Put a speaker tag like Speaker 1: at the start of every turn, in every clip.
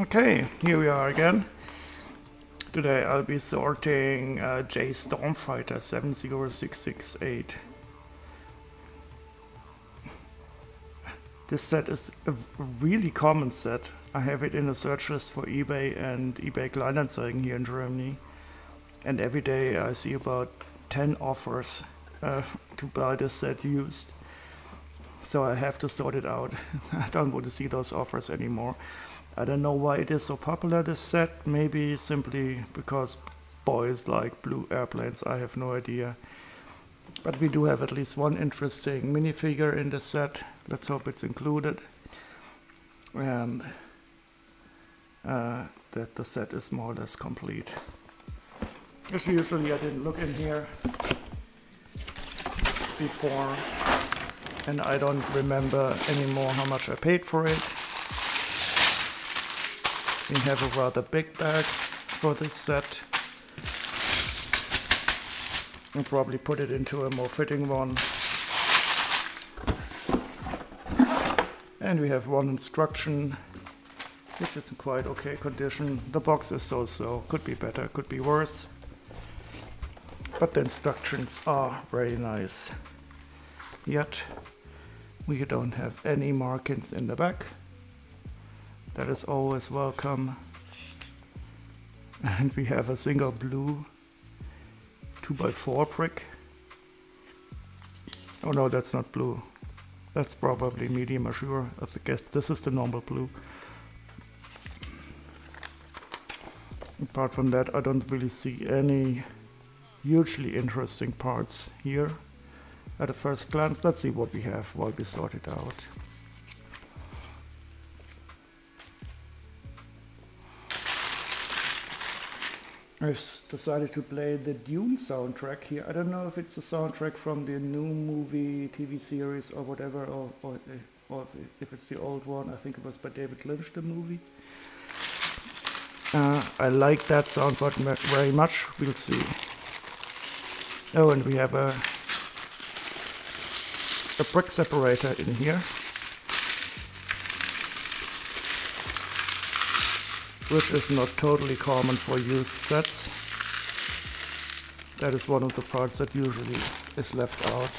Speaker 1: Okay, here we are again. Today I'll be sorting J Stormfighter 70668. This set is a really common set. I have it in a search list for eBay and eBay Kleinanzeigen here in Germany. And every day I see about 10 offers to buy this set used. So I have to sort it out. I don't want to see those offers anymore. I don't know why it is so popular, this set. Maybe simply because boys like blue airplanes. I have no idea. But we do have at least one interesting minifigure in this set. Let's hope it's included. And that the set is more or less complete. As usually I didn't look in here before. And I don't remember anymore how much I paid for it. We have a rather big bag for this set. I'll probably put it into a more fitting one. And we have one instruction, which is in quite okay condition. The box is so-so, could be better, could be worse. But the instructions are very nice. Yet, we don't have any markings in the back. That is always welcome. And we have a single blue 2x4 brick. Oh no, that's not blue. That's probably medium azure. I guess this is the normal blue. Apart from that, I don't really see any hugely interesting parts here at a first glance. Let's see what we have while we sort it out. I've decided to play the Dune soundtrack here. I don't know if it's the soundtrack from the new movie, TV series or whatever, or if it's the old one. I think it was by David Lynch, the movie. I like that sound very much. We'll see. Oh, and we have a brick separator in here, which is not totally common for used sets. That is one of the parts that usually is left out.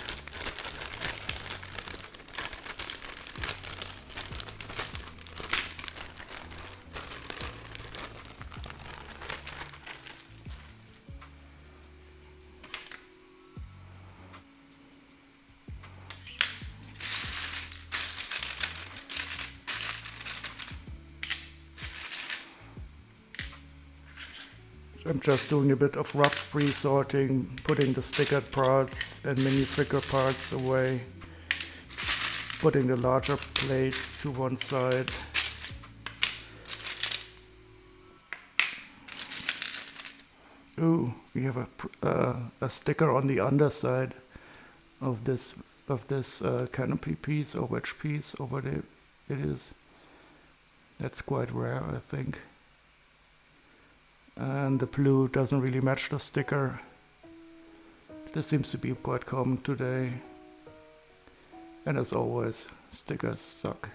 Speaker 1: I'm just doing a bit of rough pre-sorting, putting the stickered parts and minifigure parts away, putting the larger plates to one side. Ooh, we have a sticker on the underside of this canopy piece or wedge piece or what it is. That's quite rare, I think. And the blue doesn't really match the sticker. This seems to be quite common today. And as always, stickers suck.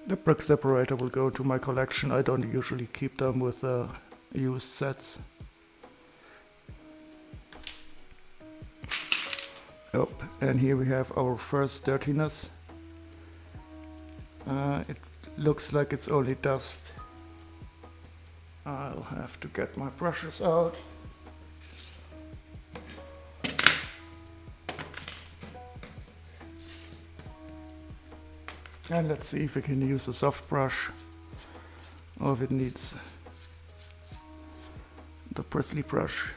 Speaker 1: The brick separator will go to my collection. I don't usually keep them with used sets. Oh, and here we have our first dirtiness. It looks like it's only dust. I'll have to get my brushes out. And let's see if we can use a soft brush or if it needs the bristly brush.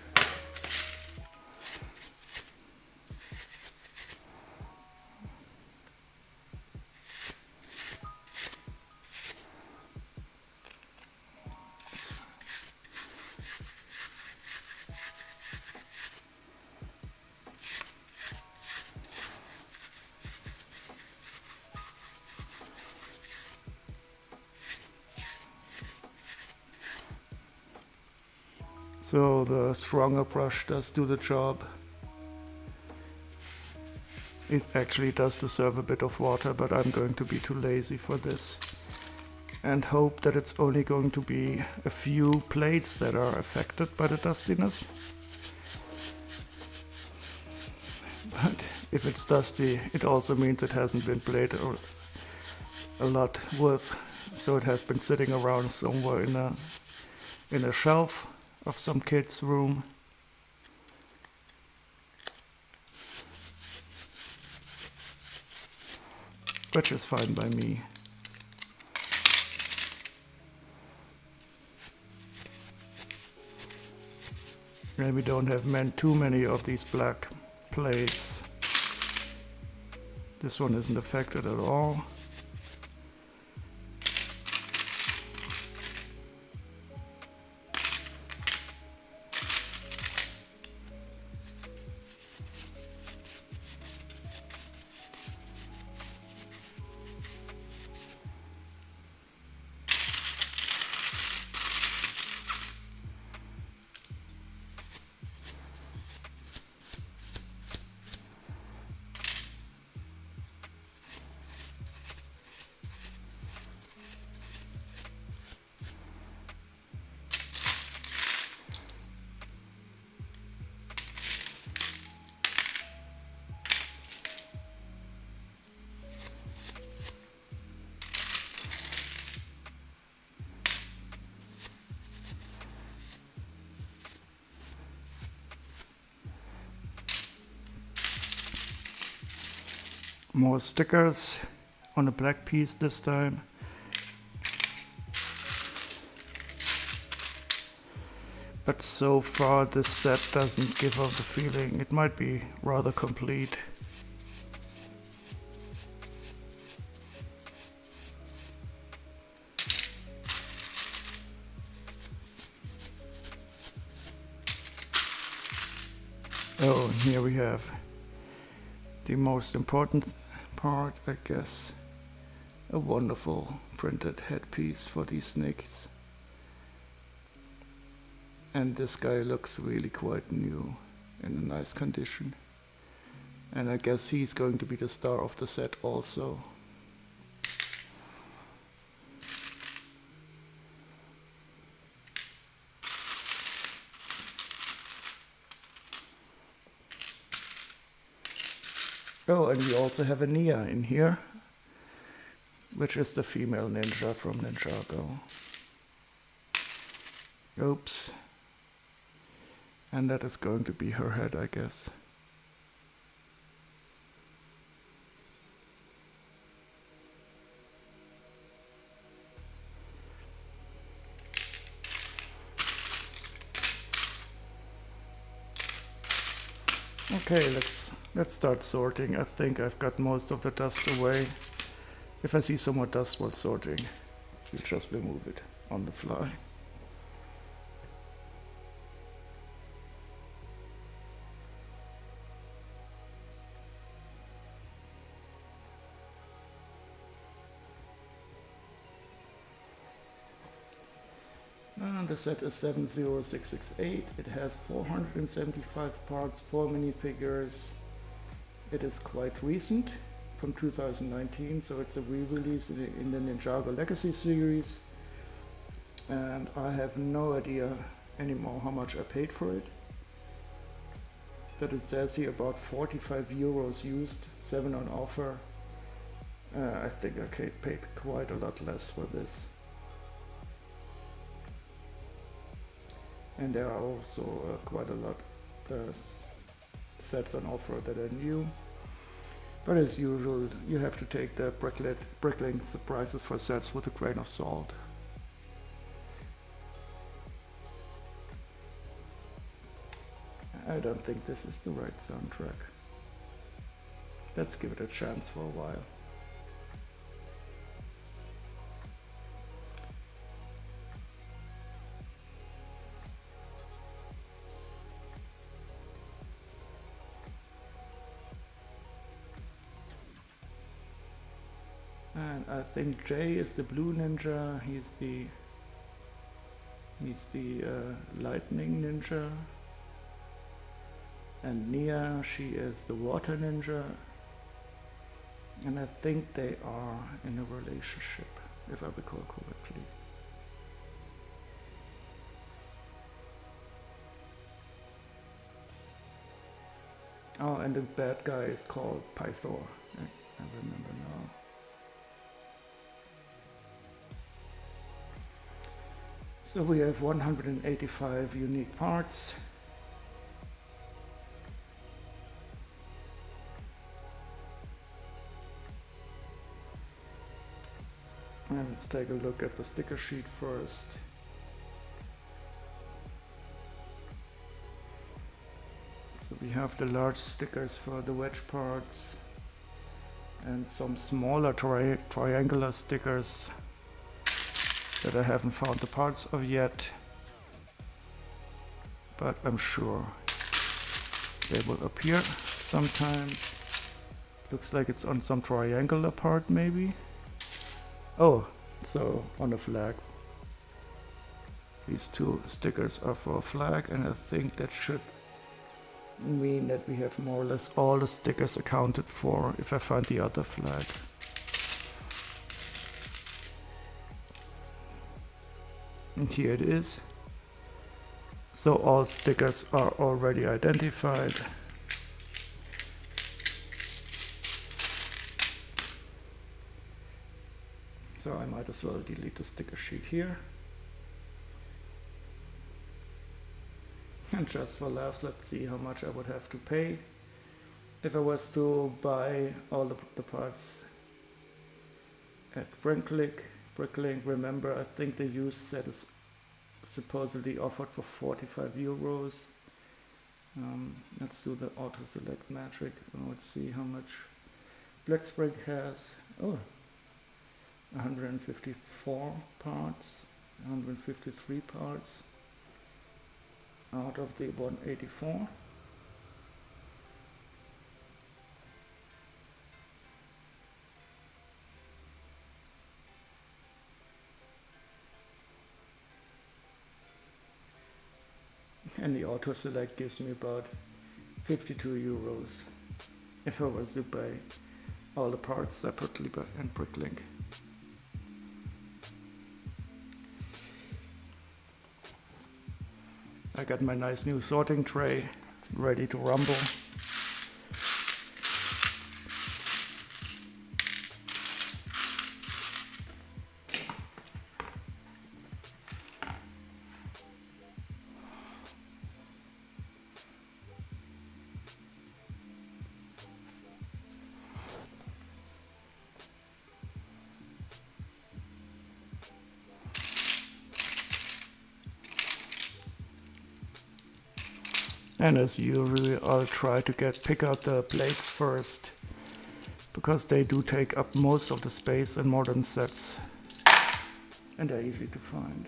Speaker 1: So the stronger brush does do the job. It actually does deserve a bit of water, but I'm going to be too lazy for this. And hope that it's only going to be a few plates that are affected by the dustiness. But if it's dusty, it also means it hasn't been played a lot with. So it has been sitting around somewhere in a shelf of some kid's room. Which is fine by me. And we don't have too many of these black plates. This one isn't affected at all. More stickers on a black piece this time. But so far this set doesn't give off the feeling. It might be rather complete. Oh, and here we have the most important part, I guess. A wonderful printed headpiece for these snakes. And this guy looks really quite new, in a nice condition. And I guess he's going to be the star of the set also. Oh, and we also have a Nia in here, which is the female ninja from Ninjago. Oops. And that is going to be her head, I guess. Okay, let's start sorting. I think I've got most of the dust away. If I see some more dust while sorting, we'll just remove it on the fly. The set is 70668. It has 475 parts, 4 minifigures. It is quite recent, from 2019, so it's a re-release in the Ninjago Legacy series. And I have no idea anymore how much I paid for it. But it says here about 45 euros used, 7 on offer. I think I paid quite a lot less for this. And there are also quite a lot sets on offer that are new. But as usual, you have to take the Bricklink prices for sets with a grain of salt. I don't think this is the right soundtrack. Let's give it a chance for a while. And I think Jay is the blue ninja. He's the He's the lightning ninja. And Nia, she is the water ninja. And I think they are in a relationship, if I recall correctly. Oh, and the bad guy is called Pythor. I remember now. So we have 185 unique parts. And let's take a look at the sticker sheet first. So we have the large stickers for the wedge parts and some smaller triangular stickers that I haven't found the parts of yet, but I'm sure they will appear sometime. Looks like it's on some triangular part maybe. Oh, so on a flag. These two stickers are for a flag, and I think that should mean that we have more or less all the stickers accounted for if I find the other flag. And here it is. So all stickers are already identified. So I might as well delete the sticker sheet here. And just for laughs, let's see how much I would have to pay if I was to buy all the parts at Bricklink. Remember, I think the used set is supposedly offered for 45 euros. Let's do the auto select magic. Let's see how much Blitzbrink has. Oh, 154 parts, 153 parts out of the 184. And the auto select gives me about 52 euros if I was to buy all the parts separately in Bricklink. I got my nice new sorting tray ready to rumble. And as usual, I'll try to pick out the blades first, because they do take up most of the space in modern sets, and they're easy to find.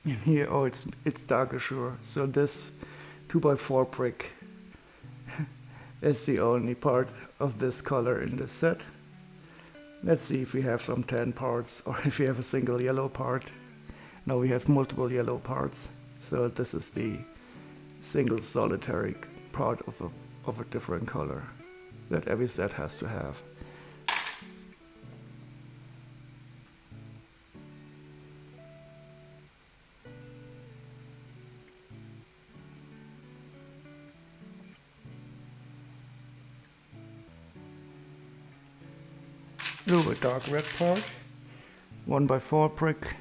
Speaker 1: And here, oh, it's dark azure. So this 2x4 brick is the only part of this color in this set. Let's see if we have some tan parts or if we have a single yellow part. No, we have multiple yellow parts. So this is the single solitary part of a different color that every set has to have. A dark red part, 1x4 brick.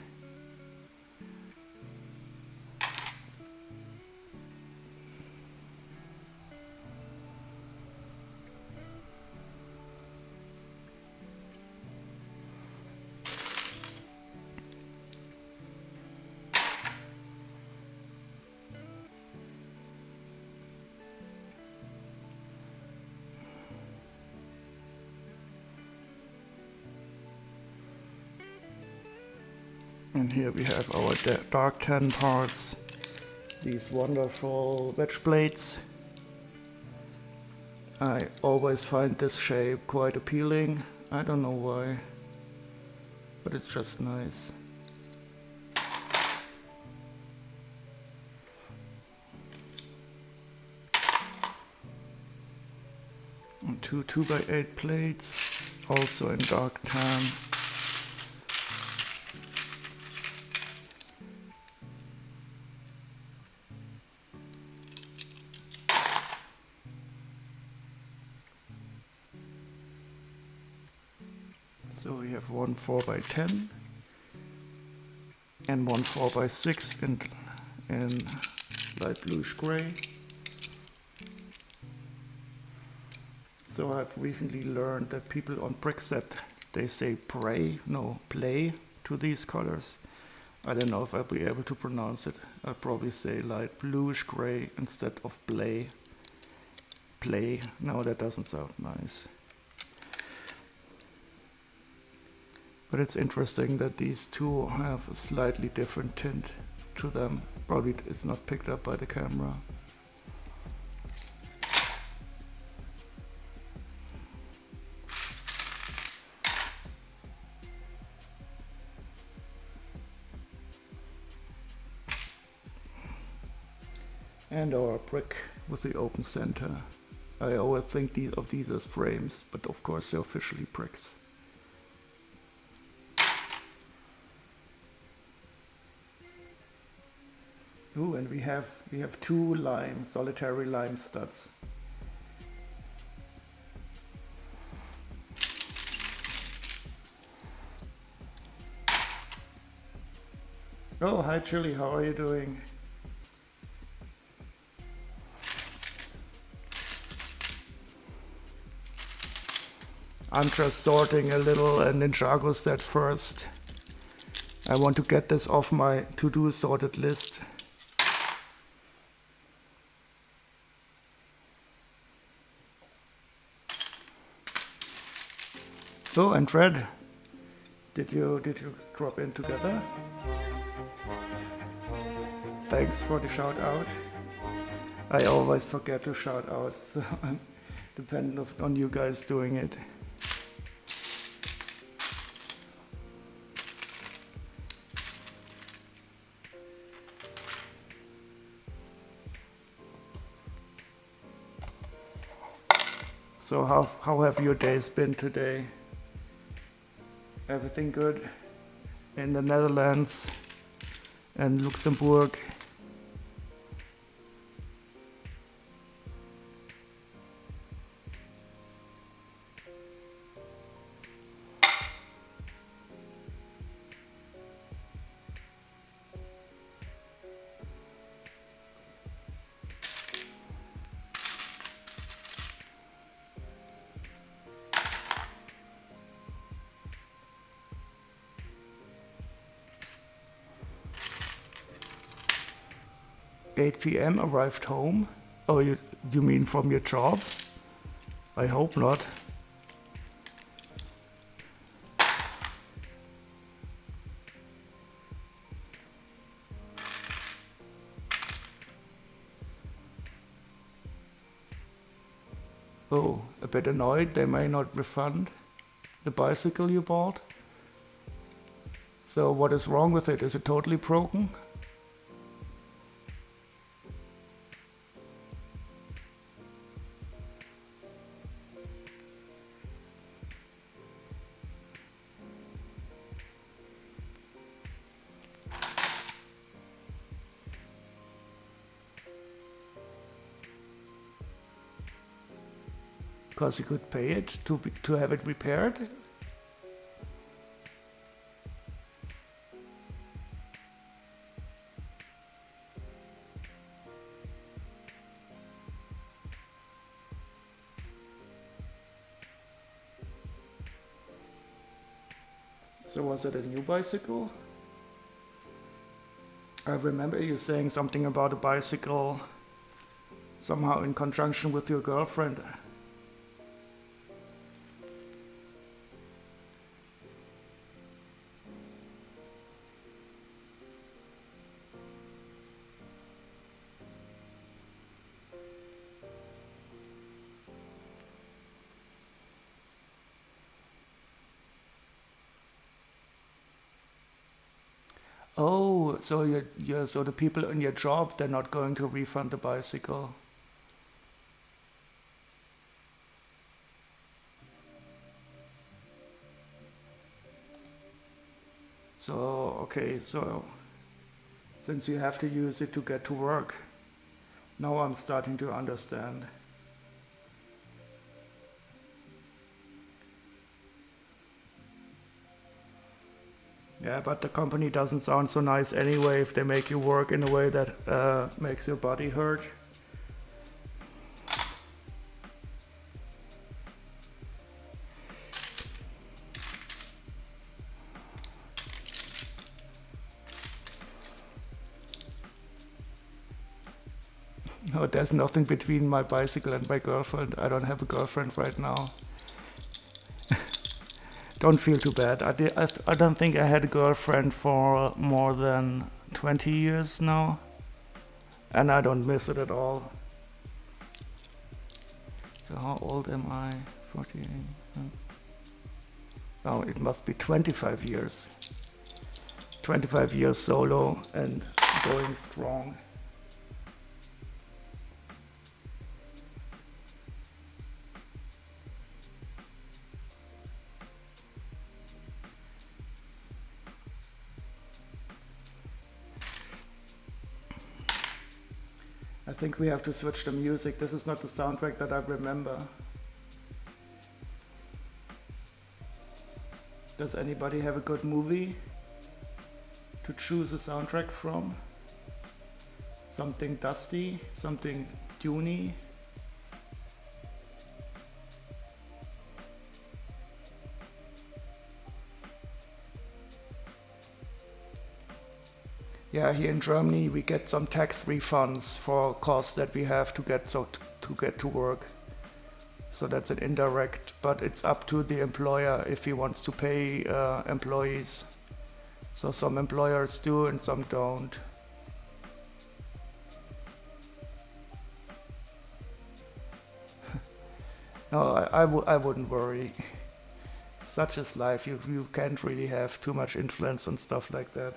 Speaker 1: And here we have our dark tan parts, these wonderful wedge blades. I always find this shape quite appealing. I don't know why, but it's just nice. And two 2x8 plates, also in dark tan. So we have one 4x10 and one 4x6 in light bluish gray. So I've recently learned that people on Brickset, they say play to these colors. I don't know if I'll be able to pronounce it. I'll probably say light bluish gray instead of play. Play, no, that doesn't sound nice. But it's interesting that these two have a slightly different tint to them. Probably it's not picked up by the camera. And our brick with the open center. I always think of these as frames, but of course they're officially bricks. Ooh, and we have two solitary lime studs. Oh, hi Chili, how are you doing? I'm just sorting a little Ninjago set first. I want to get this off my to-do sorted list. Oh, and Fred, did you drop in together? Thanks for the shout out. I always forget to shout out, so I'm dependent on you guys doing it. So how have your days been today? Everything good in the Netherlands and Luxembourg? "8 p.m. arrived home." Oh, you mean from your job? I hope not. Oh, a bit annoyed they may not refund. The bicycle you bought? So what is wrong with it? Is it totally broken? Because you could pay it to have it repaired? So was it a new bicycle? I remember you saying something about a bicycle somehow in conjunction with your girlfriend. Oh, so so the people in your job, they're not going to refund the bicycle. So, okay, so since you have to use it to get to work, now I'm starting to understand. Yeah, but the company doesn't sound so nice anyway if they make you work in a way that makes your body hurt. No, there's nothing between my bicycle and my girlfriend. I don't have a girlfriend right now. Don't feel too bad. I don't think I had a girlfriend for more than 20 years now. And I don't miss it at all. So how old am I? 48. Oh, it must be 25 years. 25 years solo and going strong. I think we have to switch the music. This is not the soundtrack that I remember. Does anybody have a good movie to choose a soundtrack from? Something dusty, something tuney. Yeah, here in Germany we get some tax refunds for costs that we have to get to work. So that's an indirect, but it's up to the employer if he wants to pay employees. So some employers do and some don't. No, I wouldn't worry. Such is life. You can't really have too much influence on stuff like that.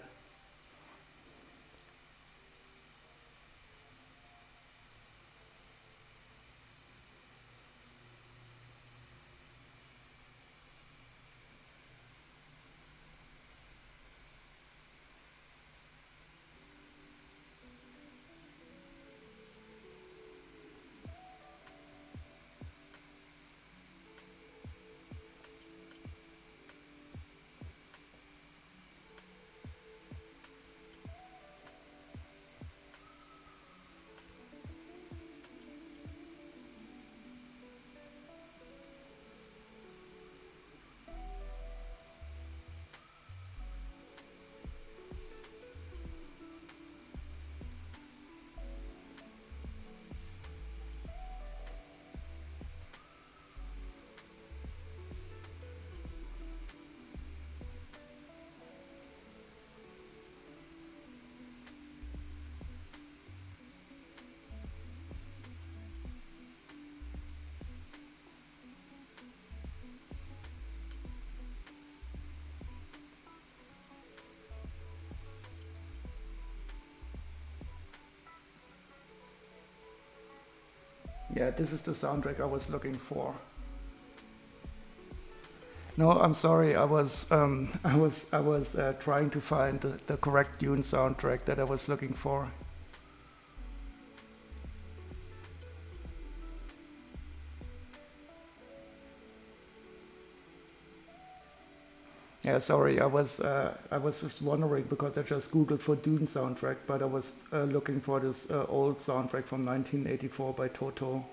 Speaker 1: Yeah, this is the soundtrack I was looking for. No, I'm sorry. I was trying to find the correct Dune soundtrack that I was looking for. Yeah, sorry. I was just wondering because I just googled for Dune soundtrack, but I was looking for this old soundtrack from 1984 by Toto,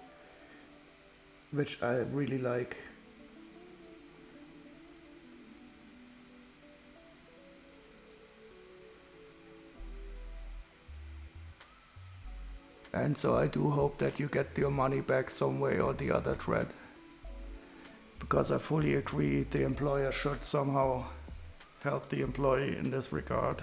Speaker 1: which I really like. And so I do hope that you get your money back some way or the other, Tread. Because I fully agree the employer should somehow help the employee in this regard.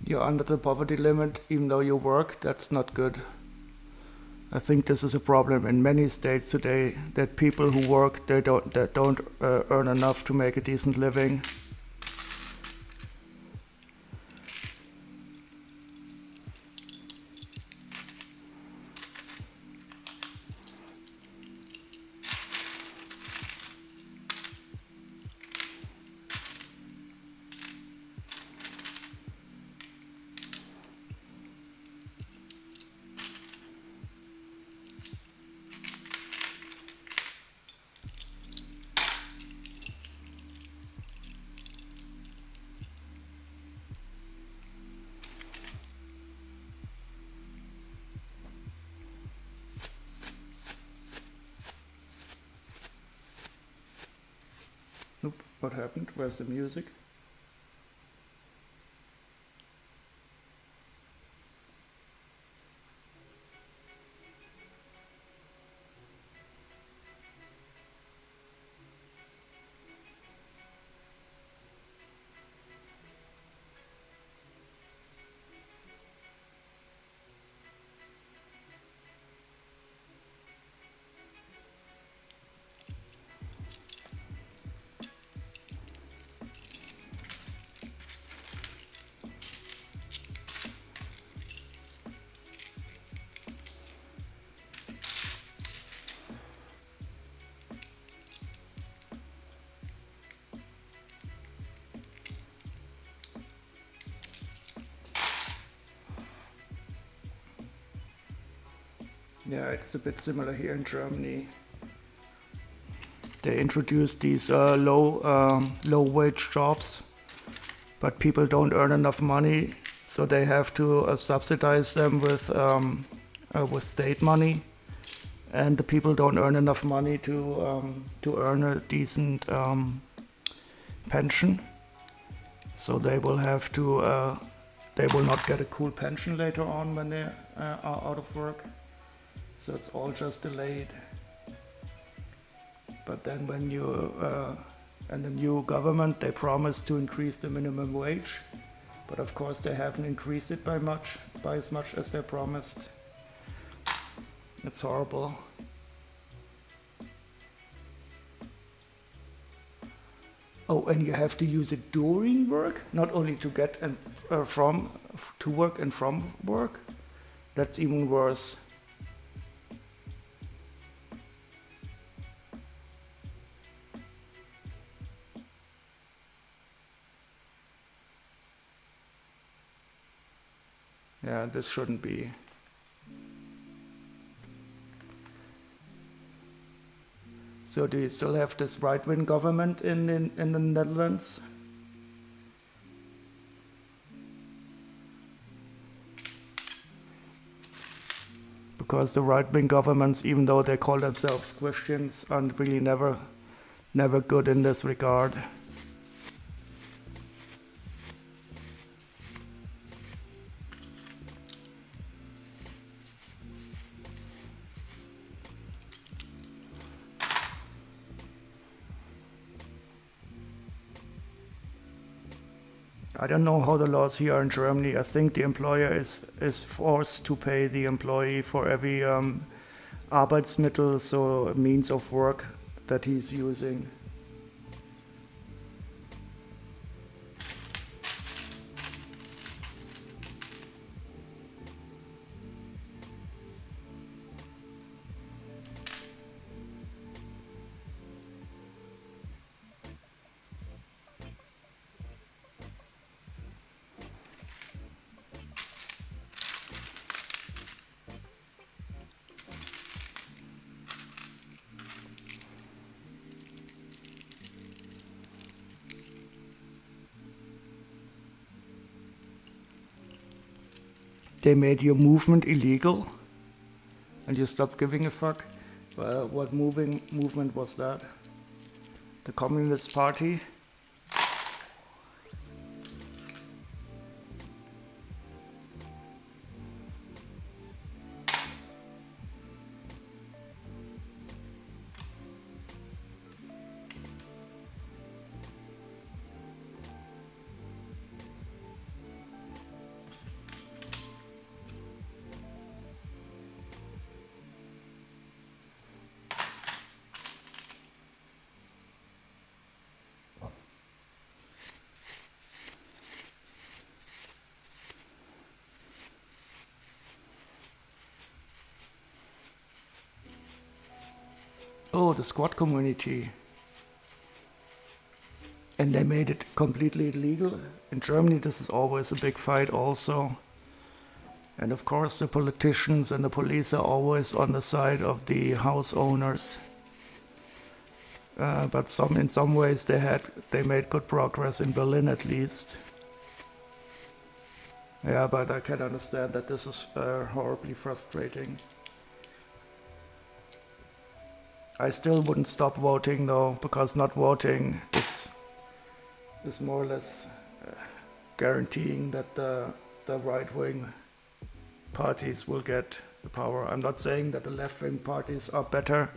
Speaker 1: You're under the poverty limit even though you work. That's not good. I think this is a problem in many states today, that people who work, they don't earn enough to make a decent living. Nope, what happened? Where's the music? Yeah, it's a bit similar here in Germany. They introduced these low wage jobs, but people don't earn enough money, so they have to subsidize them with state money, and the people don't earn enough money to earn a decent pension. So they will have to they will not get a cool pension later on when they are out of work. So it's all just delayed. But then when you and the new government, they promised to increase the minimum wage, but of course they haven't increased it by as much as they promised. It's horrible. Oh, and you have to use it during work, not only to get and to work and from work. That's even worse. Yeah, this shouldn't be. So do you still have this right-wing government in the Netherlands? Because the right-wing governments, even though they call themselves Christians, are really never good in this regard. I don't know how the laws here are in Germany. I think the employer is forced to pay the employee for every Arbeitsmittel, so means of work that he's using. They made your movement illegal and you stopped giving a fuck. Well, what movement was that? The Communist Party? Oh, the squat community. And they made it completely illegal. In Germany, this is always a big fight also. And of course, the politicians and the police are always on the side of the house owners. But in some ways, they made good progress in Berlin at least. Yeah, but I can understand that this is horribly frustrating. I still wouldn't stop voting though, because not voting is more or less guaranteeing that the right-wing parties will get the power. I'm not saying that the left-wing parties are better.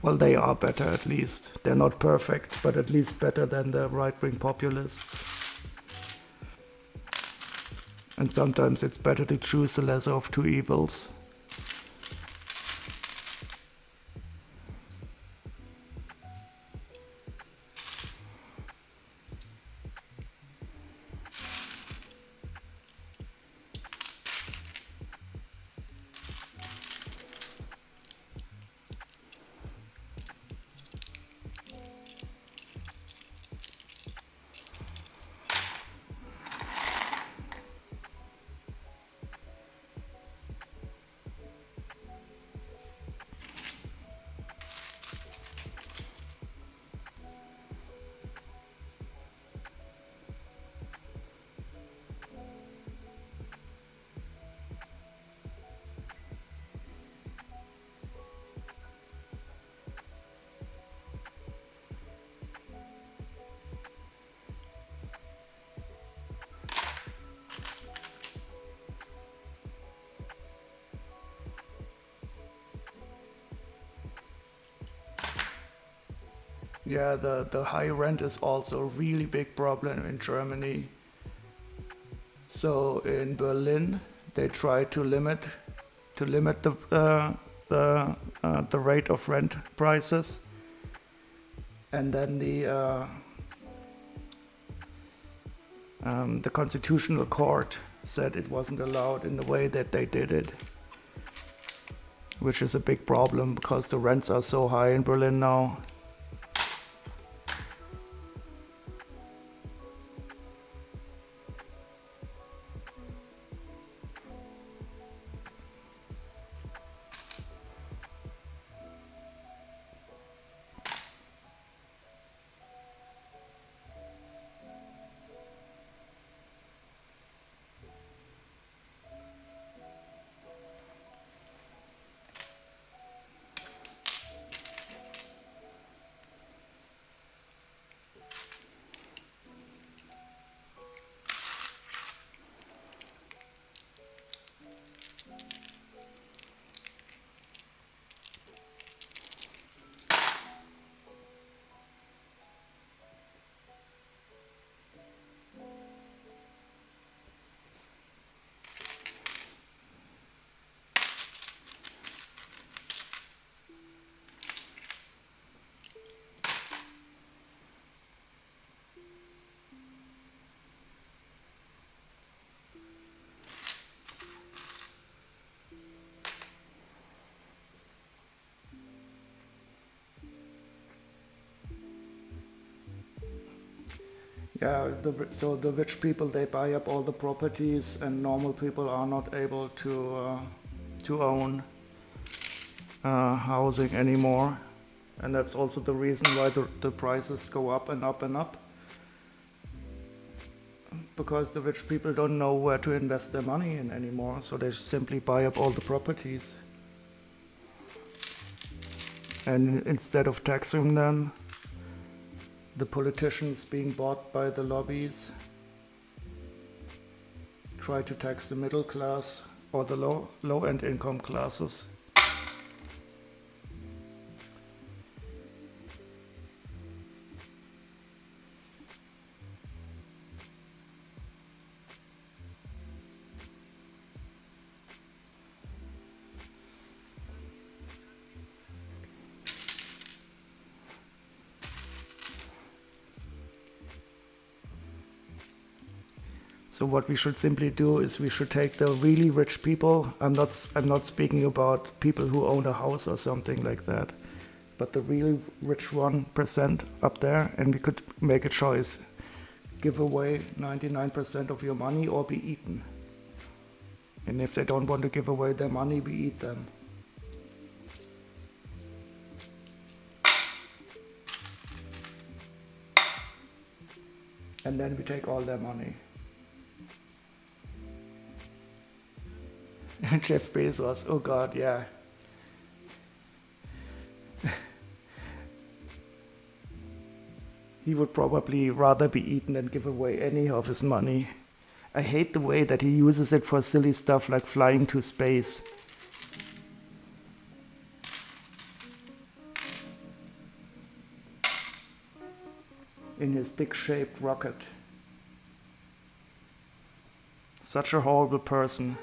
Speaker 1: Well, they are better at least. They're not perfect, but at least better than the right-wing populists. And sometimes it's better to choose the lesser of two evils. Yeah, the high rent is also a really big problem in Germany. So in Berlin, they try to limit the rate of rent prices, and then The Constitutional Court said it wasn't allowed in the way that they did it, which is a big problem because the rents are so high in Berlin now. Yeah, so the rich people, they buy up all the properties, and normal people are not able to own housing anymore. And that's also the reason why the prices go up and up and up. Because the rich people don't know where to invest their money in anymore, so they simply buy up all the properties. And instead of taxing them, the politicians being bought by the lobbies try to tax the middle class or the low-end income classes. So what we should simply do is we should take the really rich people. I'm not speaking about people who own a house or something like that, but the really rich 1% up there, and we could make a choice. Give away 99% of your money or be eaten. And if they don't want to give away their money, we eat them. And then we take all their money. Jeff Bezos, oh God, yeah. He would probably rather be eaten than give away any of his money. I hate the way that he uses it for silly stuff like flying to space. In his dick-shaped rocket. Such a horrible person.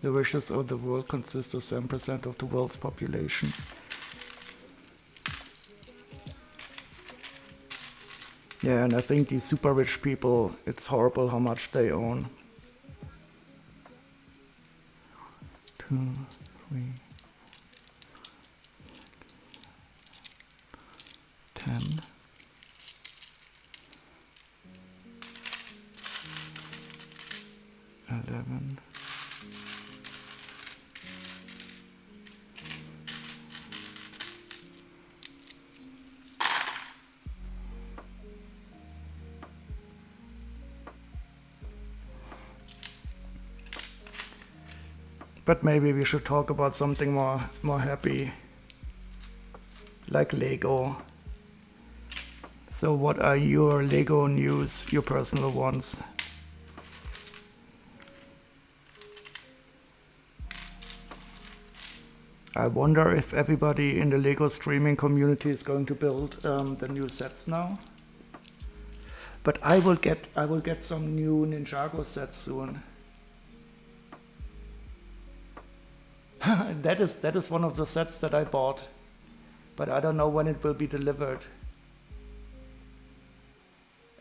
Speaker 1: The wishes of the world consist of 7% of the world's population. Yeah, and I think these super rich people, it's horrible how much they own. 2, 3, 10. 11. But maybe we should talk about something more happy, like Lego. So what are your Lego news, your personal ones? I wonder if everybody in the Lego streaming community is going to build the new sets now. But I will get some new Ninjago sets soon. That is one of the sets that I bought, but I don't know when it will be delivered.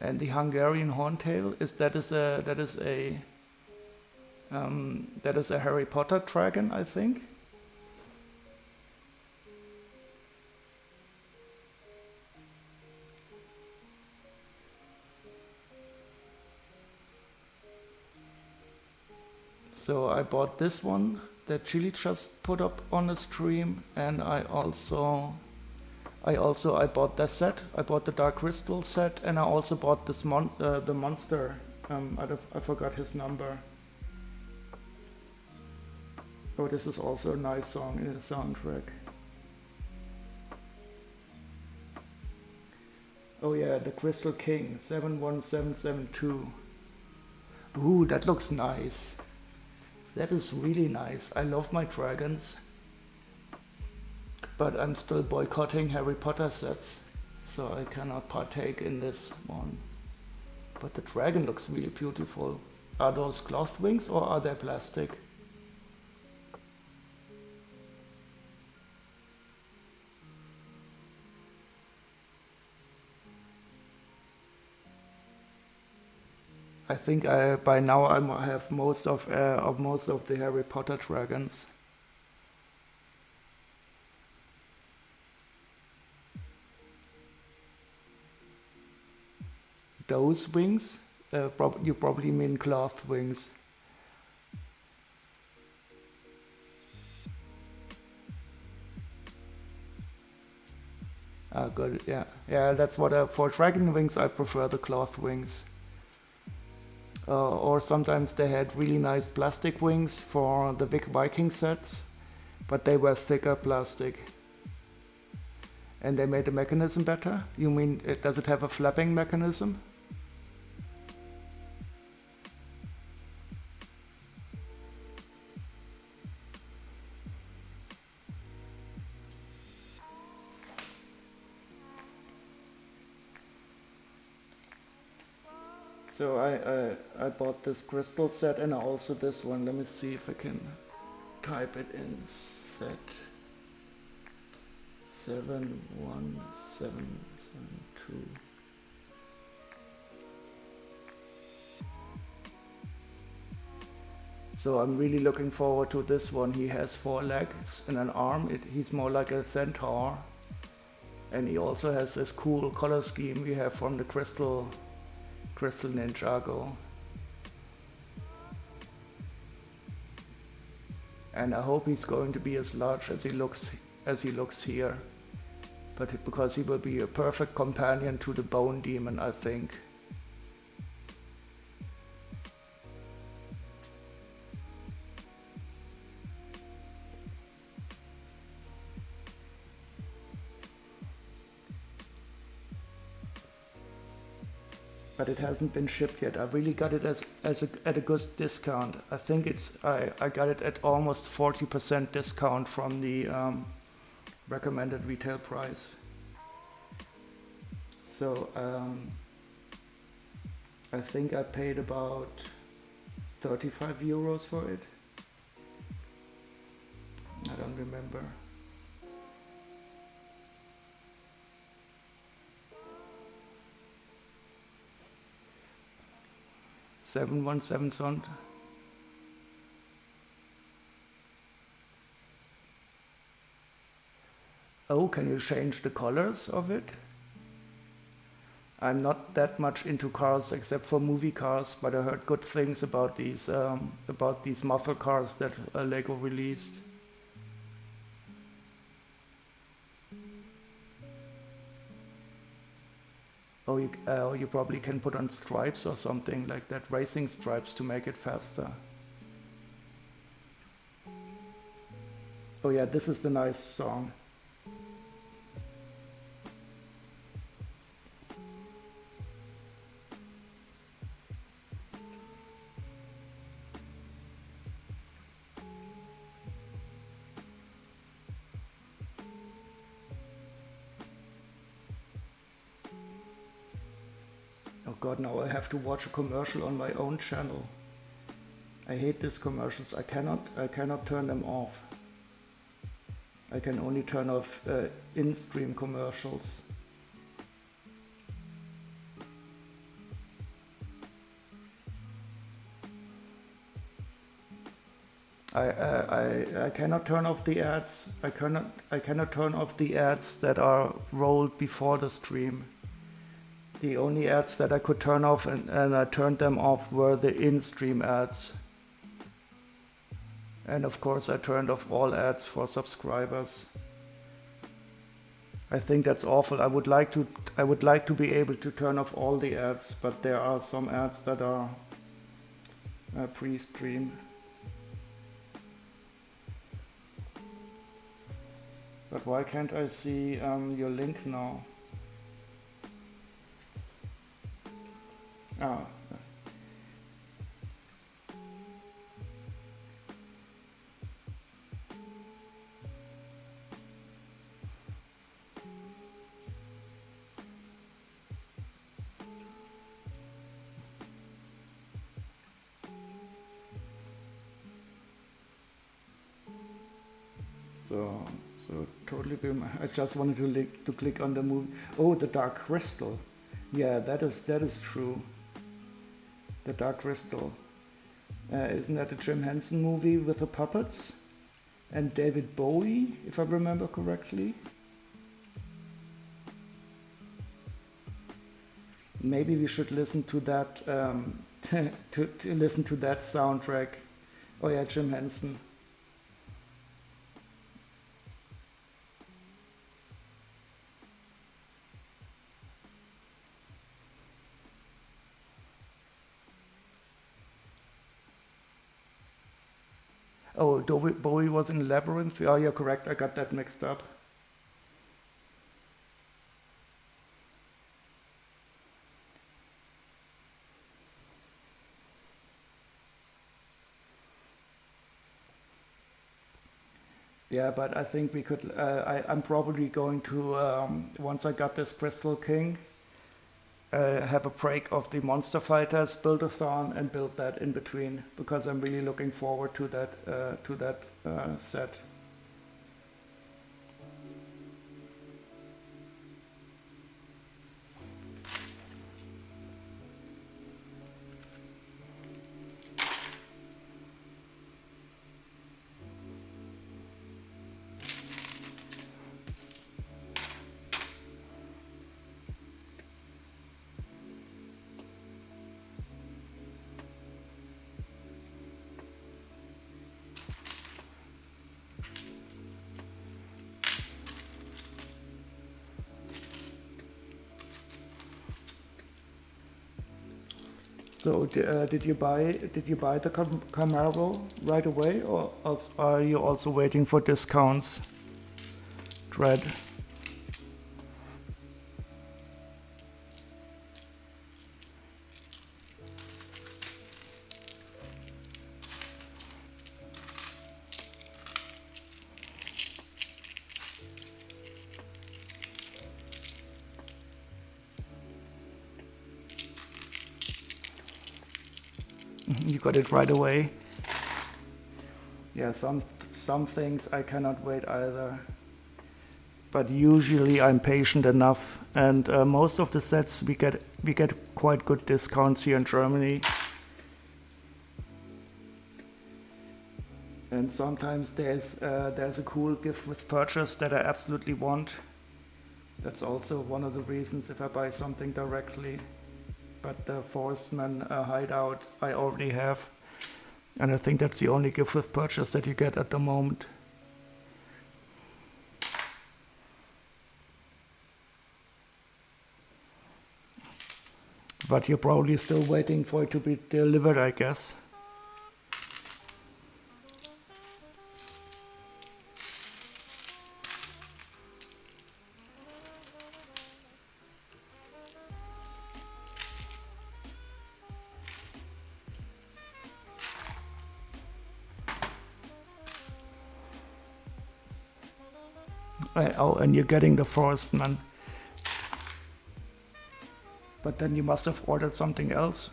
Speaker 1: And the Hungarian Horntail that is a Harry Potter dragon, I think. So I bought this one that Chili just put up on the stream, and I bought that set. I bought the Dark Crystal set, and I also bought this the monster. I forgot his number. Oh, this is also a nice song in the soundtrack. Oh yeah, the Crystal King 71772. Ooh, that looks nice. That is really nice. I love my dragons. But I'm still boycotting Harry Potter sets, so I cannot partake in this one. But the dragon looks really beautiful. Are those cloth wings or are they plastic? I think by now I have most of the Harry Potter dragons. Those wings? You probably mean cloth wings. Ah, good. Yeah, yeah. That's what for dragon wings I prefer the cloth wings. Or sometimes they had really nice plastic wings for the Viking sets, but they were thicker plastic. And they made the mechanism better? You mean, does it have a flapping mechanism? So I bought this crystal set and also this one. Let me see if I can type it in. Set 71772. So I'm really looking forward to this one. He has 4 legs and an arm. He's more like a centaur. And he also has this cool color scheme we have from the Crystal Ninjago. And I hope he's going to be as large as he looks here. But because he will be a perfect companion to the Bone Demon, I think. But it hasn't been shipped yet. I really got it at a good discount. I think I got it at almost 40% discount from the recommended retail price. So I think I paid about 35 euros for it. I don't remember. $717 sound. Oh, can you change the colors of it? I'm not that much into cars except for movie cars, but I heard good things about these muscle cars that Lego released. Oh, you probably can put on stripes or something like that, racing stripes to make it faster. Oh yeah, this is the nice song. Oh god, now I have to watch a commercial on my own channel. I hate these commercials. I cannot turn them off. I can only turn off in-stream commercials. I cannot turn off the ads. I cannot turn off the ads that are rolled before the stream. The only ads that I could turn off and I turned them off were the in-stream ads. And of course I turned off all ads for subscribers. I think that's awful. I would like to be able to turn off all the ads, but there are some ads that are pre-stream. But why can't I see your link now? Ah. So totally. I just wanted to click on the movie. Oh, the Dark Crystal. Yeah, that is true. The Dark Crystal. Isn't that a Jim Henson movie with the puppets? And David Bowie, if I remember correctly. Maybe we should listen to that to listen to that soundtrack. Oh yeah, Jim Henson. Oh, Bowie was in Labyrinth? Oh, you're correct. I got that mixed up. Yeah, but I think we could... I'm probably going to, once I got this Crystal King, have a break of the Monster Fighters Build-a-thon and build that in between, because I'm really looking forward to that set. So did you buy the Camaro right away, or are you also waiting for discounts? Dread. You got it right away. Yeah, some things I cannot wait either. But usually I'm patient enough, and most of the sets we get quite good discounts here in Germany. And sometimes there's a cool gift with purchase that I absolutely want. That's also one of the reasons if I buy something directly. But the Forestman hideout I already have, and I think that's the only gift with purchase that you get at the moment. But you're probably still waiting for it to be delivered, I guess. Oh, and you're getting the Forestman. But then you must have ordered something else.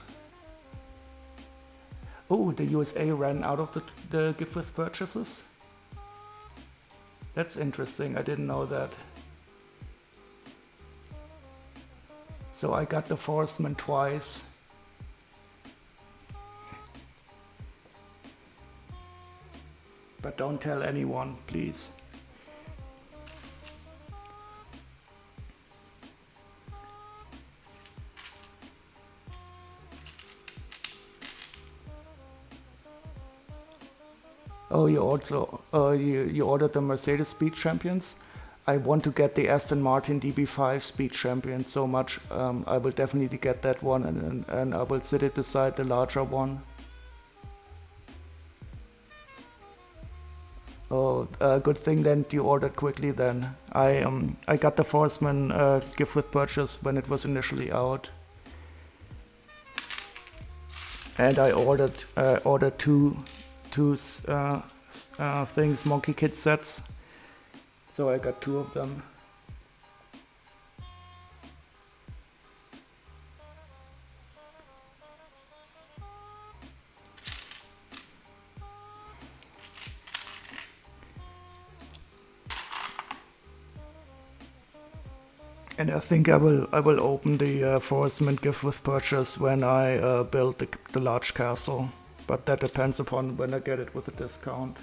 Speaker 1: Oh, the USA ran out of the gift with purchases? That's interesting, I didn't know that. So I got the Forestman twice. But don't tell anyone, please. Oh, you also you ordered the Mercedes Speed Champions. I want to get the Aston Martin DB5 Speed Champion so much. I will definitely get that one, and I will sit it beside the larger one. Oh, good thing then you ordered quickly then. I got the Forestman gift with purchase when it was initially out. And I ordered two things, Monkey Kid sets. So I got two of them. And I think I will open the Forestman gift with purchase when I build the large castle. But that depends upon when I get it with a discount.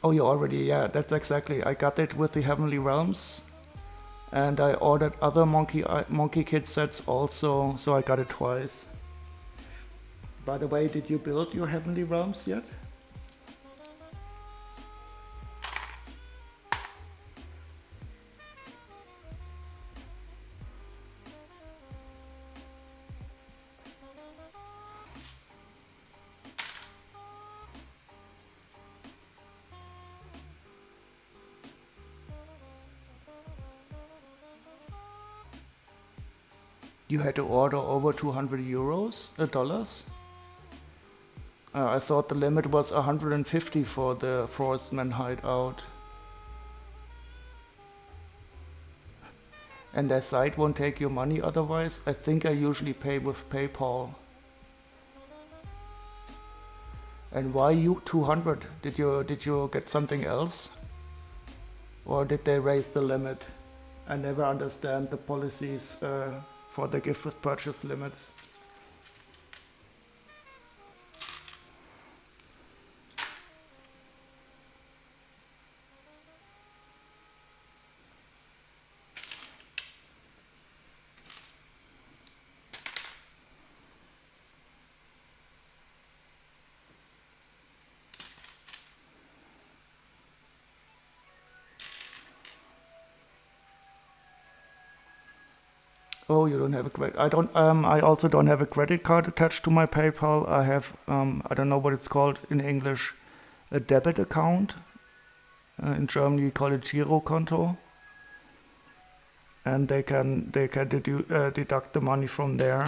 Speaker 1: Oh, you already, yeah, that's exactly. I got it with the Heavenly Realms. And I ordered other Monkey Kid sets also, so I got it twice. By the way, did you build your Heavenly Realms yet? You had to order over 200 euros, dollars? I thought the limit was 150 for the Forestman hideout. And their site won't take your money otherwise? I think I usually pay with PayPal. And why you 200? Did you get something else? Or did they raise the limit? I never understand the policies for the gift with purchase limits. Oh, you don't have a credit. I don't. I also don't have a credit card attached to my PayPal. I have. I don't know what it's called in English. A debit account. In Germany, we call it Girokonto. And they can deduct the money from there.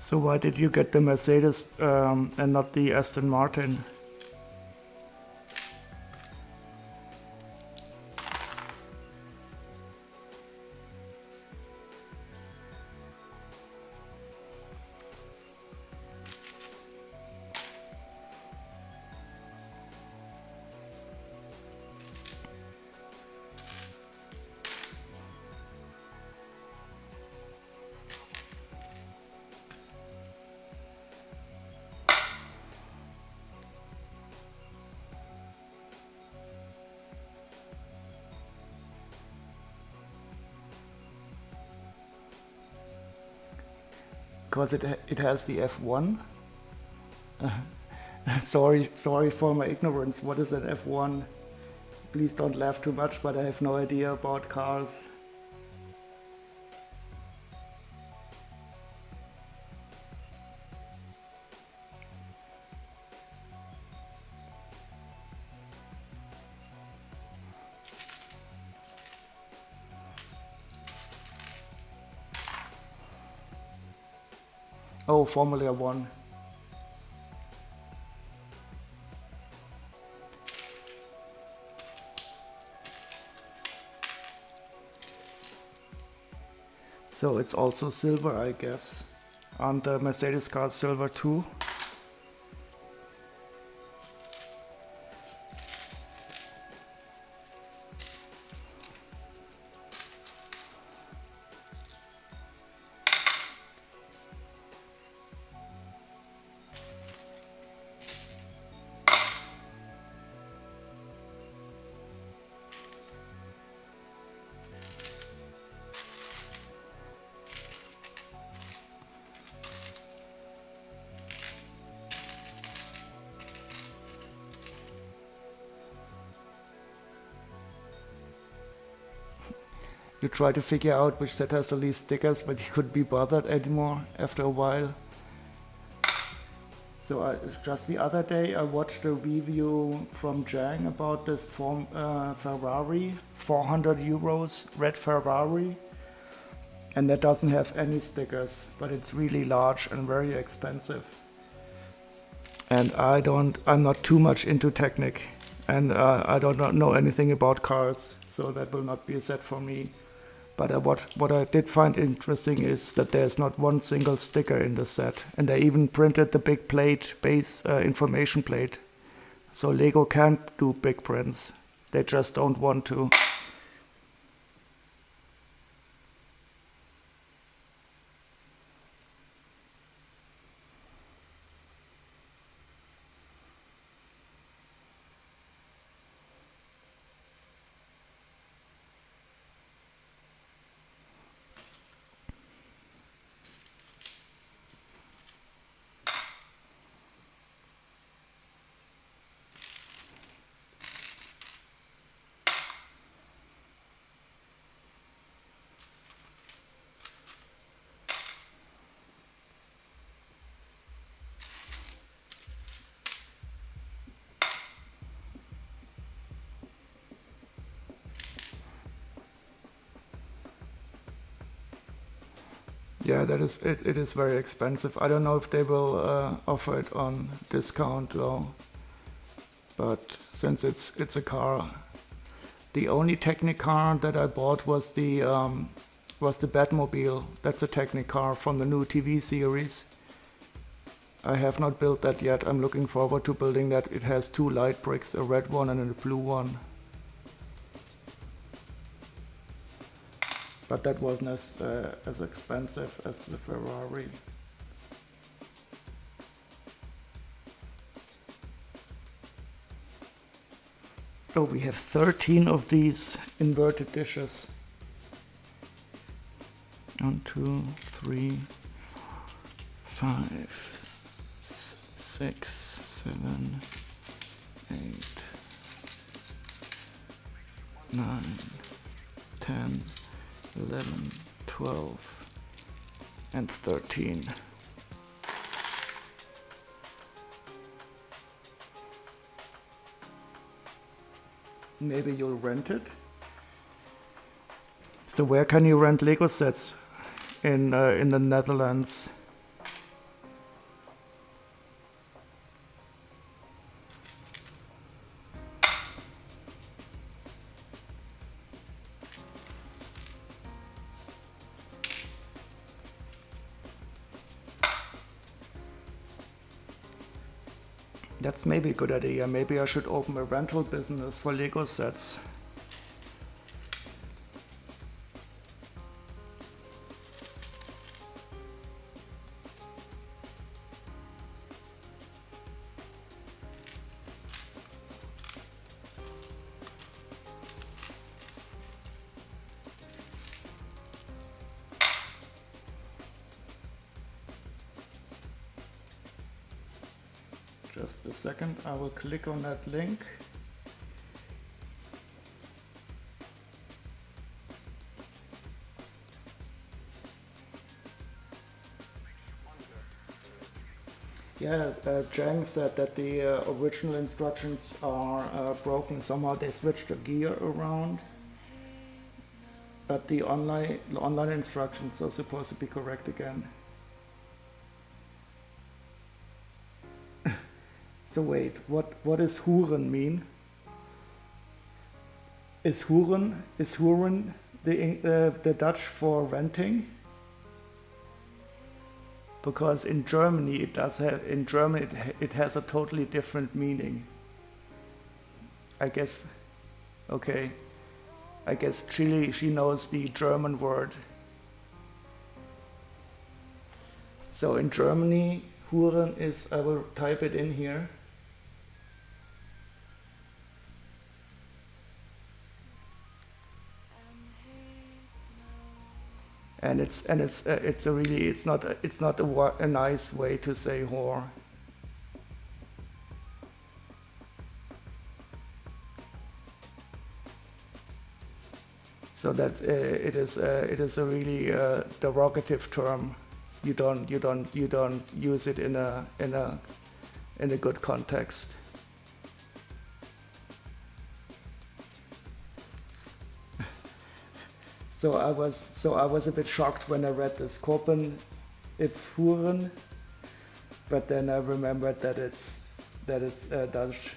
Speaker 1: So why did you get the Mercedes and not the Aston Martin? Because it has the F1. Sorry for my ignorance. What is an F1? Please don't laugh too much, but I have no idea about cars. Oh, Formula One. So it's also silver, I guess. And the Mercedes car silver too. You try to figure out which set has the least stickers, but you couldn't be bothered anymore after a while. So just the other day I watched a review from Jang about this Ferrari, 400 euros, red Ferrari. And that doesn't have any stickers, but it's really large and very expensive. And I'm not too much into Technic, and I don't know anything about cars, so that will not be a set for me. But what I did find interesting is that there's not one single sticker in the set. And they even printed the big plate, base information plate. So Lego can't do big prints. They just don't want to. Yeah, that is it. It is very expensive. I don't know if they will offer it on discount though. But since it's a car, the only Technic car that I bought was the Batmobile. That's a Technic car from the new TV series. I have not built that yet. I'm looking forward to building that. It has two light bricks, a red one and a blue one. But that wasn't as expensive as the Ferrari. Oh, we have 13 of these inverted dishes. 1, 2, 3, 5, 6, 7, 8, 9, 10, 11, 12, and 13. Maybe you'll rent it? So where can you rent Lego sets in the Netherlands? That's maybe a good idea. Maybe I should open a rental business for Lego sets. Just a second, I will click on that link. Yeah, Zhang said that the original instructions are broken. Somehow they switched the gear around, but the online instructions are supposed to be correct again. So wait, what does Huren mean? Is Huren the Dutch for renting? Because in Germany it has a totally different meaning. I guess, okay. I guess Chile, she knows the German word. So in Germany, Huren is, I will type it in here. And it's not a nice way to say whore. So that it is a really derogative term. You don't use it in a good context. So I was a bit shocked when I read this Kopen if Huren, but then I remembered that it's Dutch.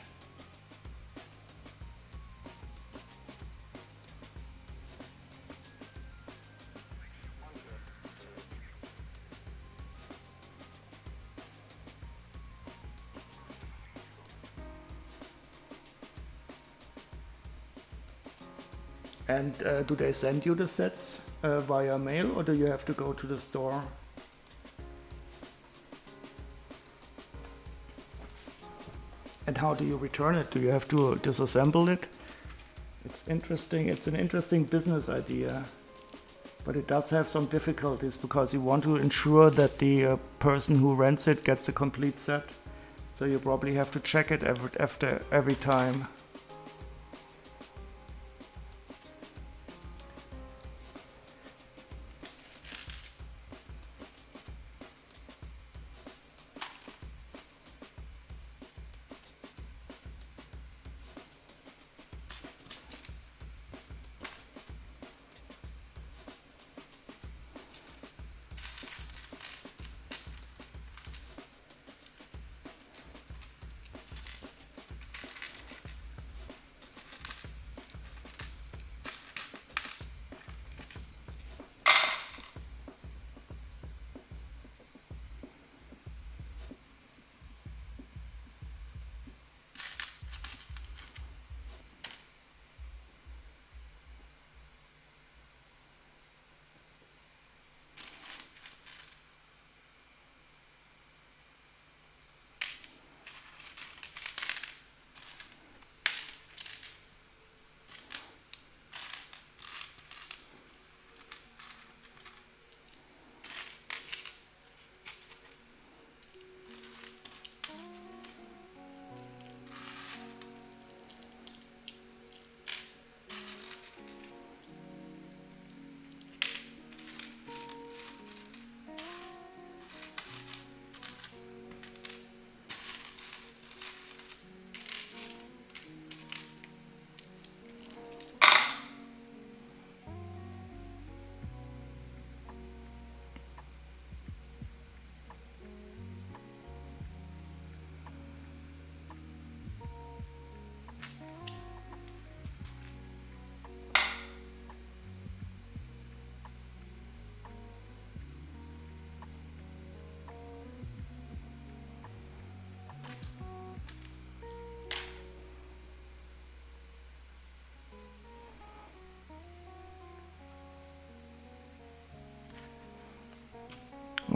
Speaker 1: And do they send you the sets via mail, or do you have to go to the store? And how do you return it? Do you have to disassemble it? It's interesting. It's an interesting business idea, but it does have some difficulties because you want to ensure that the person who rents it gets a complete set. So you probably have to check it every time.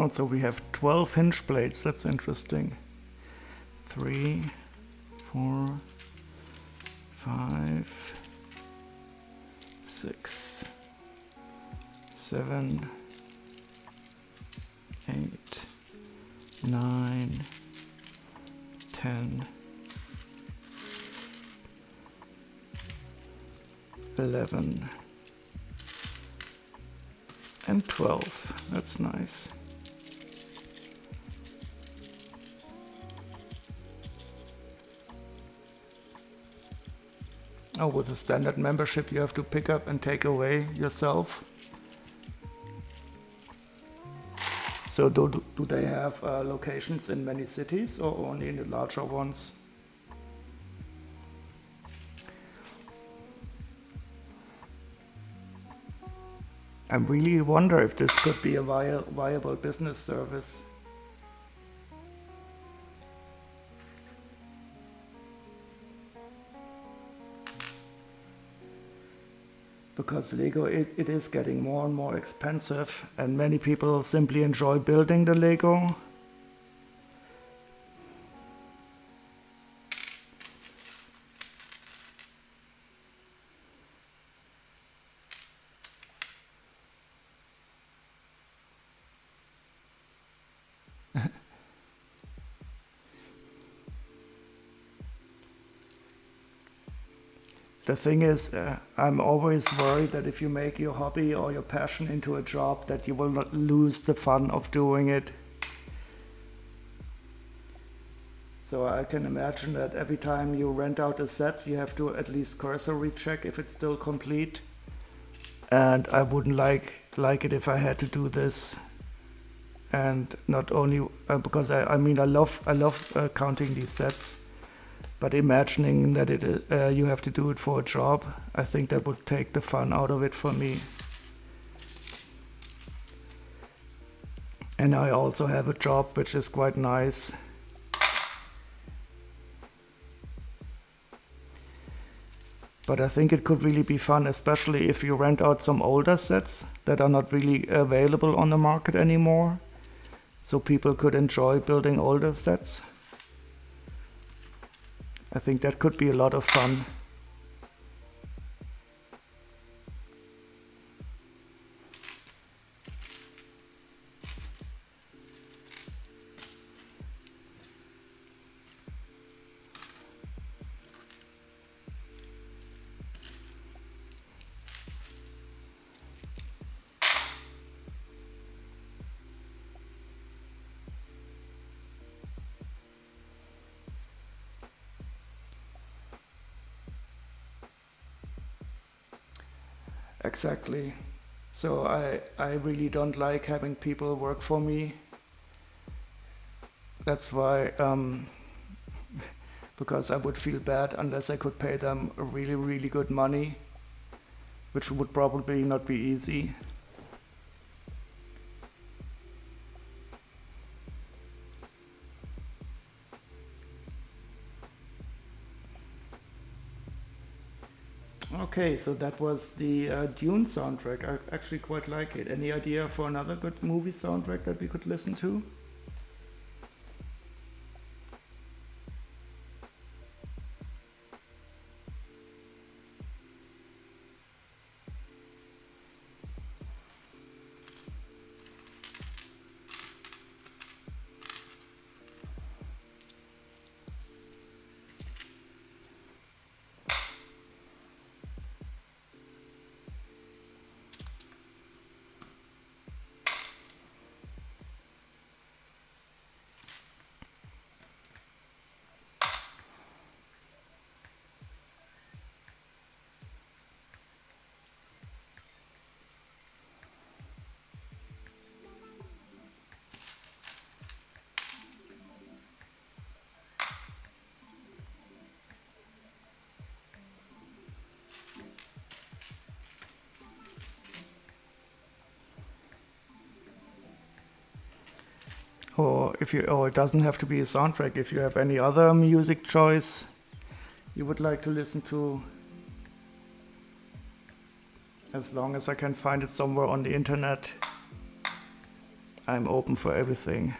Speaker 1: Oh, so we have 12 hinge plates. That's interesting. 3, 4, 5, 6, 7, 8, 9, 10, 11, and 12. That's nice. Oh, with the standard membership you have to pick up and take away yourself. So do they have locations in many cities or only in the larger ones? I really wonder if this could be a viable business service. Because Lego, it is getting more and more expensive, and many people simply enjoy building the Lego. The thing is, I'm always worried that if you make your hobby or your passion into a job, that you will not lose the fun of doing it. So I can imagine that every time you rent out a set, you have to at least cursory check if it's still complete. And I wouldn't like it if I had to do this. And not only because I mean I love counting these sets. But imagining that you have to do it for a job, I think that would take the fun out of it for me. And I also have a job which is quite nice. But I think it could really be fun, especially if you rent out some older sets that are not really available on the market anymore. So people could enjoy building older sets. I think that could be a lot of fun. Exactly. So I really don't like having people work for me. That's why, because I would feel bad unless I could pay them really, really good money, which would probably not be easy. Okay, so that was the Dune soundtrack. I actually quite like it. Any idea for another good movie soundtrack that we could listen to? Or it doesn't have to be a soundtrack. If you have any other music choice you would like to listen to, as long as I can find it somewhere on the internet. I'm open for everything.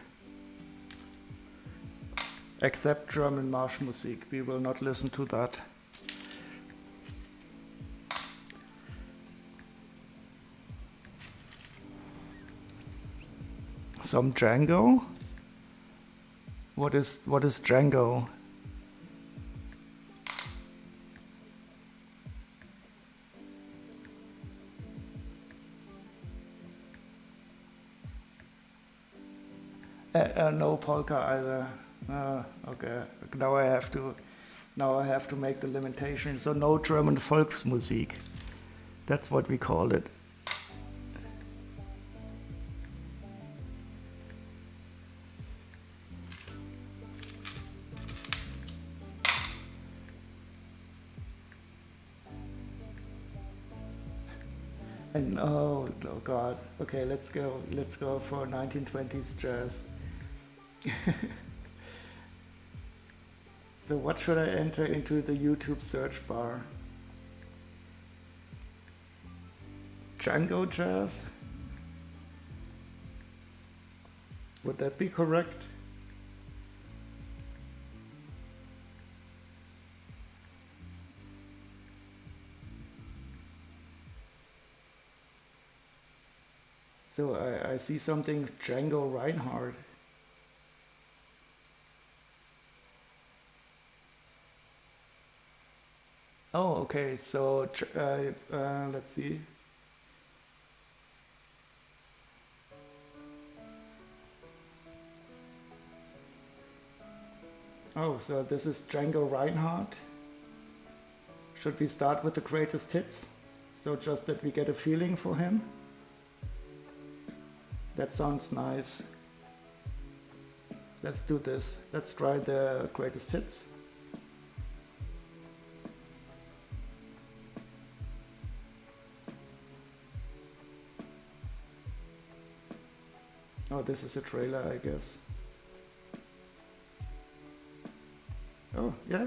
Speaker 1: Except German Marschmusik. We will not listen to that. Some Django? What is Django? No polka either. Okay. Now I have to make the limitation. So no German Volksmusik. That's what we call it. And oh God. Okay, let's go for 1920s jazz. So what should I enter into the YouTube search bar? Django jazz? Would that be correct? So I see something Django Reinhardt. Oh, okay. So let's see. Oh, so this is Django Reinhardt. Should we start with the greatest hits? So just that we get a feeling for him? That sounds nice. Let's do this. Let's try the greatest hits. Oh, this is a trailer, I guess. Oh, yeah.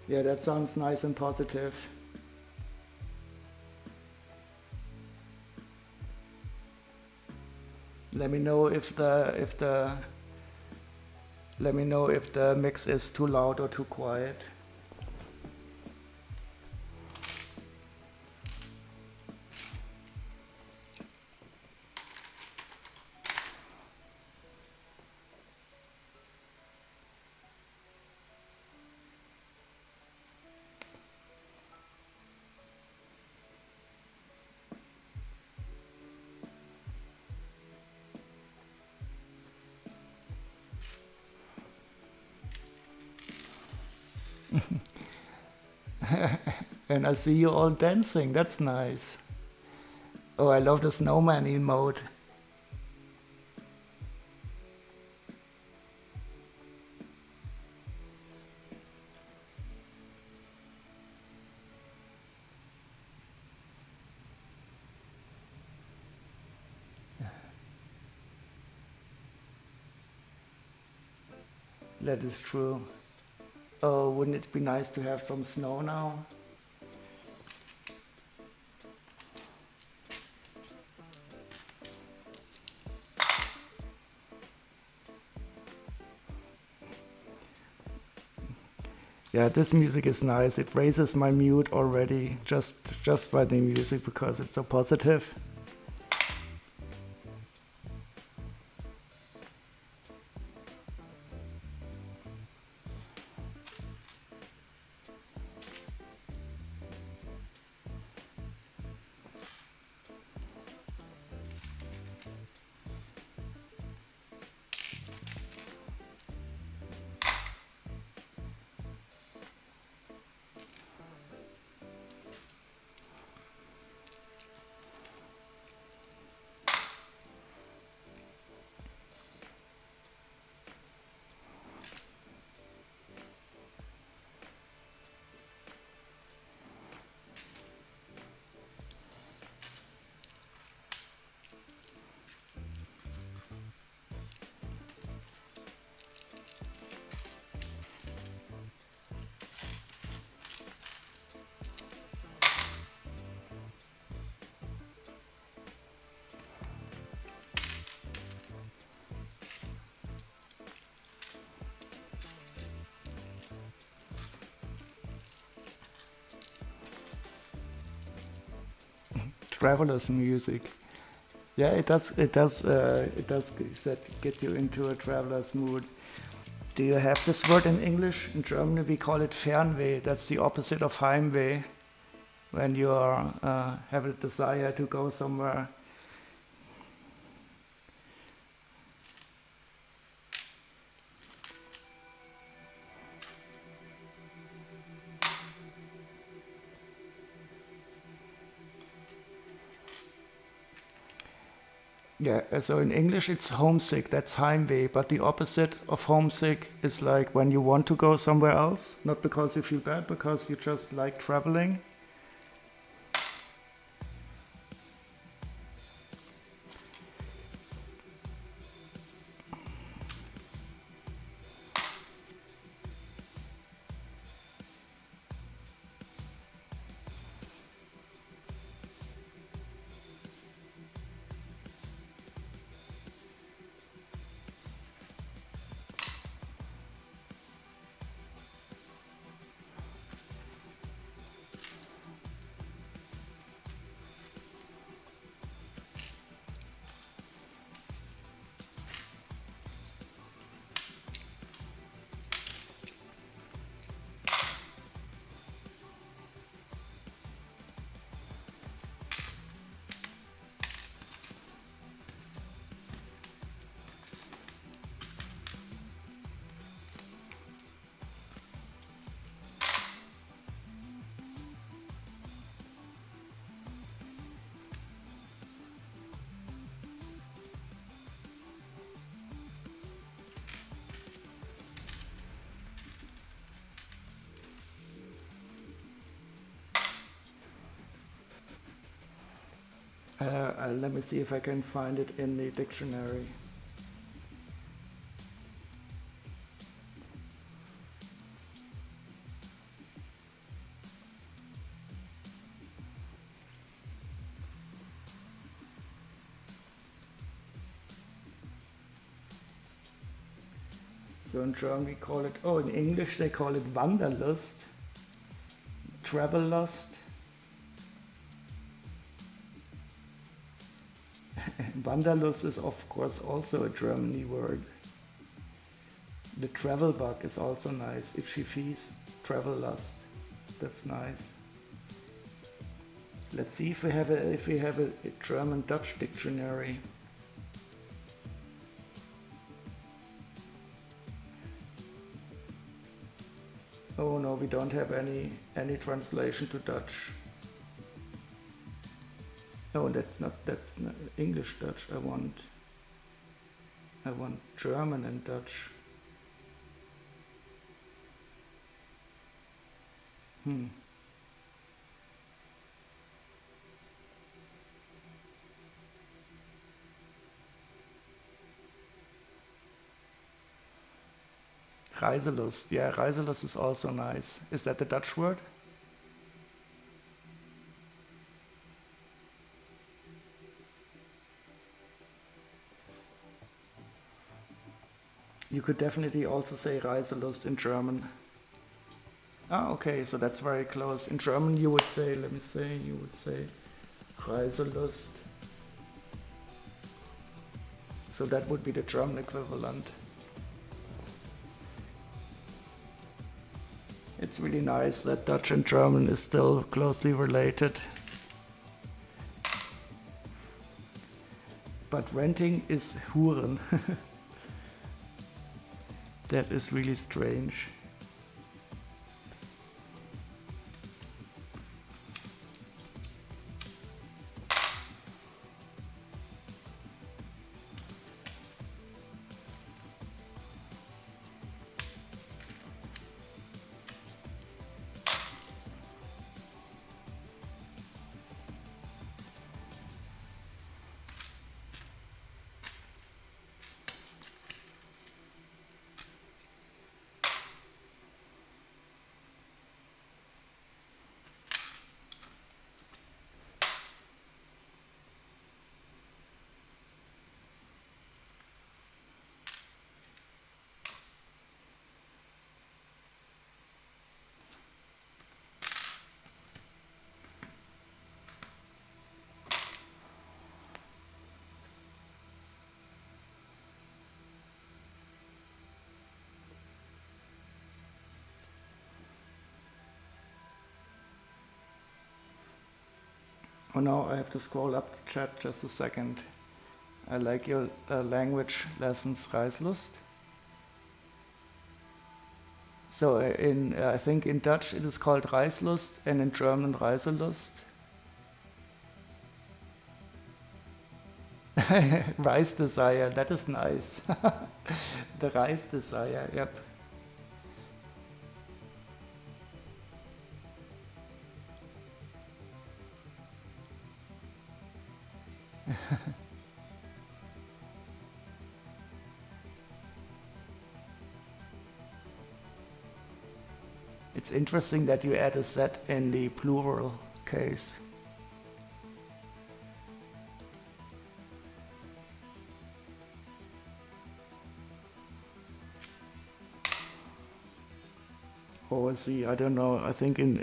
Speaker 1: Yeah, that sounds nice and positive. Let me know if the mix is too loud or too quiet. And I see you all dancing, that's nice. Oh, I love the snowman emote. That is true. Oh, wouldn't it be nice to have some snow now? Yeah, this music is nice. It raises my mood already just by the music because it's so positive. Traveler's music. Yeah, it does. Get you into a traveler's mood. Do you have this word in English? In Germany, we call it Fernweh. That's the opposite of Heimweh. When you are have a desire to go somewhere. Yeah, so in English it's homesick, that's Heimweh, but the opposite of homesick is like when you want to go somewhere else, not because you feel bad, because you just like traveling. Let me see if I can find it in the dictionary. So in German we call it, in English they call it Wanderlust, travel lust. Wanderlust is of course also a Germany word. The travel bug is also nice. Itchy fees, travel lust. That's nice. Let's see if we have a German Dutch dictionary. Oh no, we don't have any translation to Dutch. Oh, that's not English Dutch. I want German and Dutch. Reiselust. Yeah, Reiselust is also nice. Is that the Dutch word? You could definitely also say Reiselust in German. Ah, okay, so that's very close. In German you would say, you would say Reiselust. So that would be the German equivalent. It's really nice that Dutch and German is still closely related. But renting is Huren. That is really strange. Oh no, I have to scroll up the chat just a second. I like your language lessons, Reislust. So I think in Dutch it is called Reislust and in German Reiselust. Rice desire, that is nice. The rice desire, yep. It's interesting that you add a Z in the plural case. Or Z, I don't know. I think in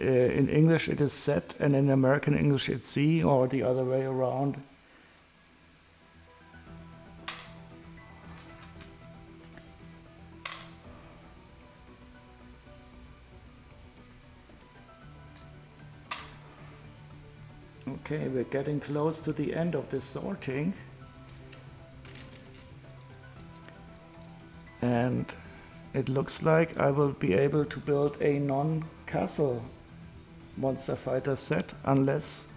Speaker 1: English it is Z and in American English it's Z, or the other way around. Okay, we're getting close to the end of this sorting. And it looks like I will be able to build a non-castle monster fighter set, unless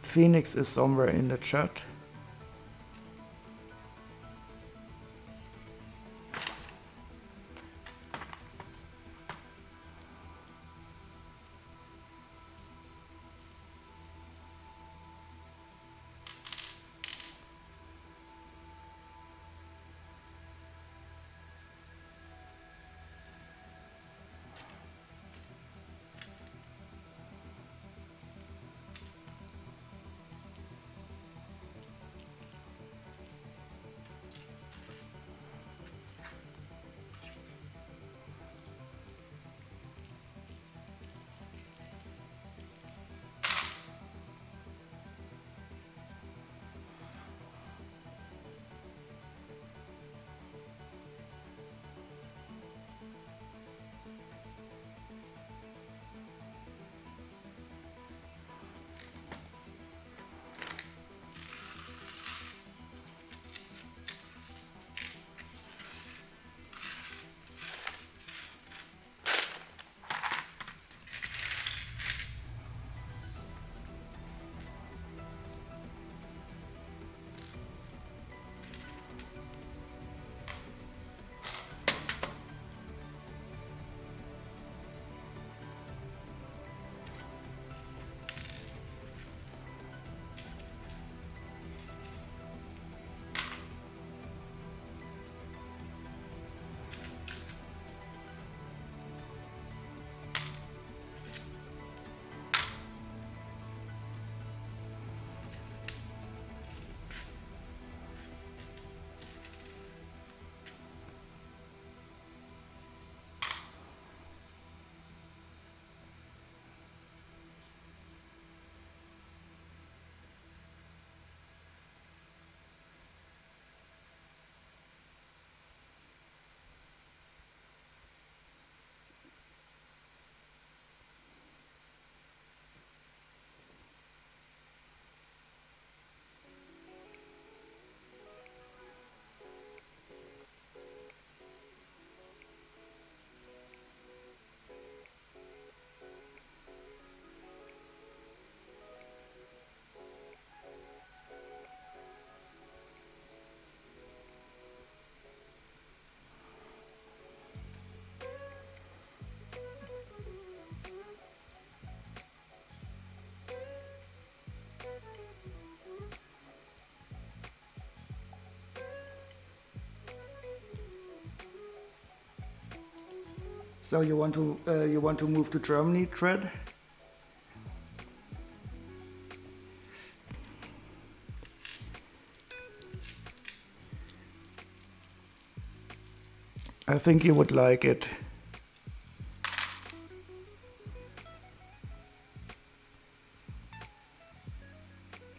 Speaker 1: Phoenix is somewhere in the chat. So you want to move to Germany, Tread? I think you would like it.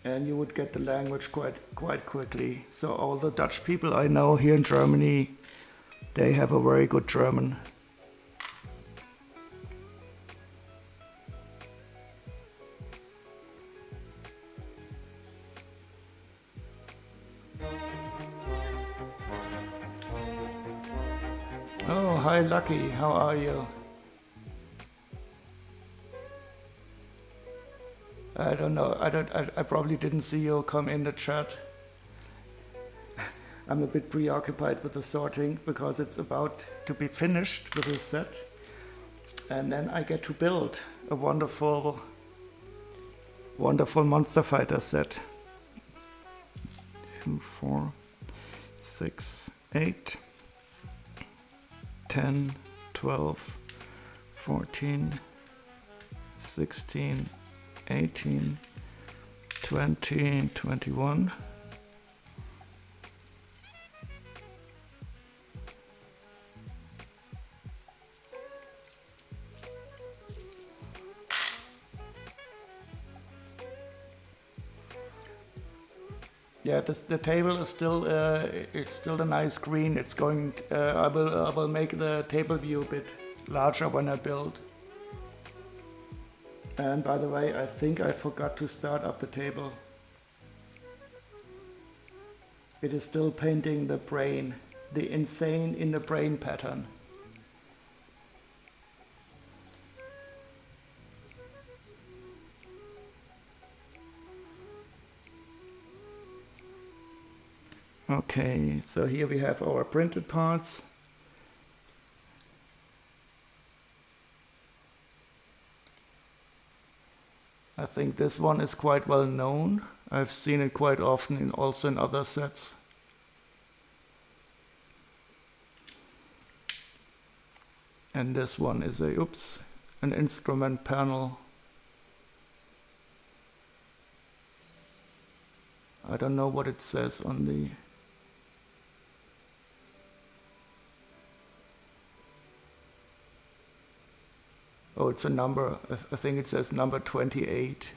Speaker 1: And you would get the language quite quickly. So all the Dutch people I know here in Germany, they have a very good German. hi Lucky, how are you? I don't know, I probably didn't see you come in the chat. I'm a bit preoccupied with the sorting because it's about to be finished with the set. And then I get to build a wonderful Monster Fighter set. 2, 4, 6, 8, 10, 12, 14, 16, 18, 20, 21. Yeah, the table is still it's still a nice green. It's going. I will make the table view a bit larger when I build. And by the way, I think I forgot to start up the table. It is still painting the brain, the insane in the brain pattern. Okay, so here we have our printed parts. I think this one is quite well known. I've seen it quite often also in other sets. And this one is an instrument panel. I don't know what it says on the... Oh, it's a number. I think it says number 28.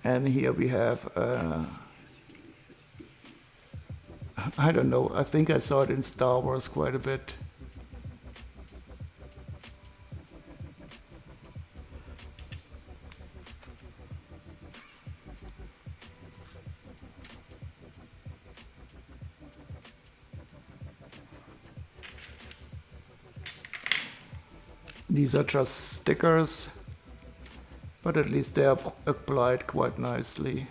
Speaker 1: And here we have, I don't know, I think I saw it in Star Wars quite a bit. These are just stickers, but at least they are applied quite nicely.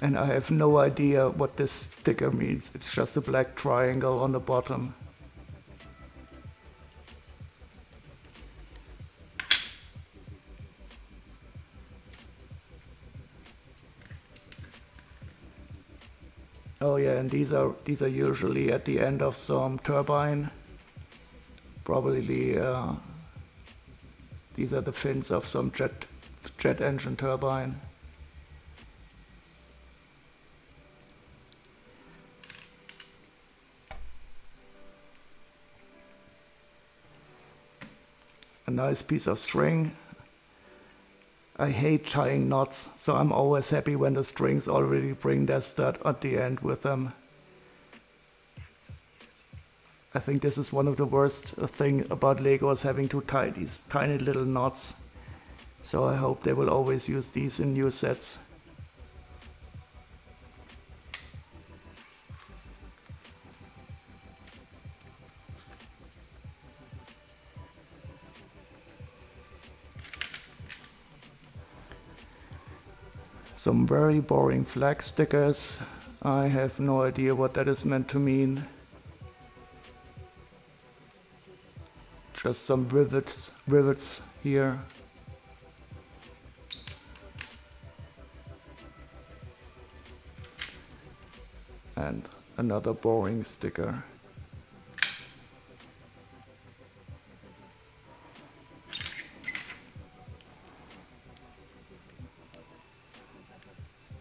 Speaker 1: And I have no idea what this sticker means. It's just a black triangle on the bottom. Oh yeah, and these are usually at the end of some turbine. Probably these are the fins of some jet engine turbine. A nice piece of string. I hate tying knots, so I'm always happy when the strings already bring their stud at the end with them. I think this is one of the worst thing about Lego is having to tie these tiny little knots. So I hope they will always use these in new sets. Some very boring flag stickers. I have no idea what that is meant to mean. Just some rivets here. And another boring sticker.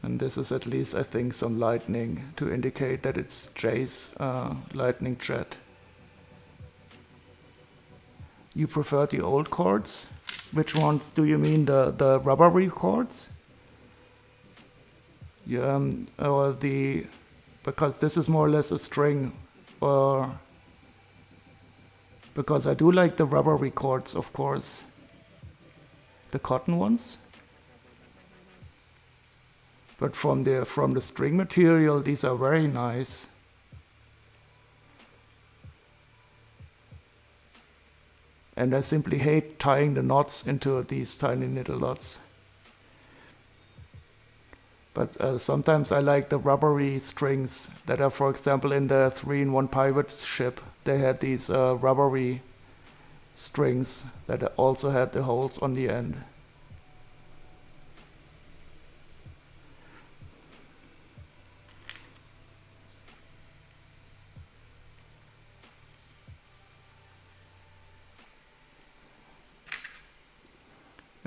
Speaker 1: And this is at least, I think, some lightning to indicate that it's Jay's lightning jet. You prefer the old cords? Which ones do you mean? The rubbery cords? Yeah, or the... Because this is more or less a string, or... Because I do like the rubbery cords, of course. The cotton ones? But from the string material, these are very nice. And I simply hate tying the knots into these tiny little knots. But sometimes I like the rubbery strings that are, for example, in the 3-in-1 pirate ship. They had these rubbery strings that also had the holes on the end.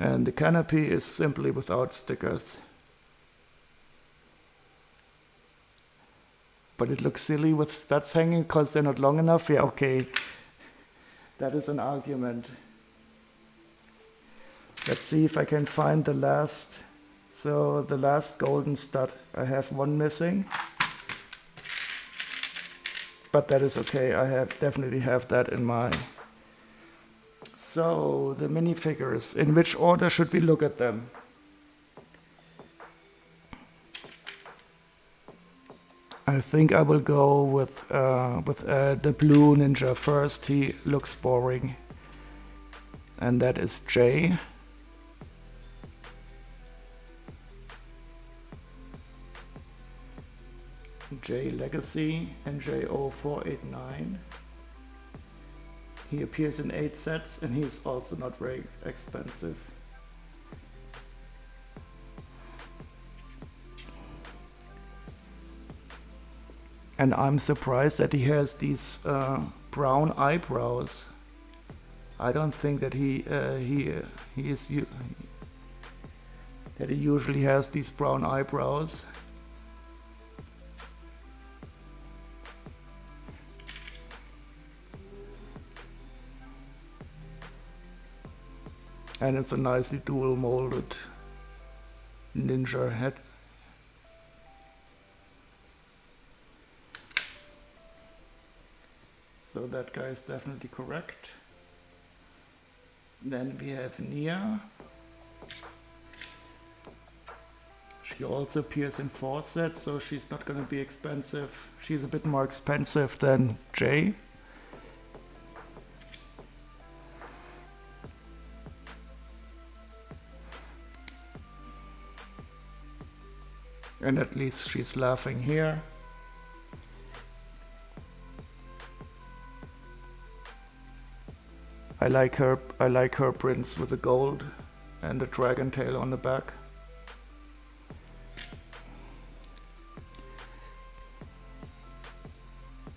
Speaker 1: And the canopy is simply without stickers. But it looks silly with studs hanging because they're not long enough. Yeah, okay. That is an argument. Let's see if I can find the last. So the last golden stud. I have one missing. But that is okay. I definitely have that in my... So the minifigures. In which order should we look at them? I think I will go with the blue ninja first. He looks boring. And that is J. J Legacy and J0489. He appears in 8 sets and he's also not very expensive. And I'm surprised that he has these brown eyebrows. I don't think that he usually has these brown eyebrows. And it's a nicely dual molded ninja head. So that guy is definitely correct. Then we have Nia. She also appears in 4 sets, so she's not going to be expensive. She's a bit more expensive than Jay. And at least she's laughing here. I like her prints with the gold and the dragon tail on the back.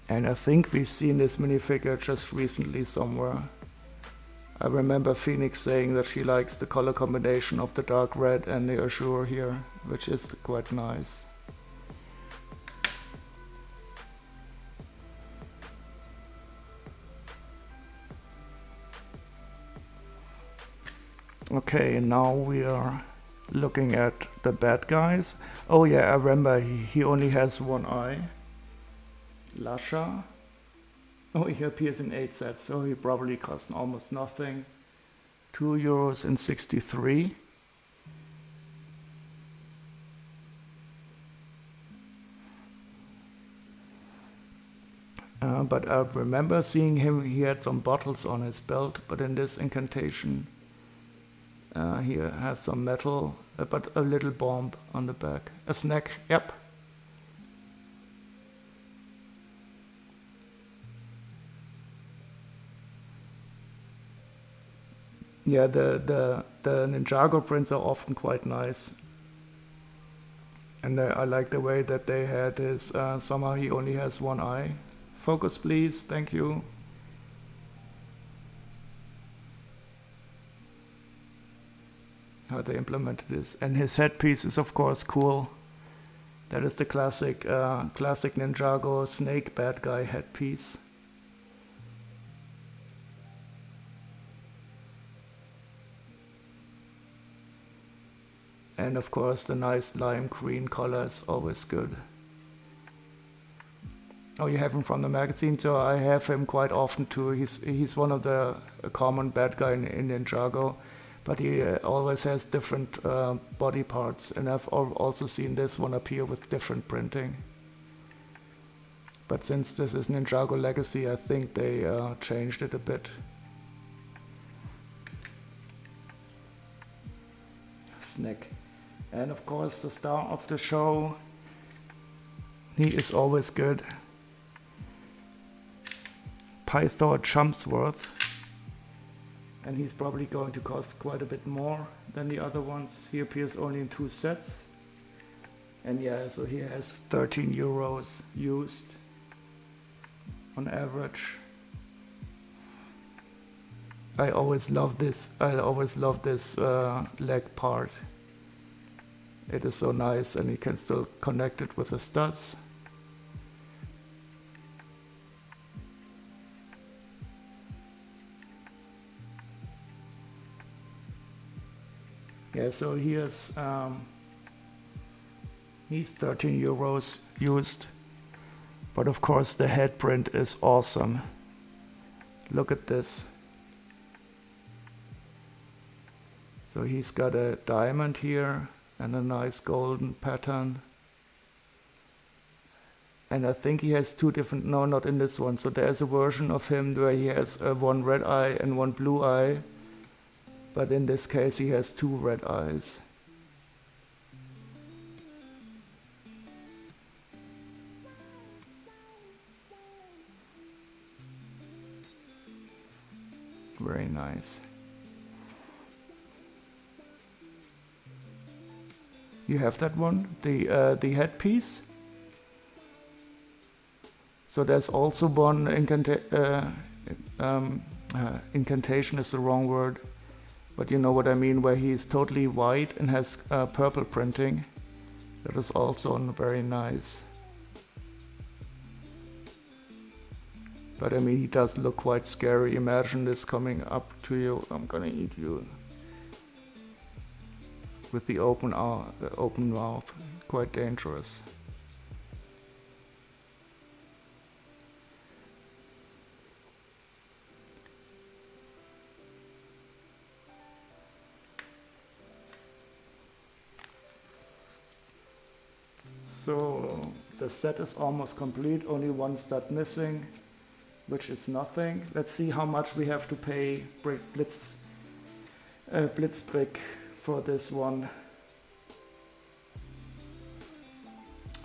Speaker 1: And I think we've seen this minifigure just recently somewhere. I remember Phoenix saying that she likes the color combination of the dark red and the azure here, which is quite nice. Okay, now we are looking at the bad guys. Oh yeah, I remember he only has one eye. Lasha. Oh, he appears in 8 sets, so he probably costs almost nothing. €2.63. But I remember seeing him, he had some bottles on his belt, but in this incantation he has some metal, but a little bomb on the back. A snack, yep. Yeah, the Ninjago prints are often quite nice. And I like the way that they had his, somehow he only has one eye. Focus please, thank you. How they implemented this. And his headpiece is of course cool. That is the classic Ninjago snake bad guy headpiece. And of course the nice lime green color is always good. Oh, you have him from the magazine, so I have him quite often too. He's one of the common bad guy in Ninjago. but he always has different body parts, and I've also seen this one appear with different printing. But since this is Ninjago Legacy, I think they changed it a bit. Snack. And of course the star of the show, he is always good. Pythor Chumsworth. And he's probably going to cost quite a bit more than the other ones. He appears only in 2 sets. And yeah, so he has 13 euros used on average. I always love this leg part. It is so nice, and you can still connect it with the studs. Yeah, so here's he's 13 euros used, but of course the head print is awesome. Look at this. So he's got a diamond here and a nice golden pattern. And I think he has 2 different, no, not in this one. So there's a version of him where he has one red eye and one blue eye. But in this case he has 2 red eyes. Very nice. You have that one, the headpiece. So there's also one incantation is the wrong word, but you know what I mean, where he's totally white and has purple printing. That is also very nice. But I mean, he does look quite scary. Imagine this coming up to you. I'm gonna eat you. With the open mouth, quite dangerous. So the set is almost complete, only 1 stud missing, which is nothing. Let's see how much we have to pay Blitzbrick for this one.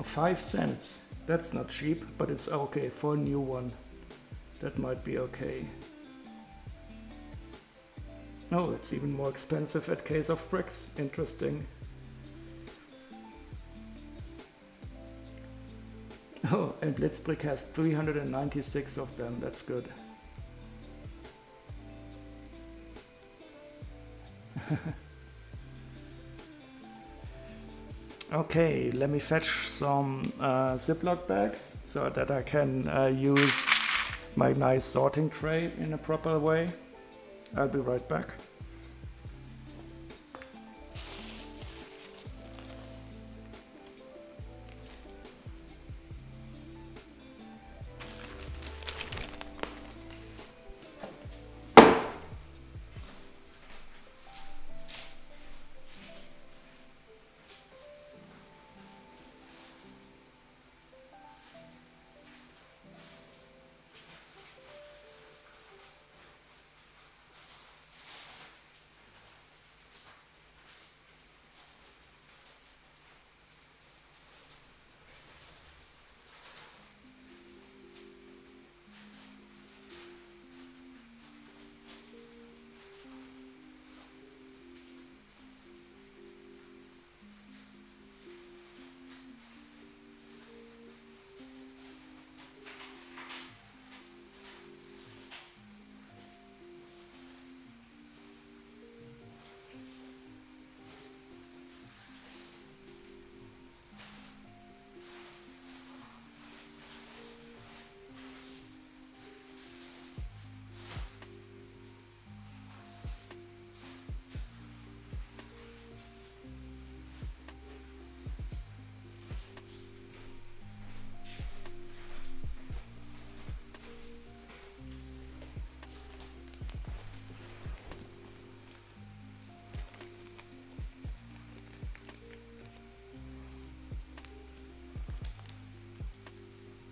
Speaker 1: 5 cents. That's not cheap, but it's okay for a new one. That might be okay. Oh, it's even more expensive at Case of Bricks. Interesting. Oh, and Blitzbrick has 396 of them. That's good. Okay, let me fetch some Ziploc bags so that I can use my nice sorting tray in a proper way. I'll be right back.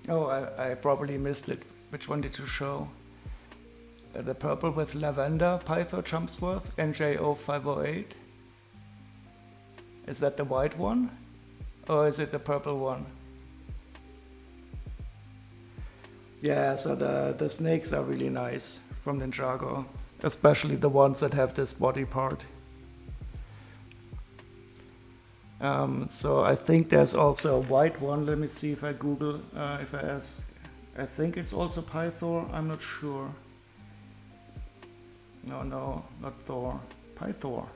Speaker 1: Oh, I probably missed it. Which one did you show? The purple with lavender, Python Jumpsworth, NJO508. Is that the white one? Or is it the purple one? Yeah, so the snakes are really nice from Ninjago. Especially the ones that have this body part. So I think there's also a white one. Let me see if I Google, if I ask. I think it's also Pythor, I'm not sure. No, not Thor. Pythor.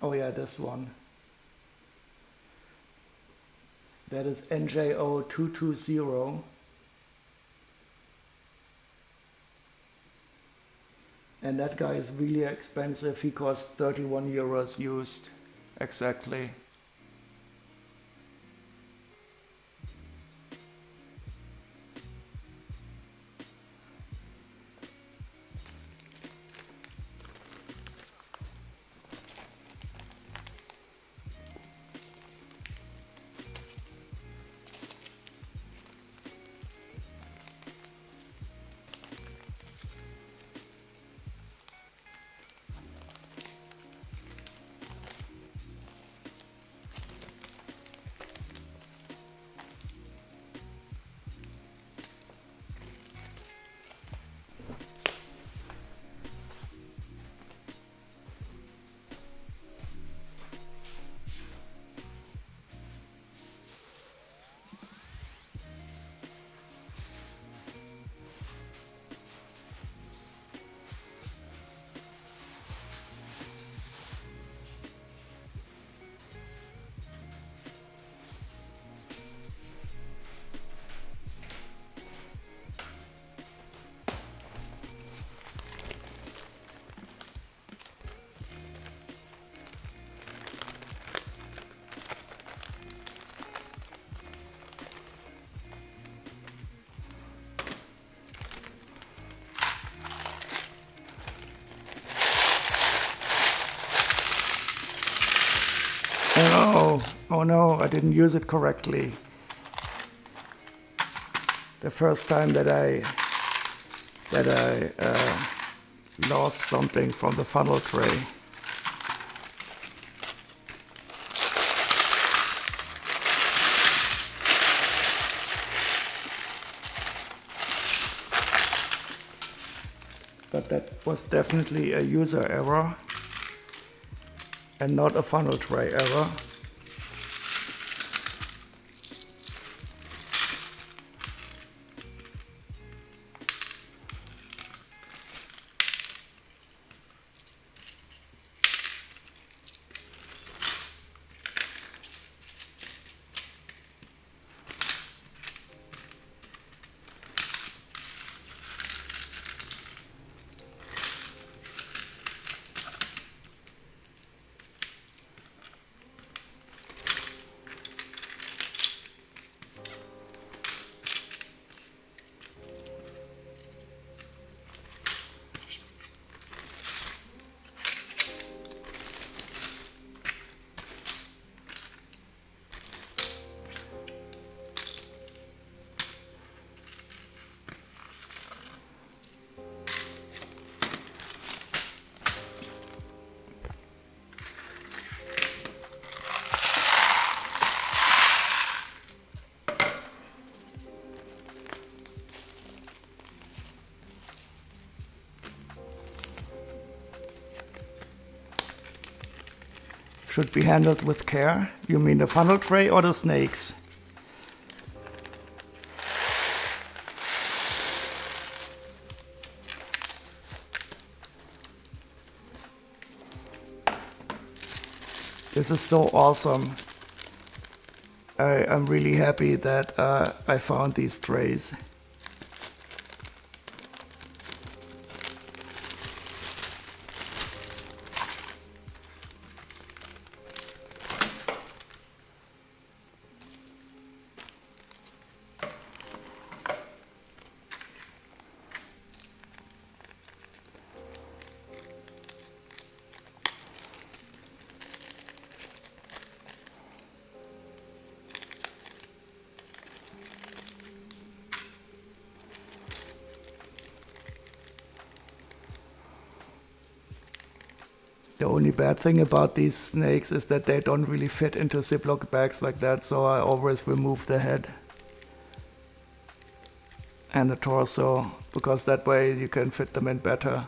Speaker 1: Oh yeah, this one. That is NJO220. And that guy is really expensive. He costs 31 euros used. Exactly. Oh no, I didn't use it correctly. The first time that I lost something from the funnel tray. But that was definitely a user error and not a funnel tray error. Should be handled with care. You mean the funnel tray or the snakes? This is so awesome. I'm really happy that I found these trays. The only bad thing about these snakes is that they don't really fit into Ziploc bags like that, so I always remove the head and the torso, because that way you can fit them in better.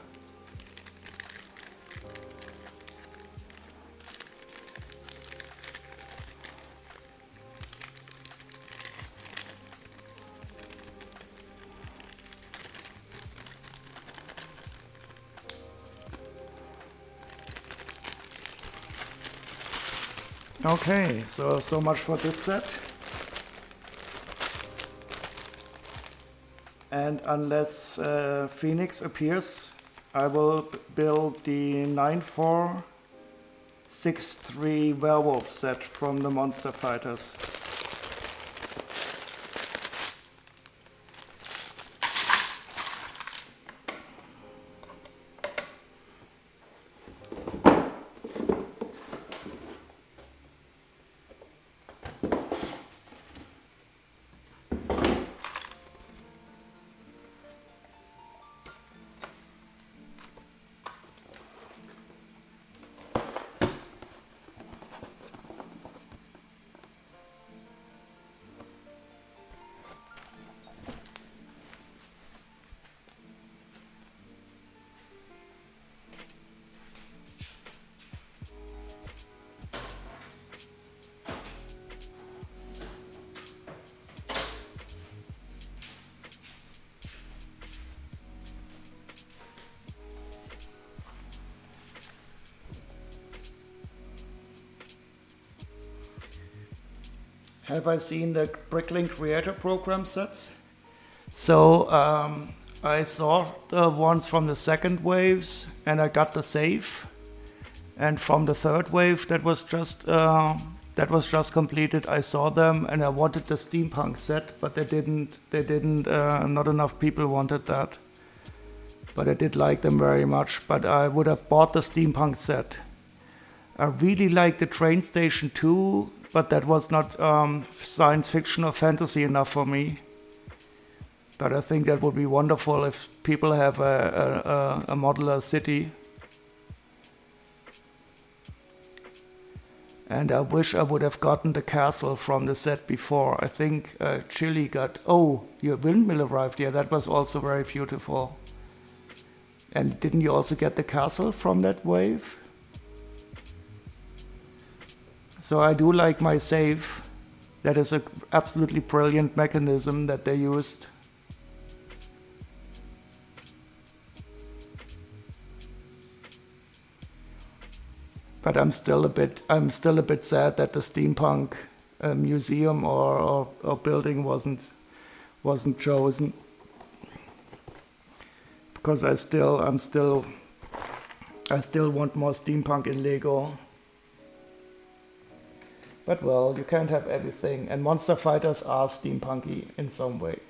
Speaker 1: Okay, so much for this set. And unless Phoenix appears, I will build the 9463 Werewolf set from the Monster Fighters. Have I seen the Bricklink Creator Program sets? So I saw the ones from the second waves, and I got the save. And from the third wave that was just completed, I saw them, and I wanted the steampunk set, but they didn't. Not enough people wanted that. But I did like them very much. But I would have bought the steampunk set. I really like the train station too. But that was not science fiction or fantasy enough for me. But I think that would be wonderful if people have a modular city. And I wish I would have gotten the castle from the set before. I think Chile got... Oh, your windmill arrived. Yeah, that was also very beautiful. And didn't you also get the castle from that wave? So I do like my save. That is an absolutely brilliant mechanism that they used. But I'm still a bit sad that the steampunk museum or building wasn't chosen. Because I still want more steampunk in Lego. But well, you can't have everything, and Monster Fighters are steampunky in some way.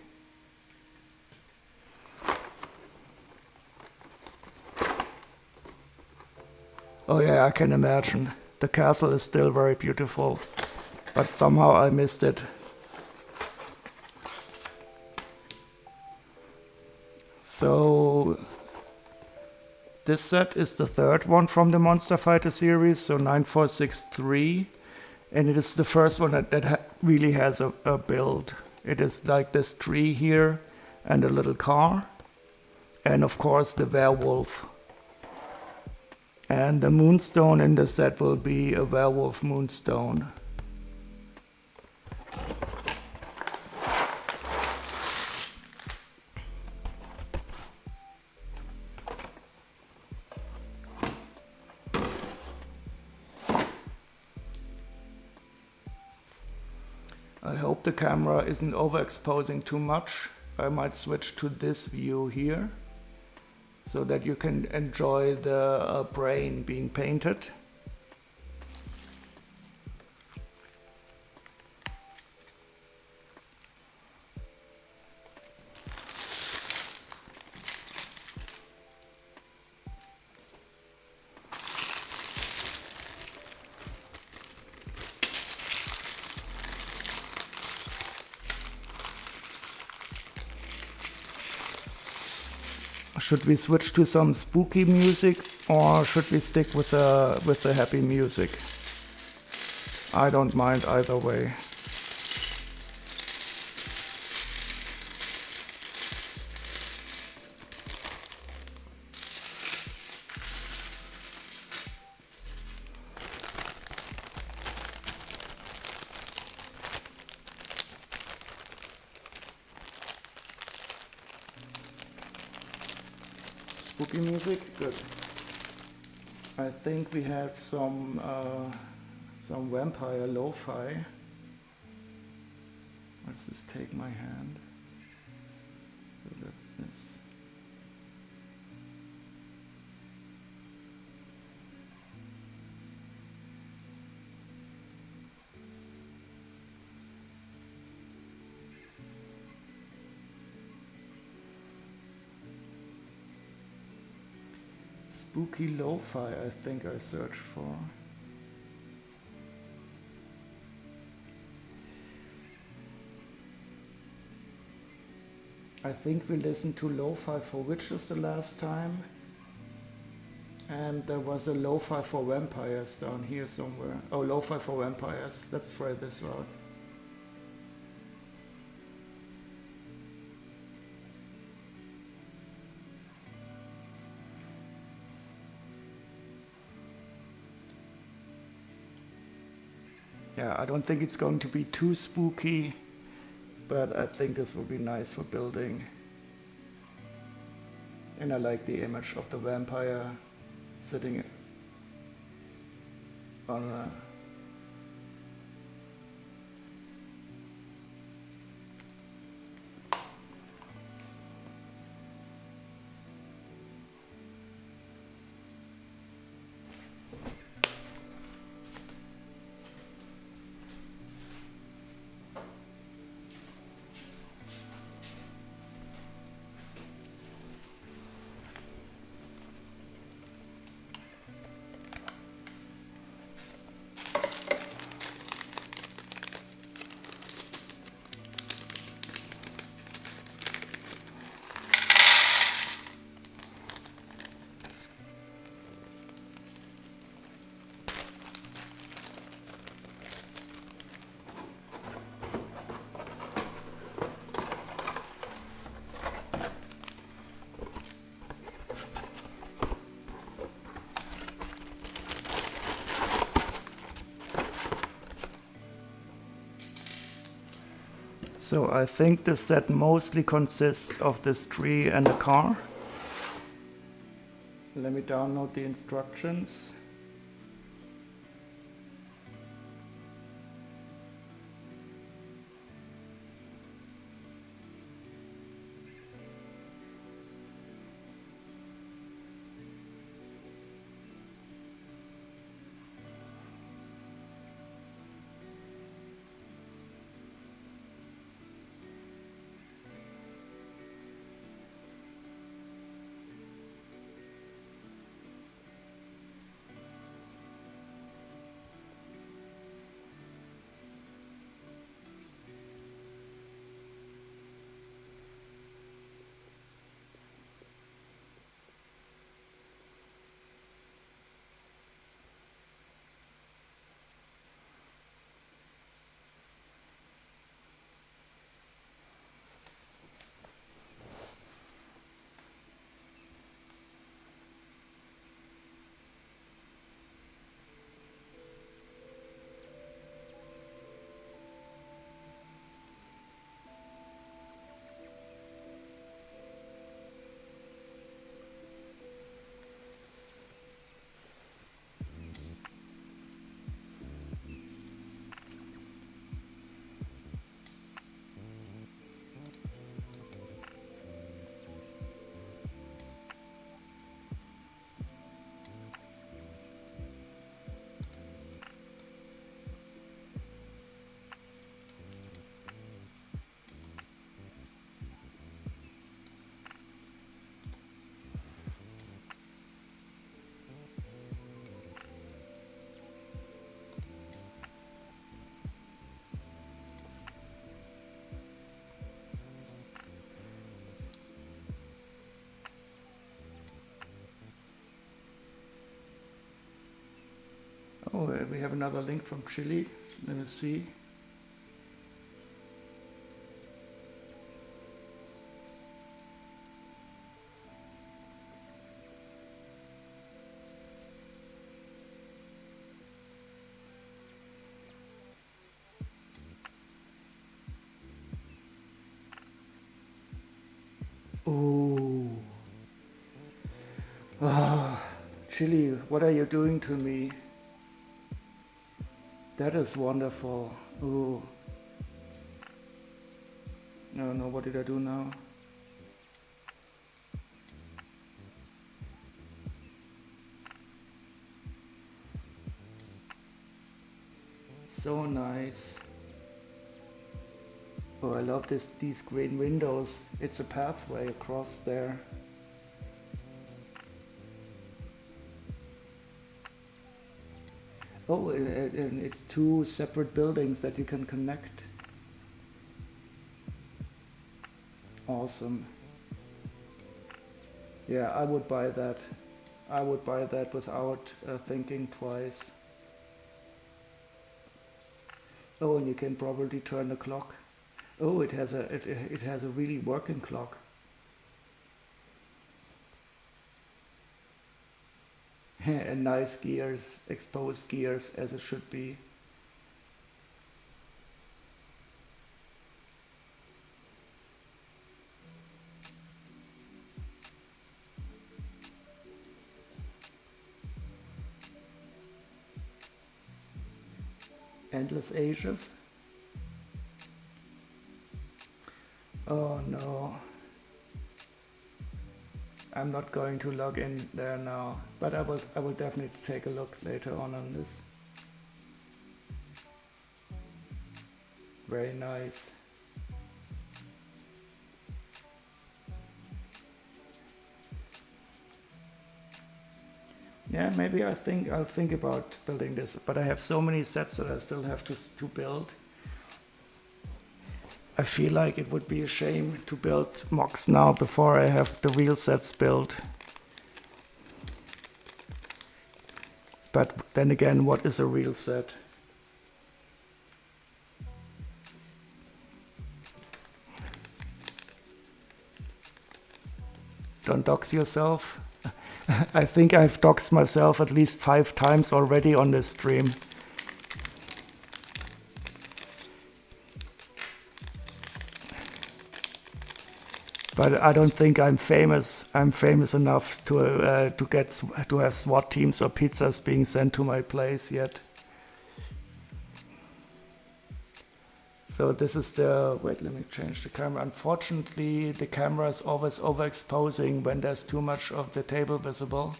Speaker 1: Oh yeah, I can imagine. The castle is still very beautiful, but somehow I missed it. So this set is the third one from the Monster Fighter series, so 9463. And it is the first one that really has a build. It is like this tree here and a little car. And of course the werewolf. And the moonstone in the set will be a werewolf moonstone. I hope the camera isn't overexposing too much. I might switch to this view here so that you can enjoy the brain being painted. Should we switch to some spooky music Or should we stick with the happy music? I don't mind either way. Spooky music, good. I think we have some vampire lo-fi. Let's just take my hand. So that's this. Spooky lo-fi, I think I searched for. I think we listened to lo-fi for witches the last time. And there was a lo-fi for vampires down here somewhere. Oh, lo-fi for vampires. Let's try this route. Yeah, I don't think it's going to be too spooky, but I think this will be nice for building. And I like the image of the vampire sitting on a... So I think the set mostly consists of this tree and a car. Let me download the instructions. Oh, we have another link from Chile. Let me see. Oh. Ah, Chile, what are you doing to me? That is wonderful. Oh. No, no, what did I do now? So nice. Oh, I love these green windows. It's a pathway across there. Oh, and it's two separate buildings that you can connect. Awesome. Yeah, I would buy that. I would buy that without thinking twice. Oh, and you can probably turn the clock. Oh, it has a really working clock. And nice gears, exposed gears as it should be. Endless ages. Oh no. I'm not going to log in there now, but I will definitely take a look later on this. Very nice. Yeah, maybe I'll think about building this, but I have so many sets that I still have to build. I feel like it would be a shame to build mocks now before I have the real sets built. But then again, what is a real set? Don't dox yourself. I think I've doxed myself at least 5 times already on this stream. But I don't think I'm famous. I'm famous enough to have SWAT teams or pizzas being sent to my place yet. So this is the, wait, let me change the camera. Unfortunately, the camera is always overexposing when there's too much of the table visible.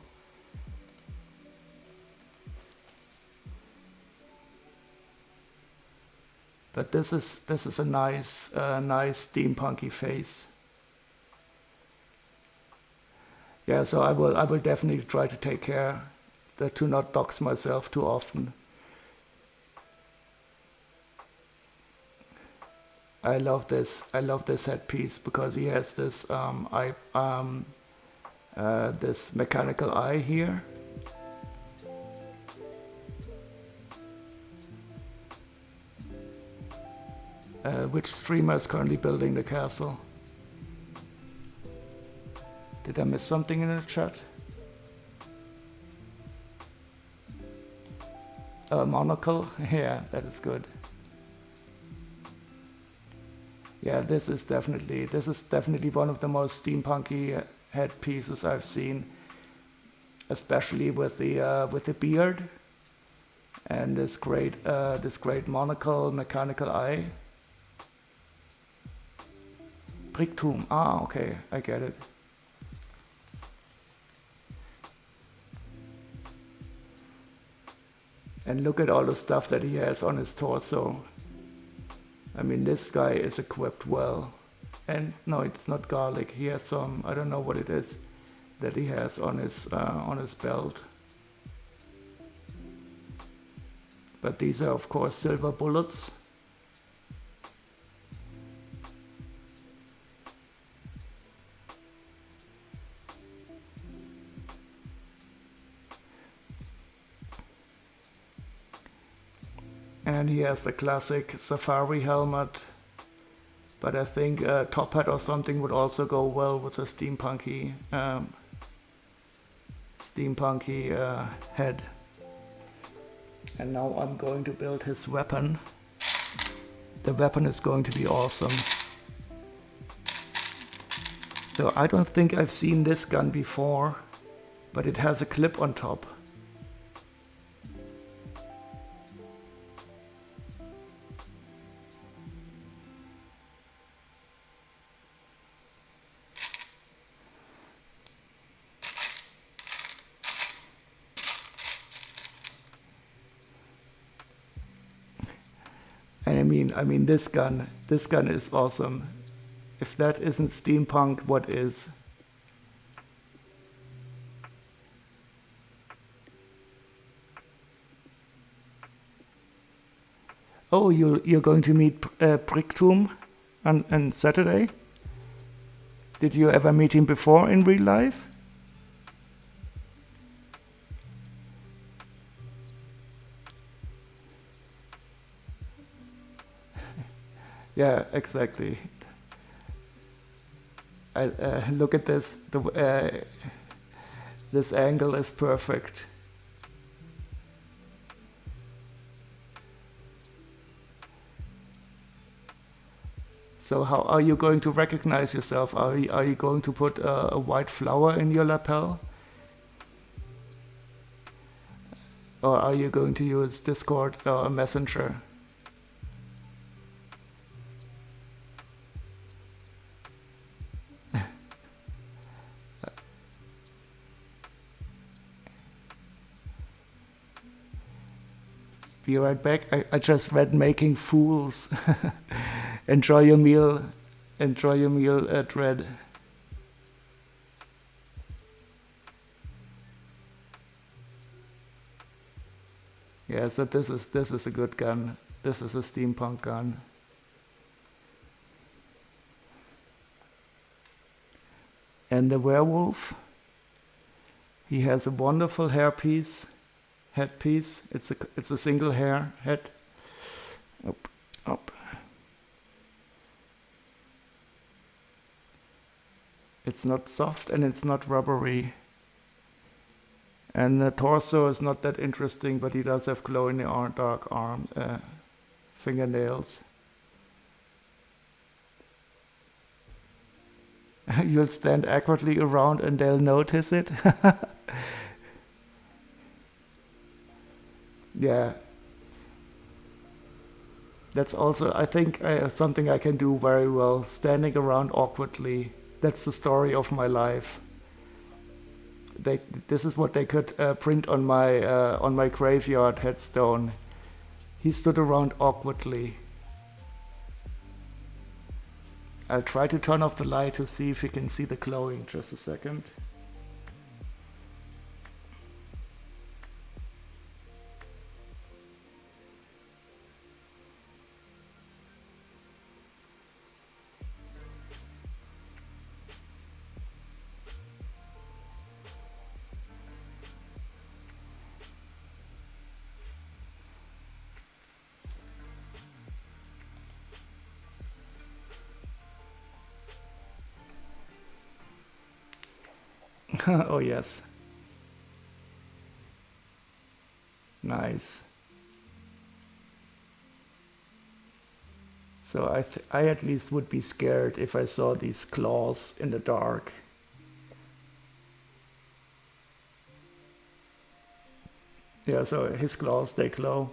Speaker 1: But this is a nice steampunky face. Yeah, so I will definitely try to take care to not dox myself too often. I love this headpiece because he has this this mechanical eye here. Which streamer is currently building the castle? Did I miss something in the chat? Monocle? Yeah, that is good. Yeah, this is definitely one of the most steampunky headpieces I've seen, especially with the beard and this great monocle mechanical eye. Bricktum. Ah, okay, I get it. And look at all the stuff that he has on his torso. I mean, this guy is equipped well. And no, it's not garlic. He has some, I don't know what it is, that he has on his belt. But these are, of course, silver bullets. And he has the classic safari helmet. But I think a top hat or something would also go well with the steampunky head. And now I'm going to build his weapon. The weapon is going to be awesome. So I don't think I've seen this gun before, but it has a clip on top. And I mean this gun is awesome. If that isn't steampunk, what is? Oh, you're going to meet Bricktoom on Saturday? Did you ever meet him before in real life? Yeah, exactly. Look at this. This angle is perfect. So how are you going to recognize yourself? Are you going to put a white flower in your lapel? Or are you going to use Discord or Messenger? Be right back. I just read Making Fools. Enjoy your meal. Enjoy your meal, Dread. Yeah, so this is a good gun. This is a steampunk gun. And the werewolf, he has a wonderful headpiece. It's a single hair head. Up. It's not soft and it's not rubbery. And the torso is not that interesting, but he does have glow in the dark arm fingernails. You'll stand awkwardly around and they'll notice it. Yeah. That's also, I think, something I can do very well. Standing around awkwardly. That's the story of my life. This is what they could print on my graveyard headstone. He stood around awkwardly. I'll try to turn off the light to see if you can see the glowing. Just a second. Oh yes. Nice. So I at least would be scared if I saw these claws in the dark. Yeah, so his claws, they glow.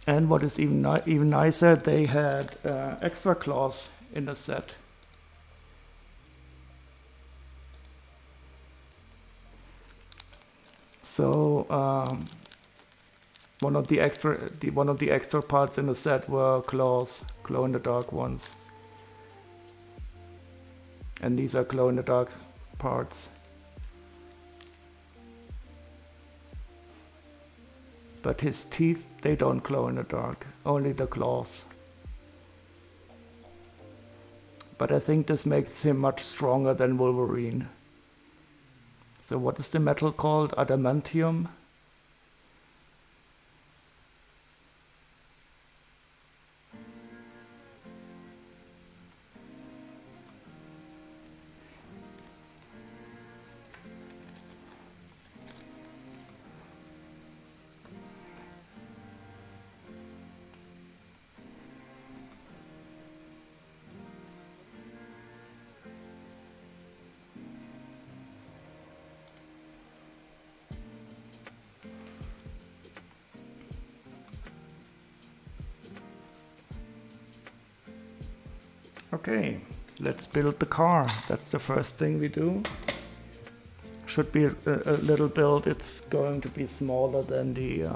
Speaker 1: And what is even nicer, they had extra claws in the set. So one of the extra parts in the set were claws, glow in the dark ones, and these are glow in the dark parts. But his teeth, they don't glow in the dark, only the claws. But I think this makes him much stronger than Wolverine. So what is the metal called? Adamantium? Okay, let's build the car. That's the first thing we do. Should be a little build. It's going to be smaller than the...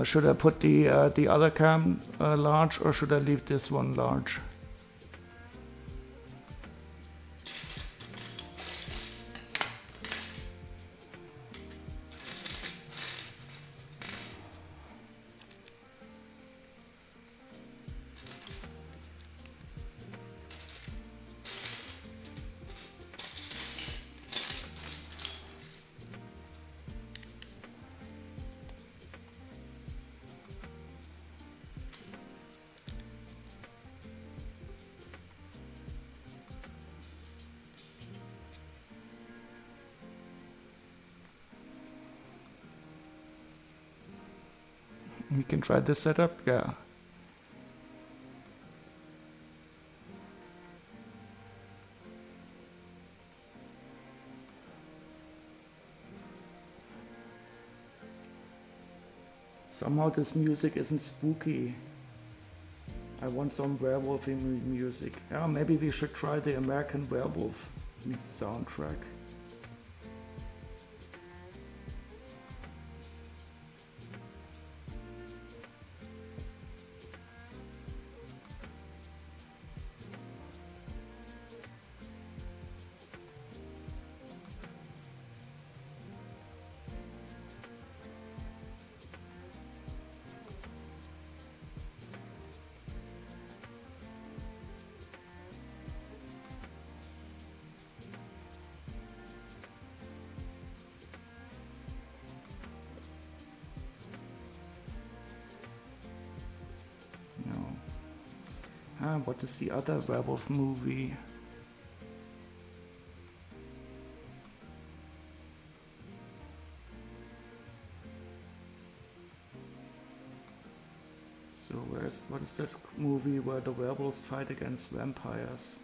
Speaker 1: should I put the other cam large, or should I leave this one large? We can try this setup, yeah. Somehow this music isn't spooky. I want some werewolf music. Yeah, maybe we should try the American Werewolf soundtrack. What is the other werewolf movie? So what is that movie where the werewolves fight against vampires?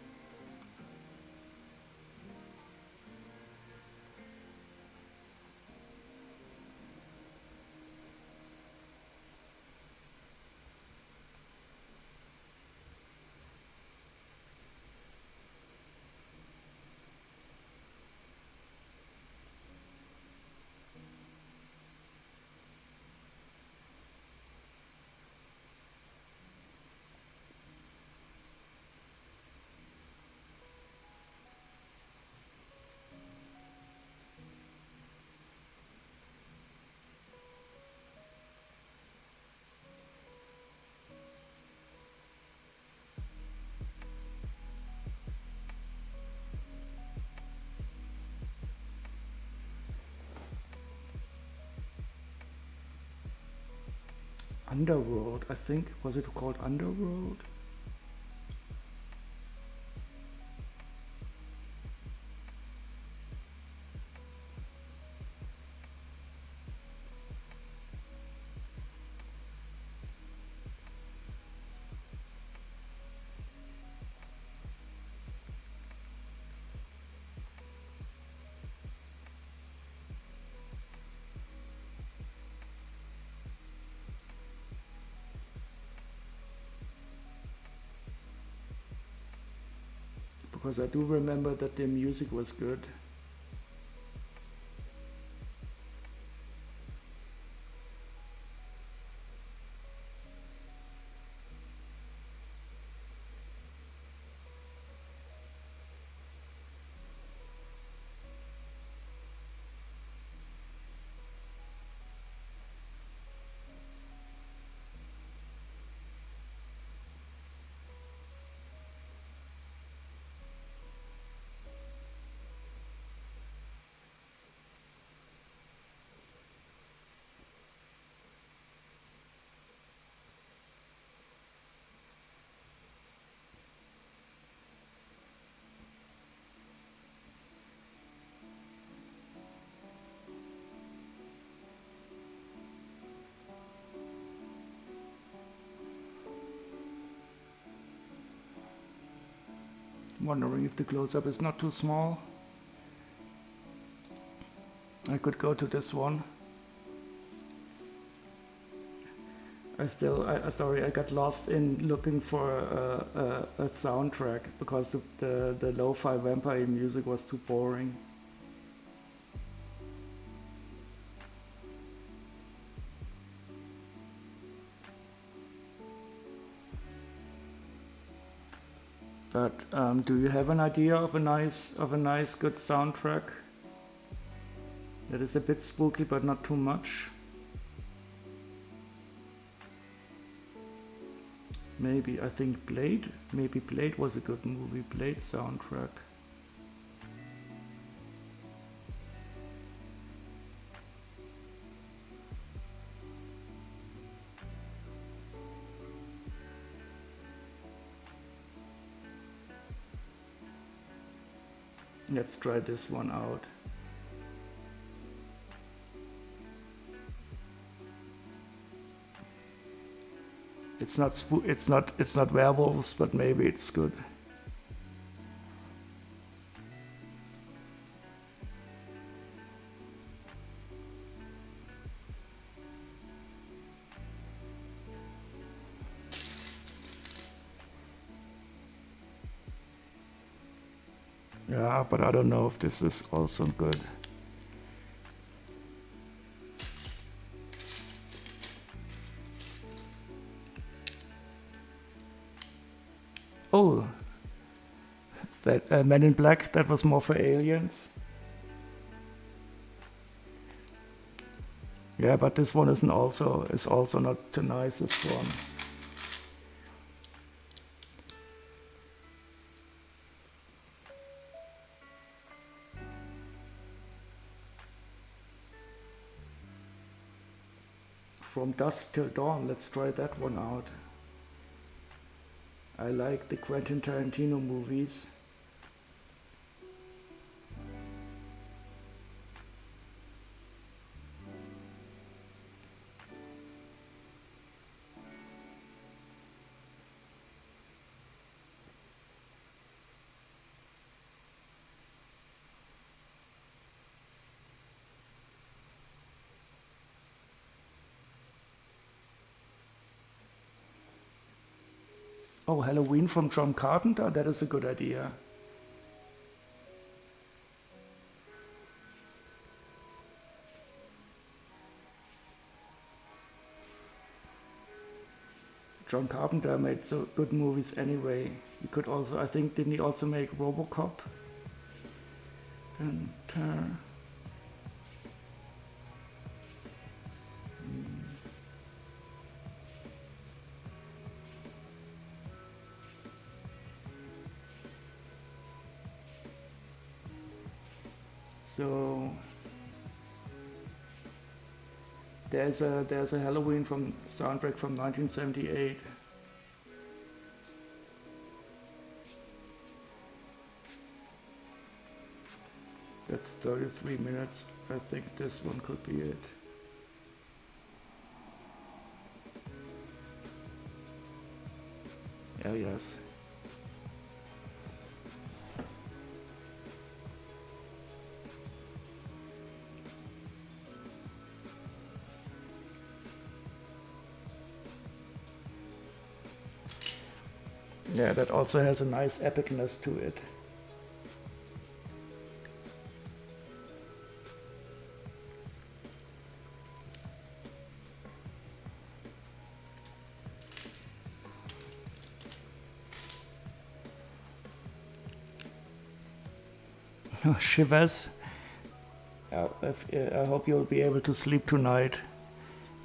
Speaker 1: Underworld, I think. Was it called Underworld? Because I do remember that the music was good. Wondering if the close-up is not too small. I could go to this one. Sorry, I got lost in looking for a soundtrack because the lo-fi vampire music was too boring. But do you have an idea of a nice good soundtrack that is a bit spooky but not too much? Maybe, I think Blade? Maybe Blade was a good movie, Blade soundtrack. Let's try this one out. It's not werewolves, but maybe it's good. Yeah, but I don't know if this is also good. Oh, that Men in Black, that was more for aliens. Yeah, but this one is also not the nicest one. From Dusk Till Dawn, let's try that one out. I like the Quentin Tarantino movies. Oh, Halloween from John Carpenter? That is a good idea. John Carpenter made so good movies anyway. He could also, I think, didn't he also make RoboCop? And, so there's a Halloween from soundtrack from 1978. That's 33 minutes. I think this one could be it. Oh yes. Yeah, that also has a nice epicness to it. Shivers. I hope you'll be able to sleep tonight.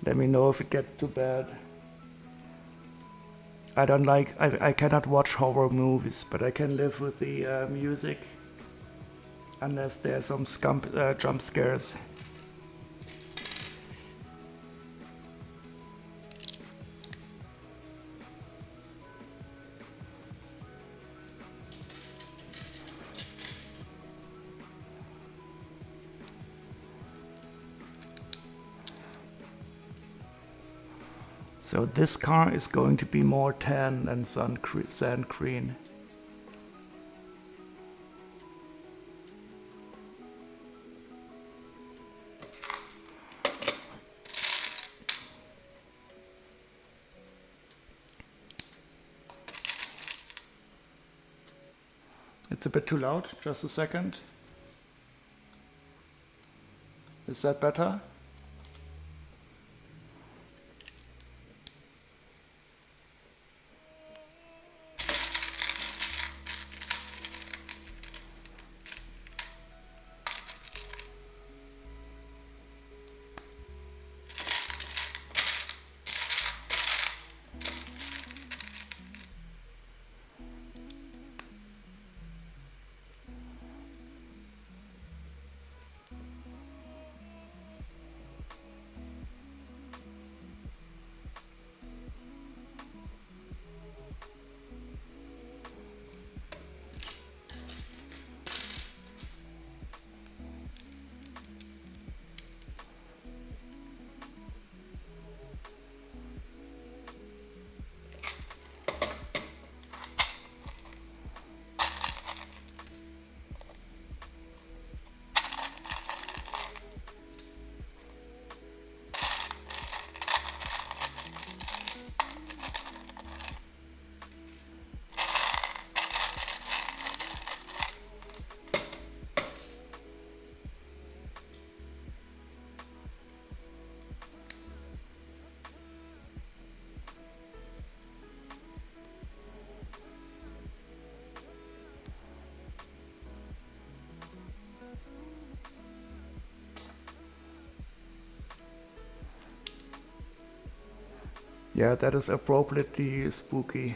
Speaker 1: Let me know if it gets too bad. I cannot watch horror movies, but I can live with the music. Unless there's some jump scares. So this car is going to be more tan than sand green. It's a bit too loud. Just a second. Is that better? Yeah, that is appropriately spooky.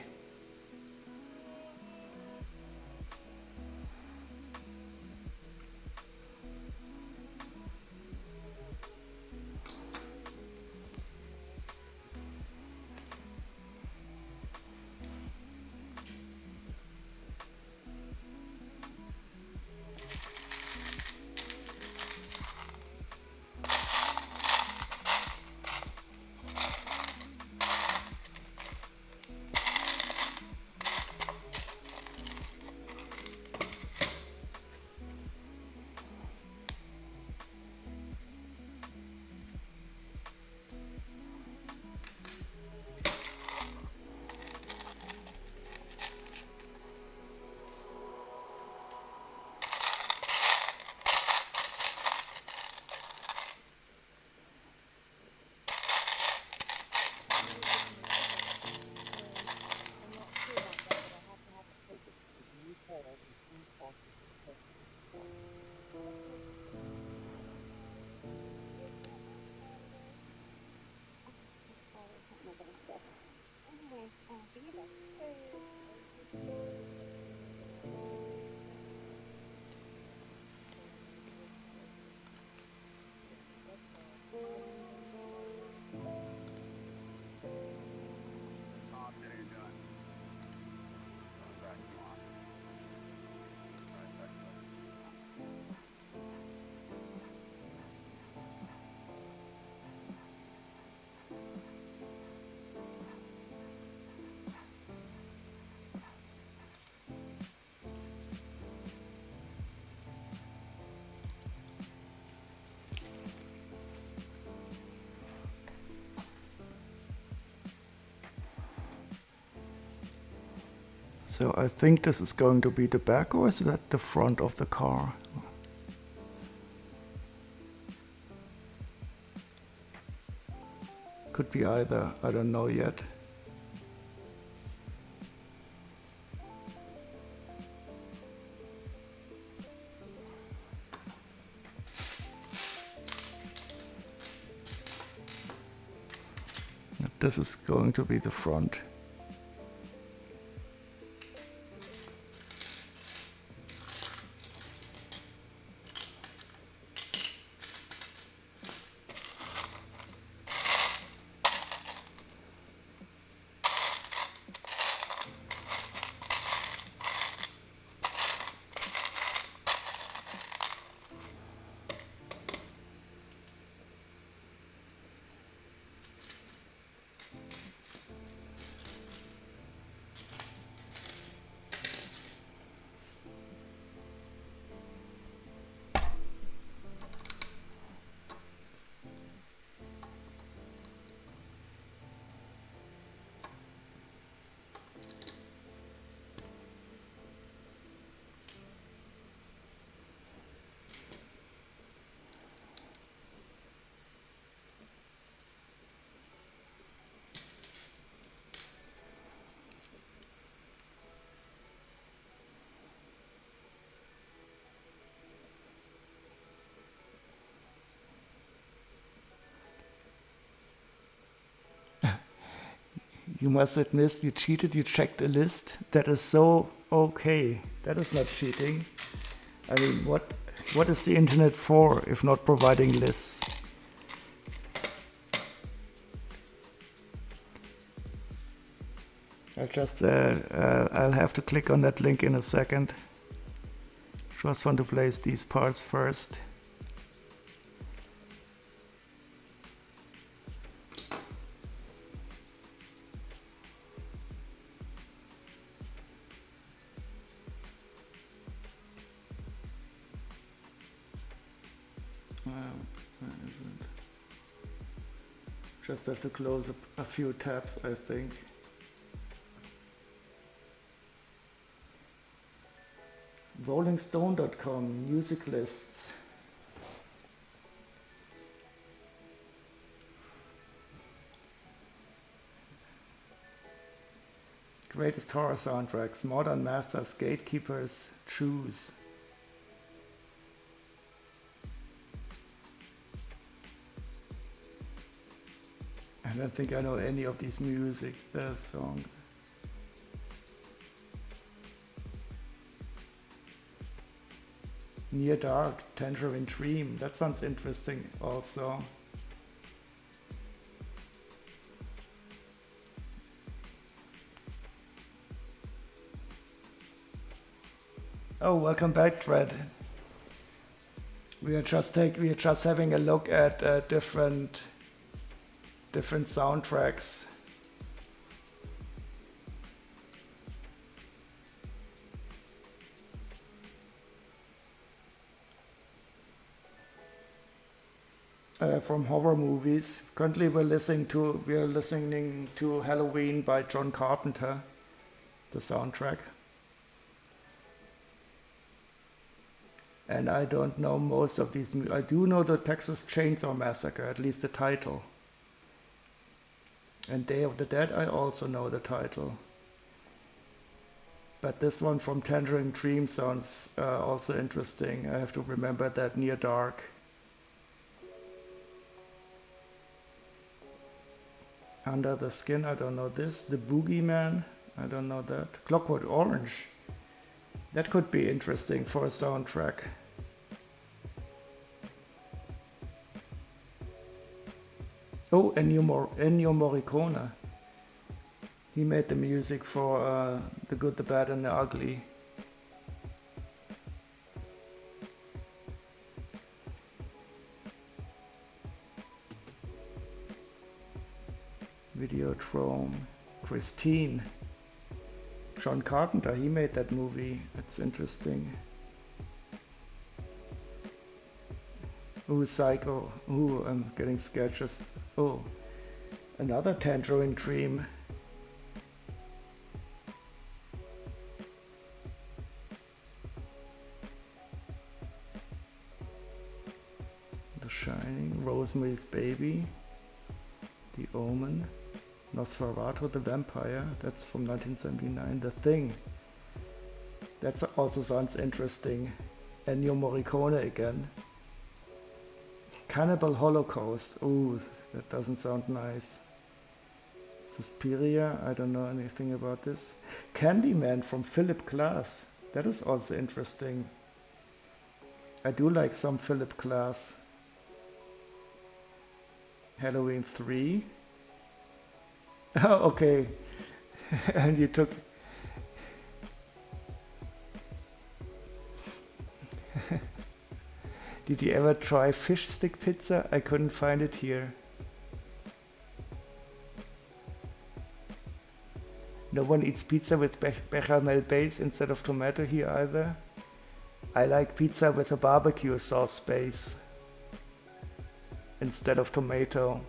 Speaker 1: So I think this is going to be the back, or is that the front of the car? Could be either, I don't know yet. This is going to be the front. You must admit you cheated, you checked a list. That is so okay. That is not cheating. I mean, what is the internet for if not providing lists? I'll have to click on that link in a second. Just want to place these parts first. Where is it? Just have to close a few tabs, I think. RollingStone.com, music lists. Greatest horror soundtracks, modern masters, gatekeepers, choose. I don't think I know any of these music songs. Near Dark, Tangerine Dream, that sounds interesting also. Oh, welcome back, Fred. We are just having a look at different soundtracks. From horror movies. Currently we are listening to Halloween by John Carpenter, the soundtrack. And I don't know most of these. I do know the Texas Chainsaw Massacre, at least the title. And Day of the Dead, I also know the title. But this one from Tangerine Dream sounds also interesting. I have to remember that. Near Dark. Under the Skin, I don't know this. The Boogeyman, I don't know that. Clockwork Orange. That could be interesting for a soundtrack. Oh, Ennio Morricone. He made the music for The Good, the Bad and the Ugly. Videodrome. Christine. John Carpenter, he made that movie. It's interesting. Ooh, Psycho. Ooh, I'm getting scared just... Oh, another Tangerine Dream. The Shining, Rosemary's Baby, The Omen, Nosferatu the Vampire, that's from 1979, The Thing. That also sounds interesting. Ennio Morricone again. Cannibal Holocaust, ooh, that doesn't sound nice. Suspiria, I don't know anything about this. Candyman from Philip Glass, that is also interesting. I do like some Philip Glass. Halloween 3. Oh, okay. And you took... Did you ever try fish stick pizza? I couldn't find it here. No one eats pizza with bechamel base instead of tomato here either. I like pizza with a barbecue sauce base instead of tomato.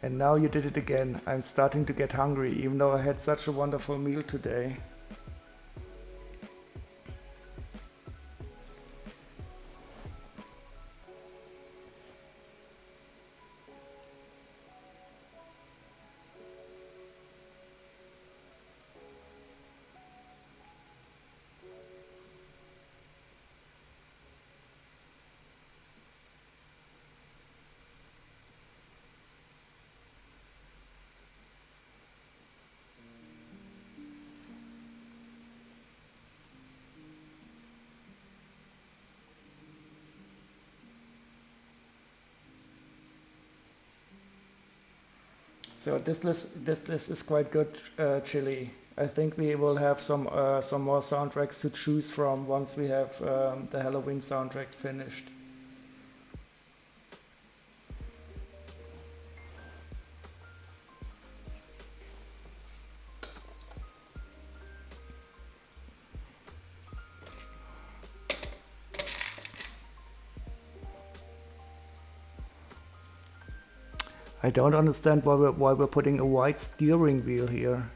Speaker 1: And now you did it again. I'm starting to get hungry, even though I had such a wonderful meal today. So this is quite good, Chili. I think we will have some more soundtracks to choose from once we have the Halloween soundtrack finished. I don't understand why we're putting a white steering wheel here.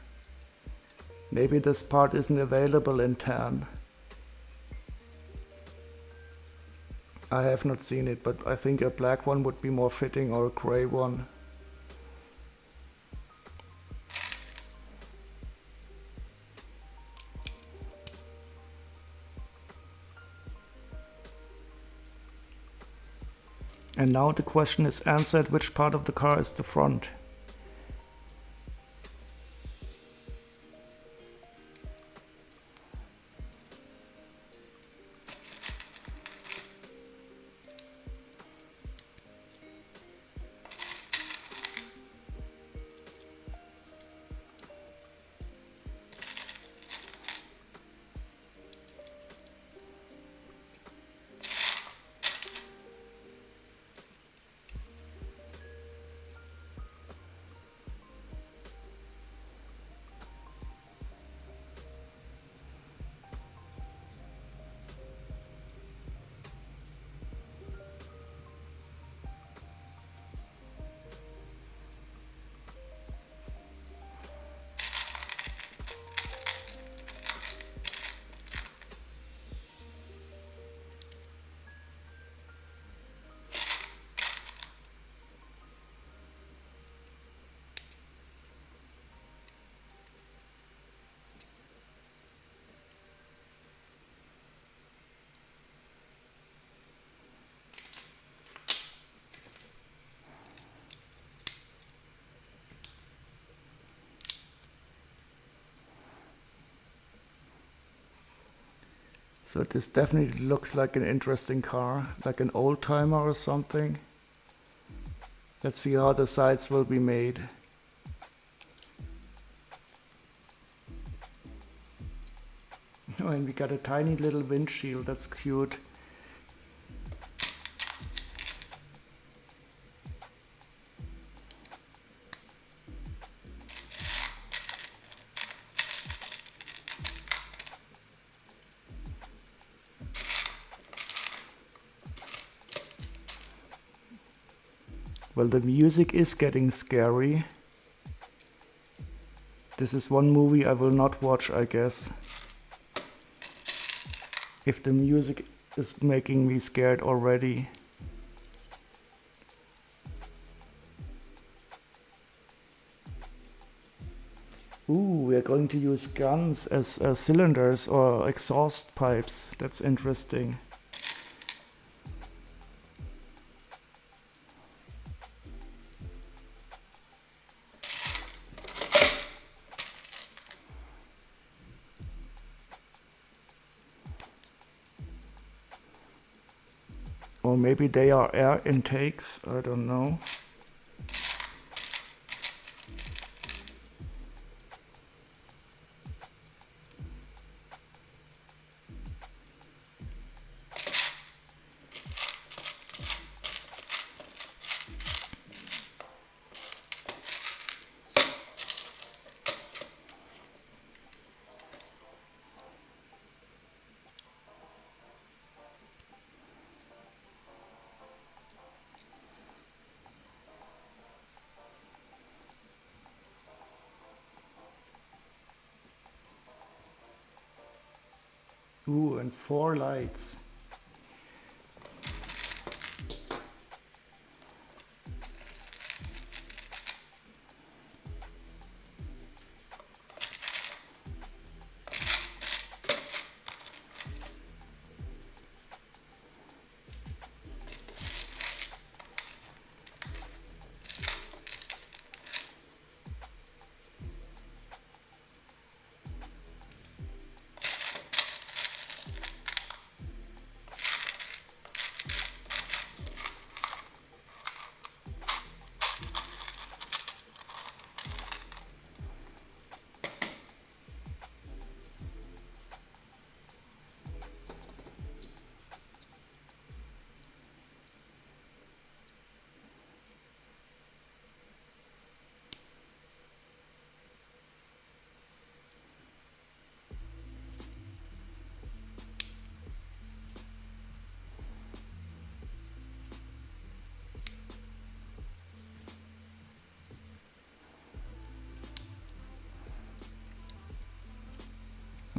Speaker 1: Maybe this part isn't available in tan. I have not seen it, but I think a black one would be more fitting, or a gray one. And now the question is answered, which part of the car is the front? So this definitely looks like an interesting car, like an old timer or something. Let's see how the sides will be made. Oh, and we got a tiny little windshield, that's cute. Well, the music is getting scary. This is one movie I will not watch, I guess. If the music is making me scared already. Ooh, we are going to use guns as cylinders or exhaust pipes. That's interesting. Or maybe they are air intakes, I don't know. Ooh, and 4 lights.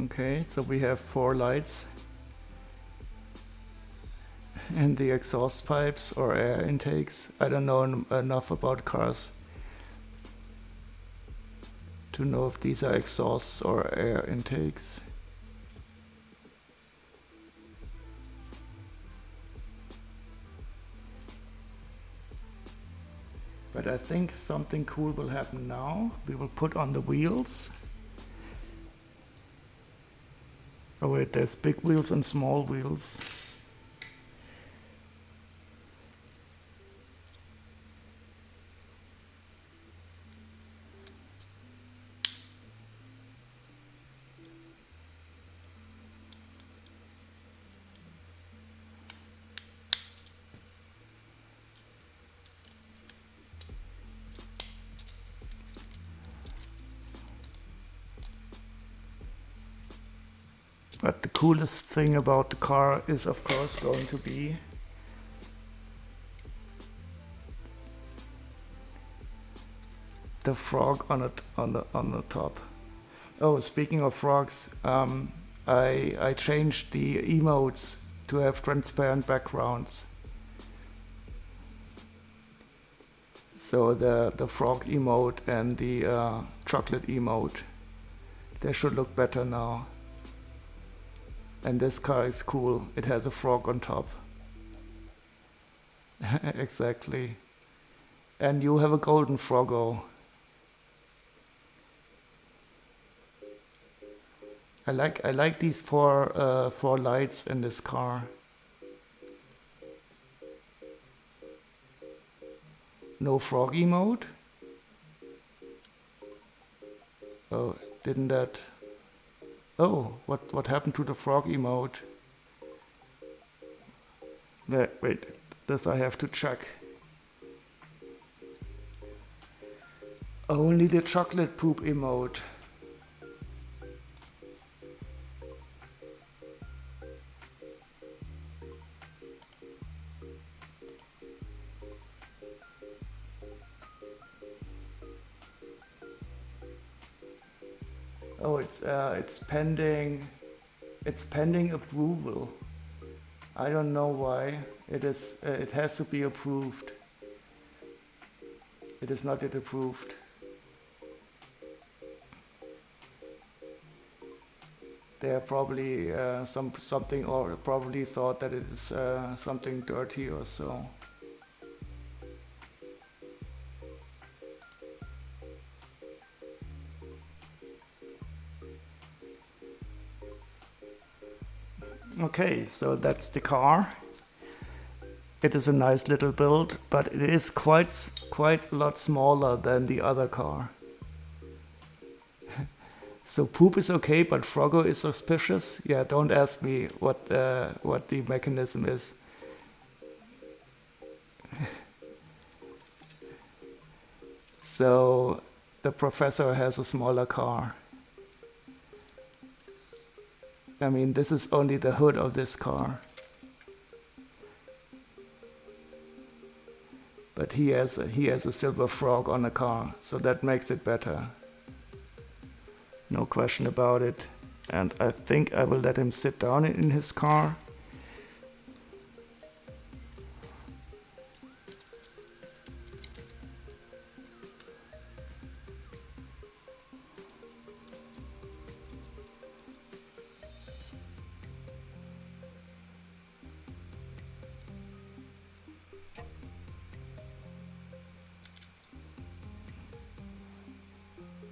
Speaker 1: Okay, so we have 4 lights. And the exhaust pipes or air intakes. I don't know enough about cars to know if these are exhausts or air intakes. But I think something cool will happen now. We will put on the wheels. Oh wait, there's big wheels and small wheels. But the coolest thing about the car is of course going to be the frog on the top. Oh, speaking of frogs, I changed the emotes to have transparent backgrounds. So the frog emote and the chocolate emote, they should look better now. And this car is cool. It has a frog on top. Exactly. And you have a golden froggo. I like these four lights in this car. No frog emote? Oh, didn't that... Oh, what happened to the frog emote? Wait, this I have to check. Only the chocolate poop emote. Oh, it's pending. It's pending approval. I don't know why. It is. It has to be approved. It is not yet approved. They are probably something, or probably thought that it is something dirty or so. Okay, so that's the car. It is a nice little build, but it is quite a lot smaller than the other car. So poop is okay, but Froggo is suspicious. Yeah, don't ask me what the mechanism is. So the professor has a smaller car. I mean, this is only the hood of this car. But he has a silver frog on the car, so that makes it better. No question about it. And I think I will let him sit down in his car.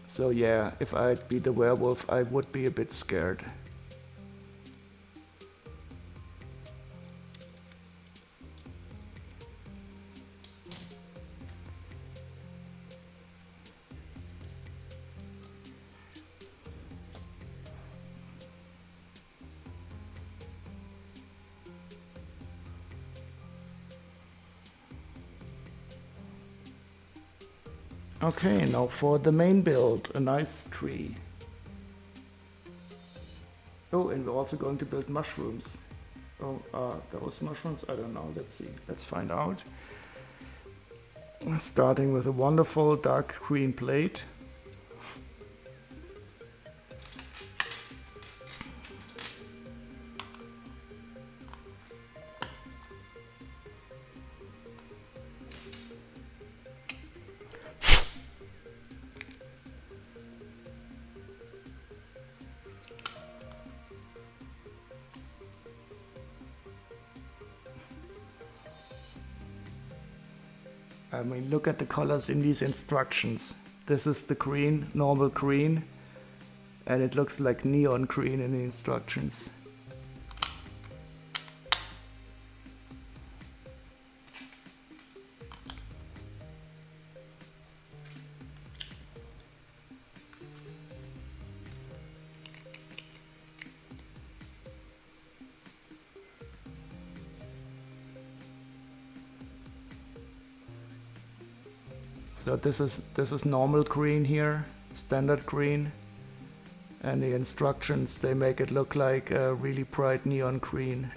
Speaker 1: So yeah, if I'd be the werewolf, I would be a bit scared. Okay, now for the main build, a nice tree. Oh, and we're also going to build mushrooms. Oh, those mushrooms? I don't know, let's see, let's find out. Starting with a wonderful dark green plate. I mean, look at the colors in these instructions. This is the green, normal green, and it looks like neon green in the instructions. So this is normal green here, standard green, and the instructions, they make it look like a really bright neon green.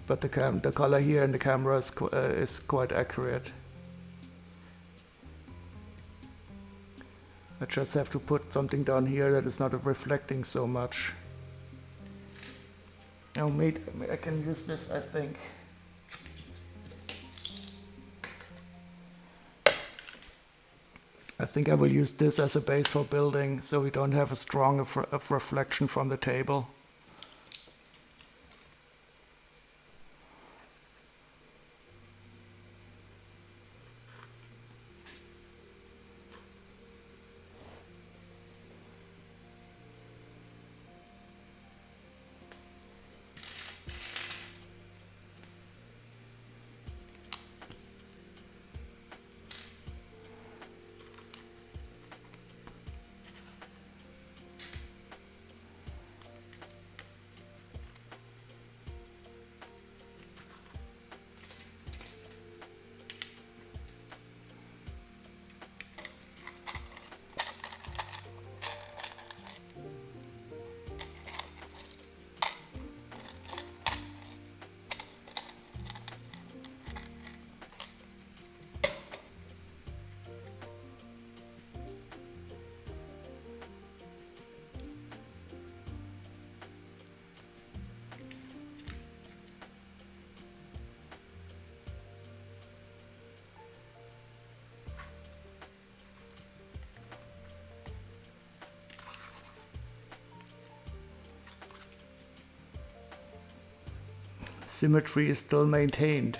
Speaker 1: But the color here in the camera is quite accurate. I just have to put something down here that is not reflecting so much. Oh, I can use this, I think. I think I will use this as a base for building, so we don't have a strong of reflection from the table. Symmetry is still maintained.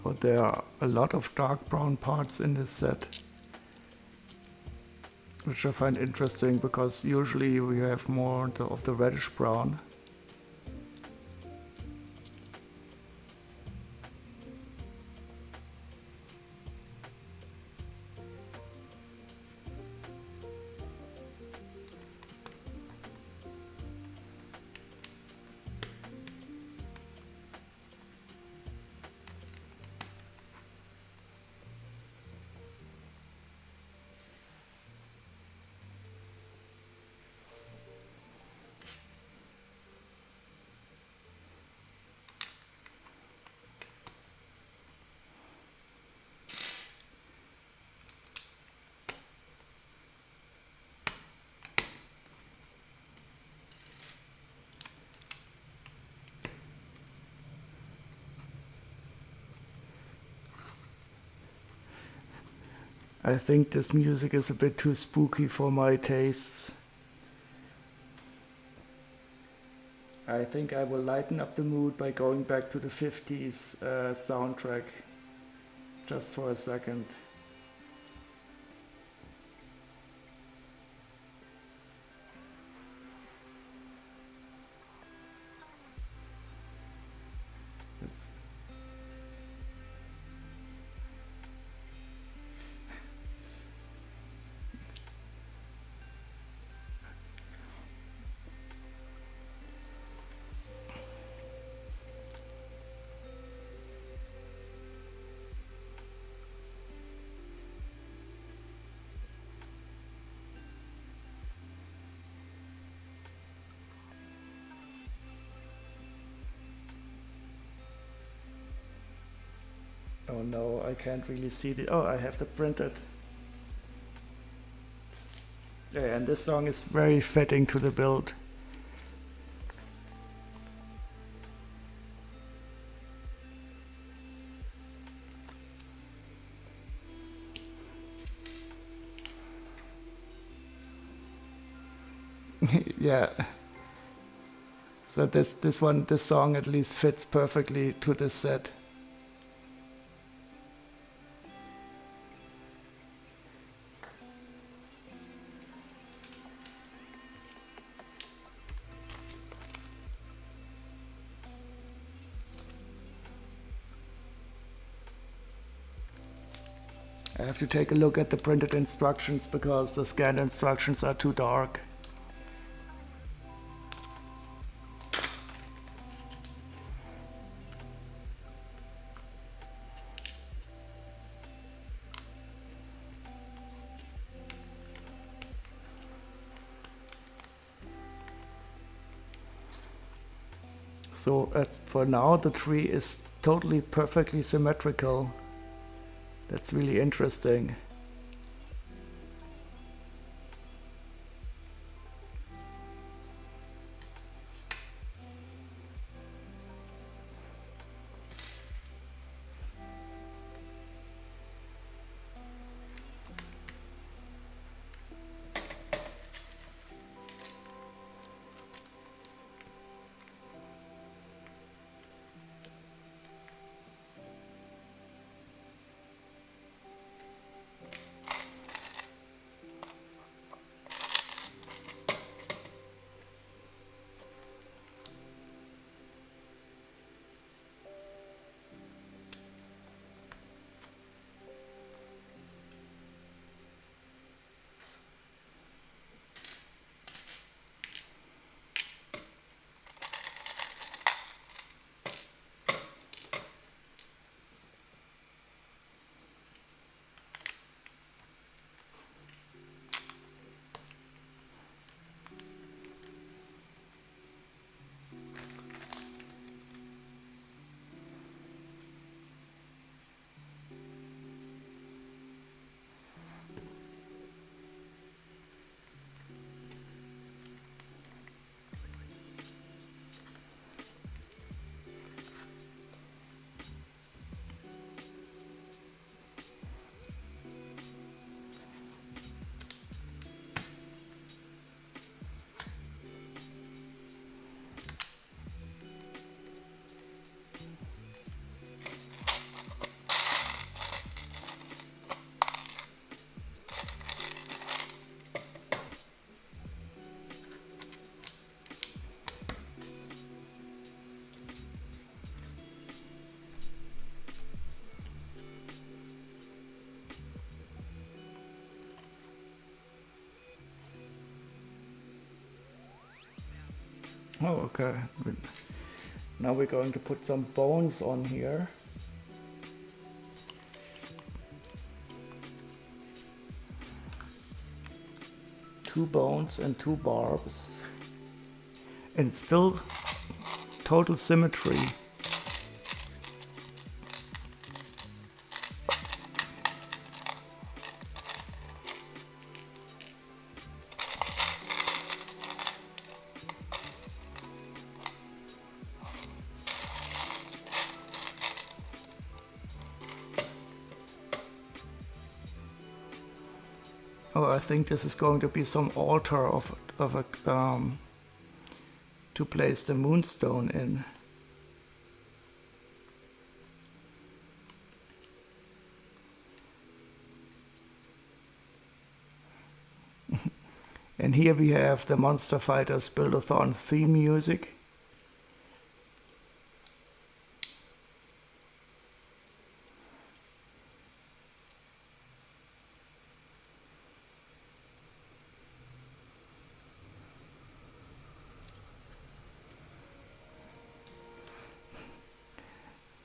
Speaker 1: So there are a lot of dark brown parts in this set, which I find interesting because usually we have more of the reddish brown. I think this music is a bit too spooky for my tastes. I think I will lighten up the mood by going back to the 50s soundtrack just for a second. It's oh no, I can't really see the. Oh, I have the printed. Yeah, and this song is very fitting to the build. Yeah. So this song at least fits perfectly to this set. I have to take a look at the printed instructions because the scanned instructions are too dark. So for now the tree is totally perfectly symmetrical. That's really interesting. Oh, okay. Now we're going to put some bones on here. Two bones and two barbs. And still total symmetry. Oh, I think this is going to be some altar of a to to place the moonstone in. And here we have the Monster Fighters Build-a-thon theme music.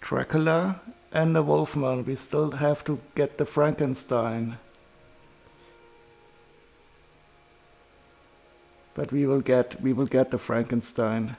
Speaker 1: Dracula and the Wolfman. We still have to get the Frankenstein. But we will get the Frankenstein.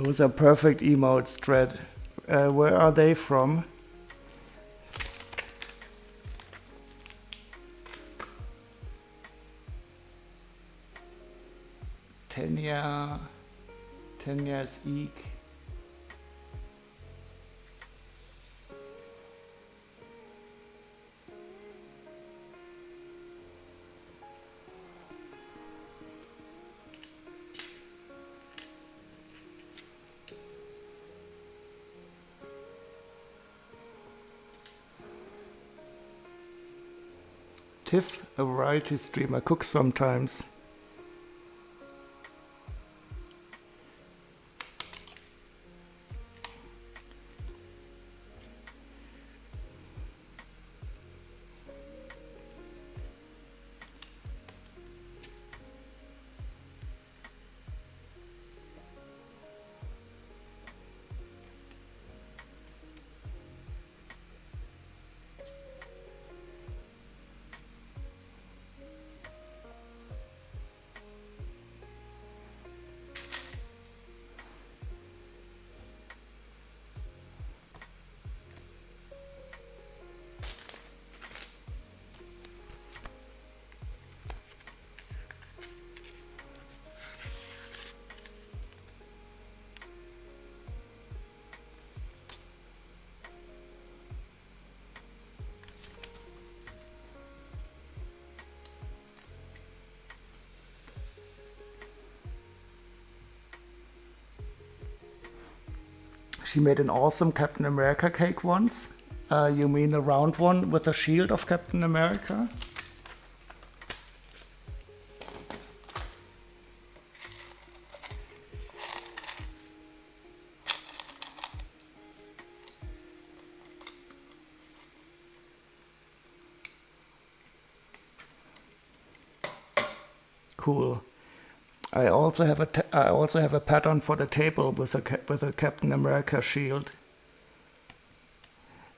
Speaker 1: Those are perfect emotes, Dread. Where are they from? Tanya's Eek. Tiff, a variety streamer, cooks sometimes. She made an awesome Captain America cake once. You mean the round one with the shield of Captain America? Cool. I also have a pattern for the table with a Captain America shield.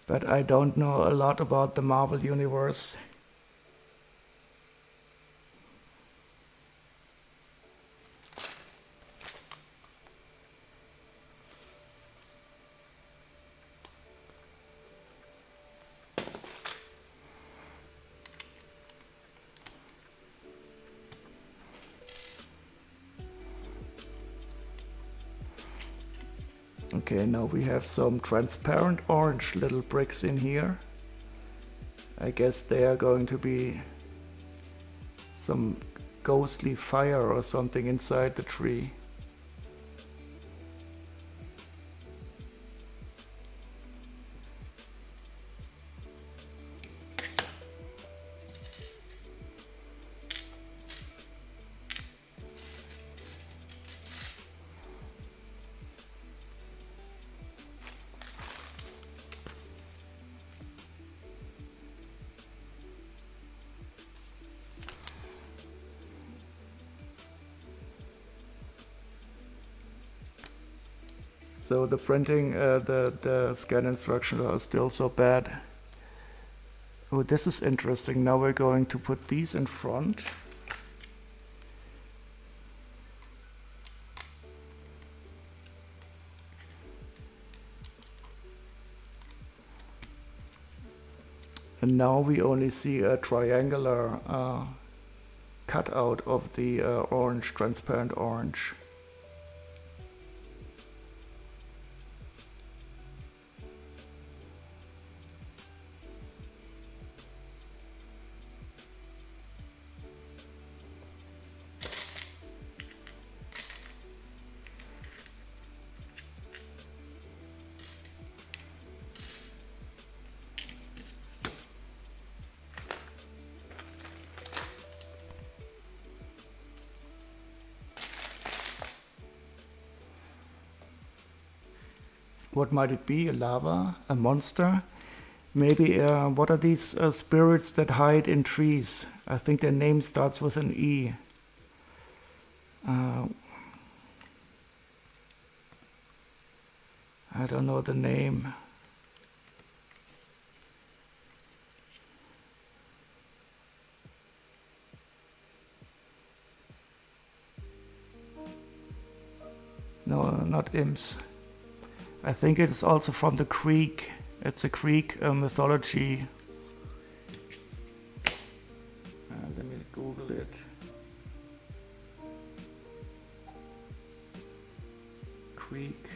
Speaker 1: But I don't know a lot about the Marvel Universe. Okay, now we have some transparent orange little bricks in here. I guess they are going to be some ghostly fire or something inside the tree. So the printing, the scan instructions are still so bad. Oh, this is interesting. Now we're going to put these in front. And now we only see a triangular cutout of the orange, transparent orange. What might it be? A lava? A monster? Maybe, what are these spirits that hide in trees? I think their name starts with an E. I don't know the name. No, not imps. I think it is also from the Greek. It's a Greek mythology. Let me Google it. Greek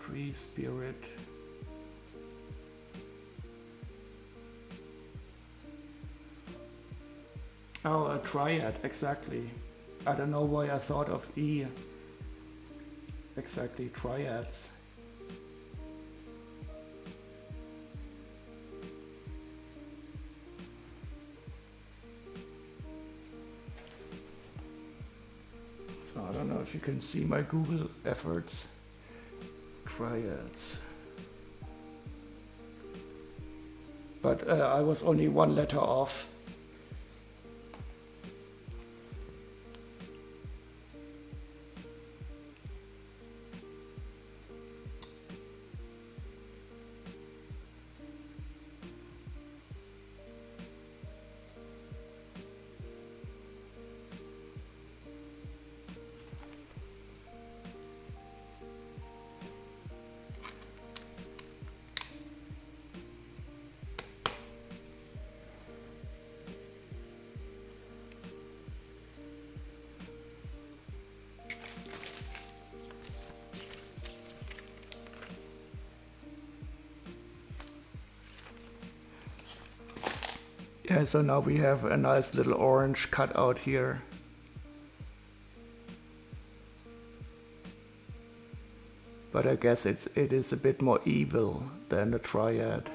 Speaker 1: tree spirit. Oh, a triad, exactly. I don't know why I thought of E. Exactly, triads. So I don't know if you can see my Google efforts. Triads. But I was only one letter off. Yeah, so now we have a nice little orange cutout here. But I guess it is a bit more evil than the triad.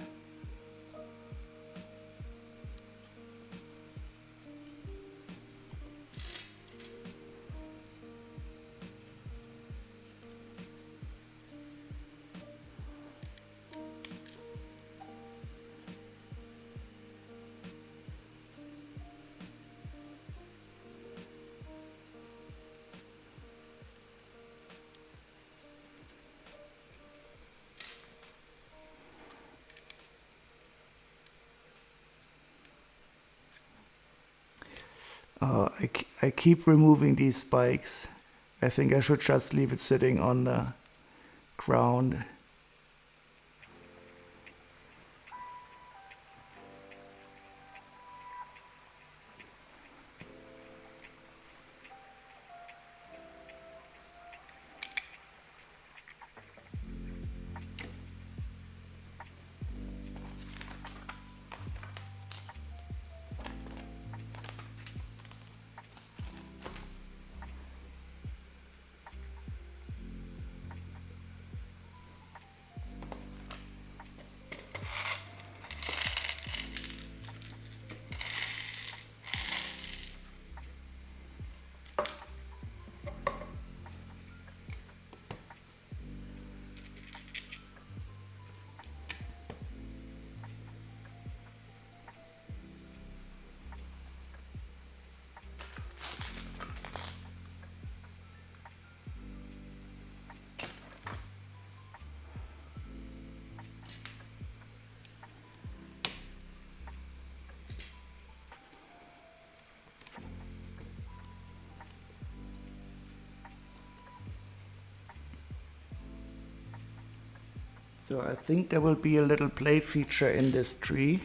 Speaker 1: I keep removing these spikes. I think I should just leave it sitting on the ground. So I think there will be a little play feature in this tree.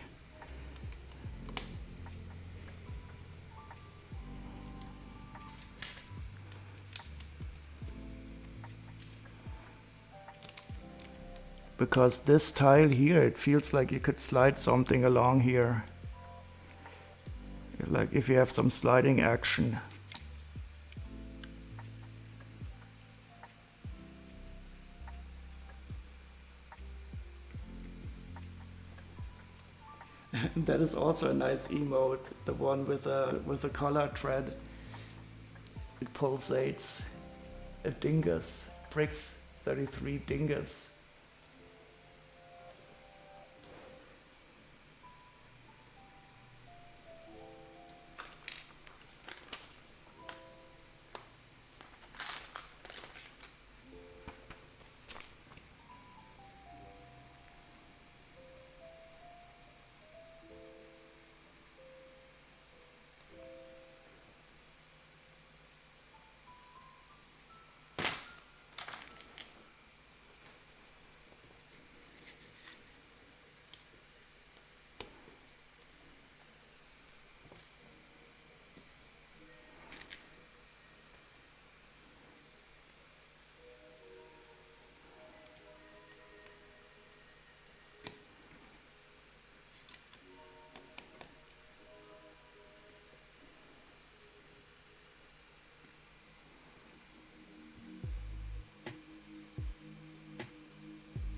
Speaker 1: Because this tile here, it feels like you could slide something along here. Like if you have some sliding action. That is also a nice emote, the one with a color thread. It pulsates a dingus, bricks 33 dingus.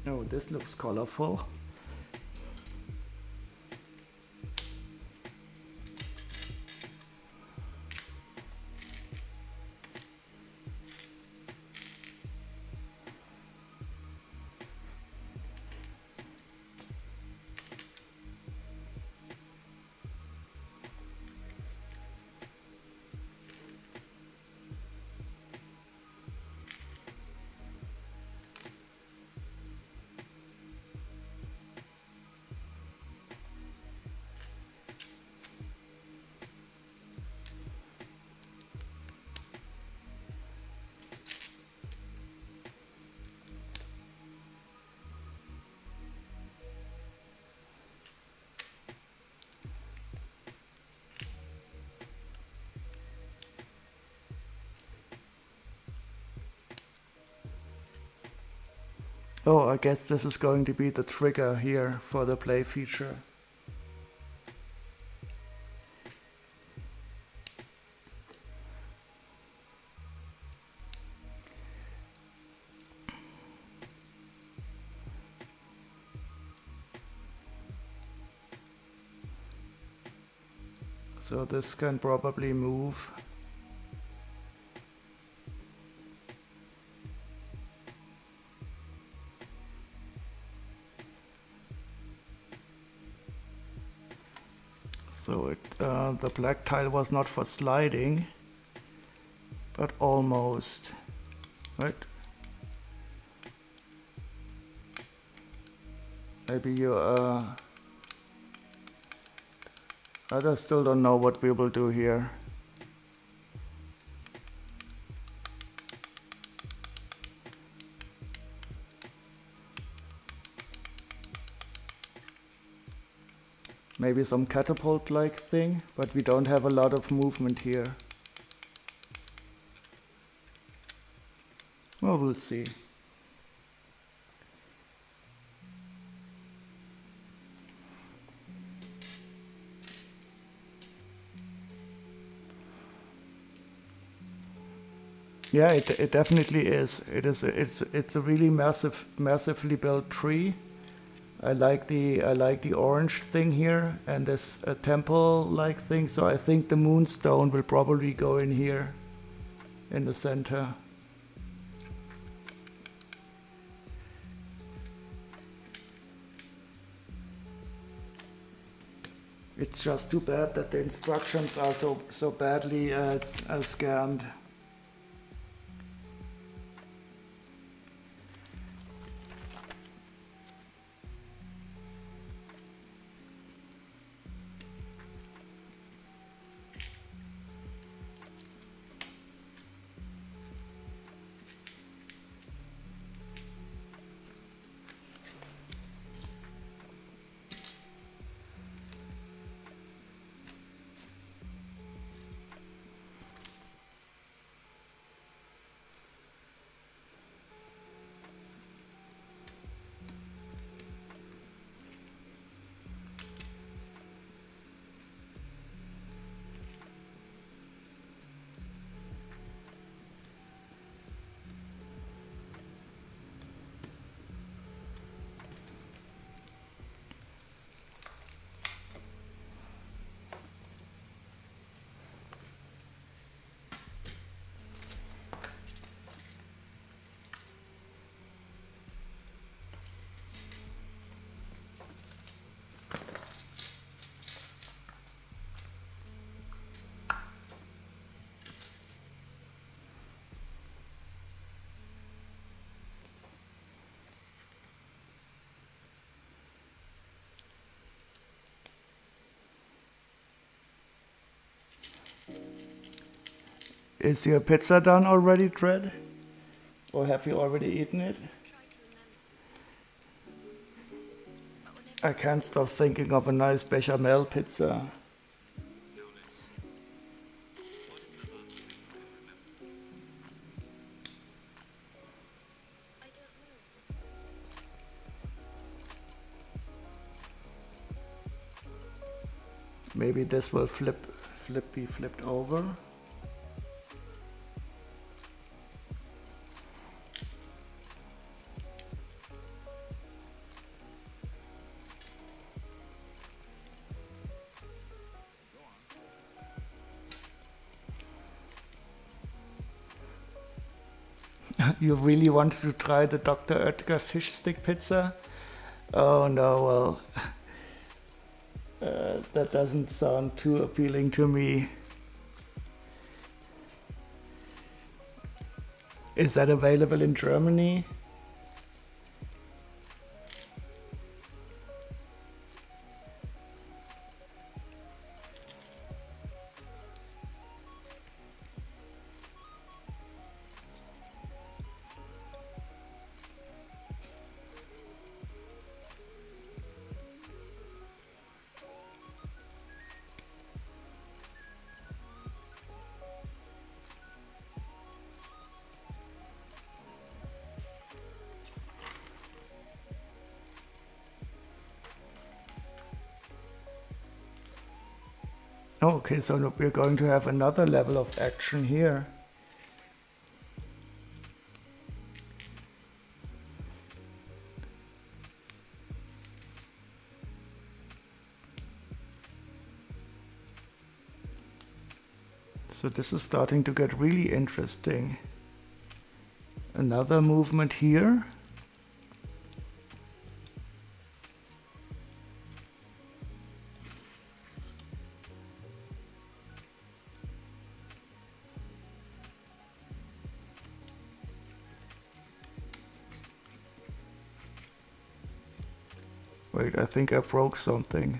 Speaker 1: Oh, this looks colorful. Oh, I guess this is going to be the trigger here for the play feature. So this can probably move. So the black tile was not for sliding, but almost, right? Maybe you, I still don't know what we will do here. Maybe some catapult-like thing, but we don't have a lot of movement here. Well, we'll see. Yeah, it definitely is. It's a really massively built tree. I like the orange thing here and this temple-like thing. So I think the moonstone will probably go in here, in the center. It's just too bad that the instructions are so badly scanned. Is your pizza done already, Dread? Or have you already eaten it? I can't stop thinking of a nice bechamel pizza. Maybe this will be flipped over. You really wanted to try the Dr. Oetker fish stick pizza? Oh no, well, that doesn't sound too appealing to me. Is that available in Germany? Oh, okay, so we're going to have another level of action here. So this is starting to get really interesting. Another movement here. Wait, I think I broke something.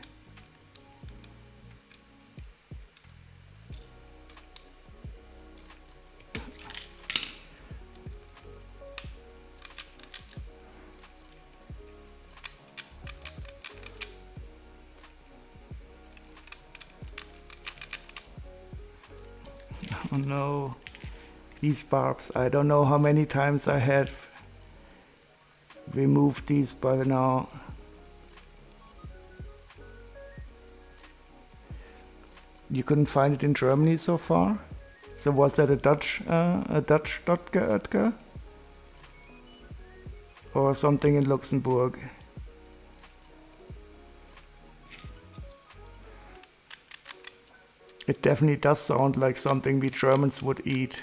Speaker 1: Oh no, these barbs. I don't know how many times I had removed these by now. You couldn't find it in Germany so far? So was that a Dutch Dr. Oetker? Or something in Luxembourg? It definitely does sound like something we Germans would eat.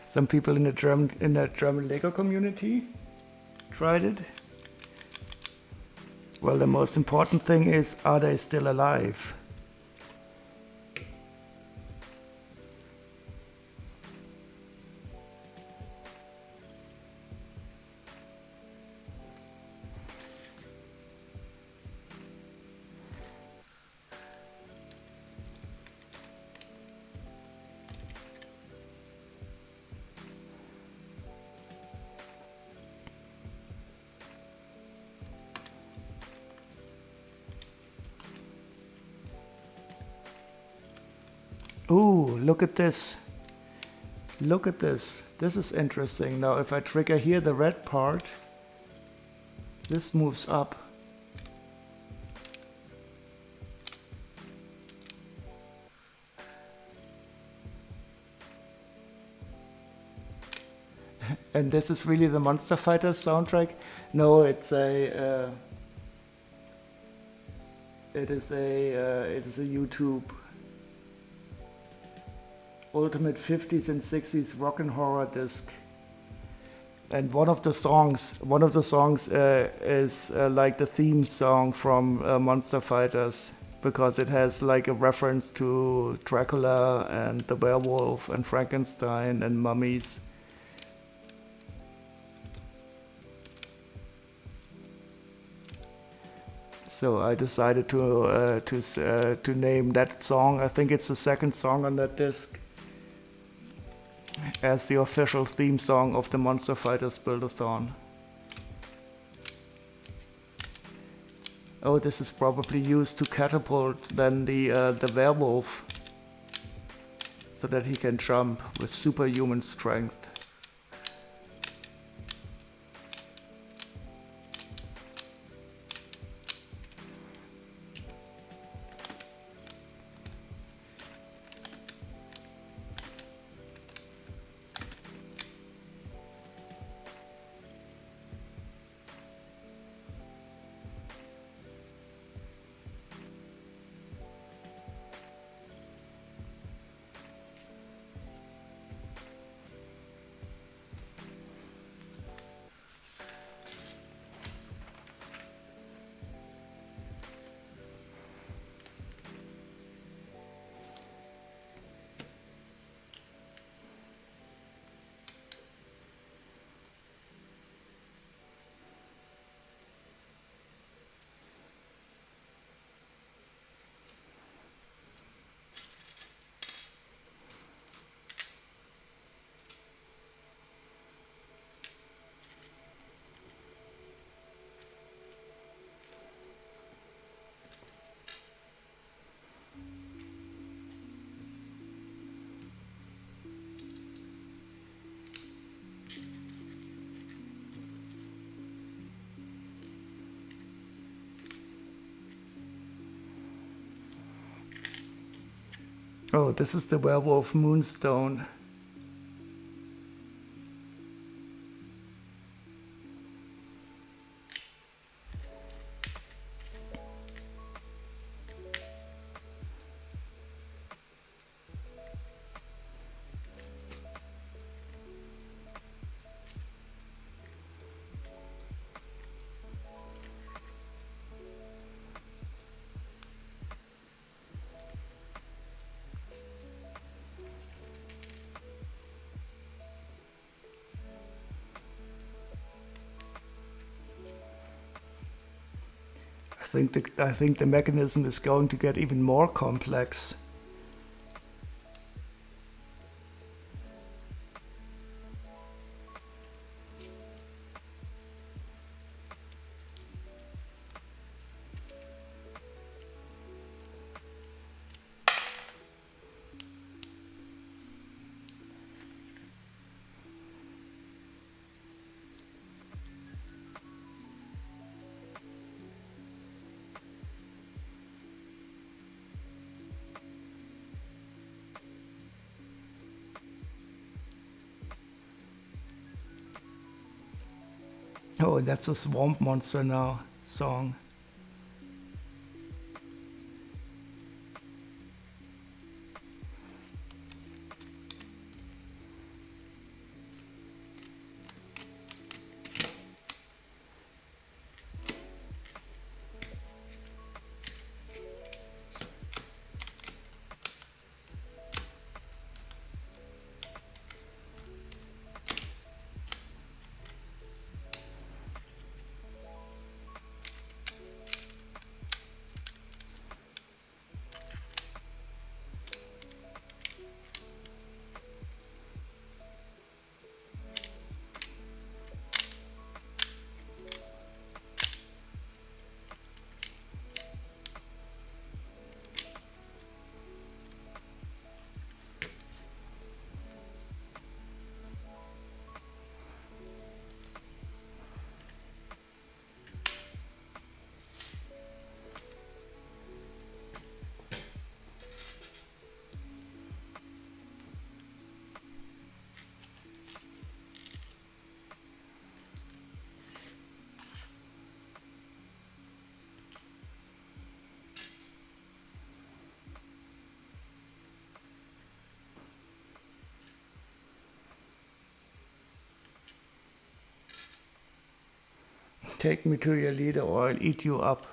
Speaker 1: Some people in the German Lego community tried it. Well, the most important thing is, are they still alive? Ooh, look at this. Look at this. This is interesting. Now if I trigger here the red part, this moves up. And this is really the Monster Fighter soundtrack? No, it's a it is a YouTube Ultimate 50s and 60s rock and horror disc. And one of the songs is like the theme song from Monster Fighters, because it has like a reference to Dracula and the werewolf and Frankenstein and mummies. So I decided to name that song, I think it's the second song on that disc, as the official theme song of the Monster Fighters Build-a-thon. Oh, this is probably used to catapult then the werewolf, so that he can jump with superhuman strength. Oh, this is the werewolf moonstone. I think the mechanism is going to get even more complex. Oh, that's a swamp monster now song. Take me to your leader or I'll eat you up.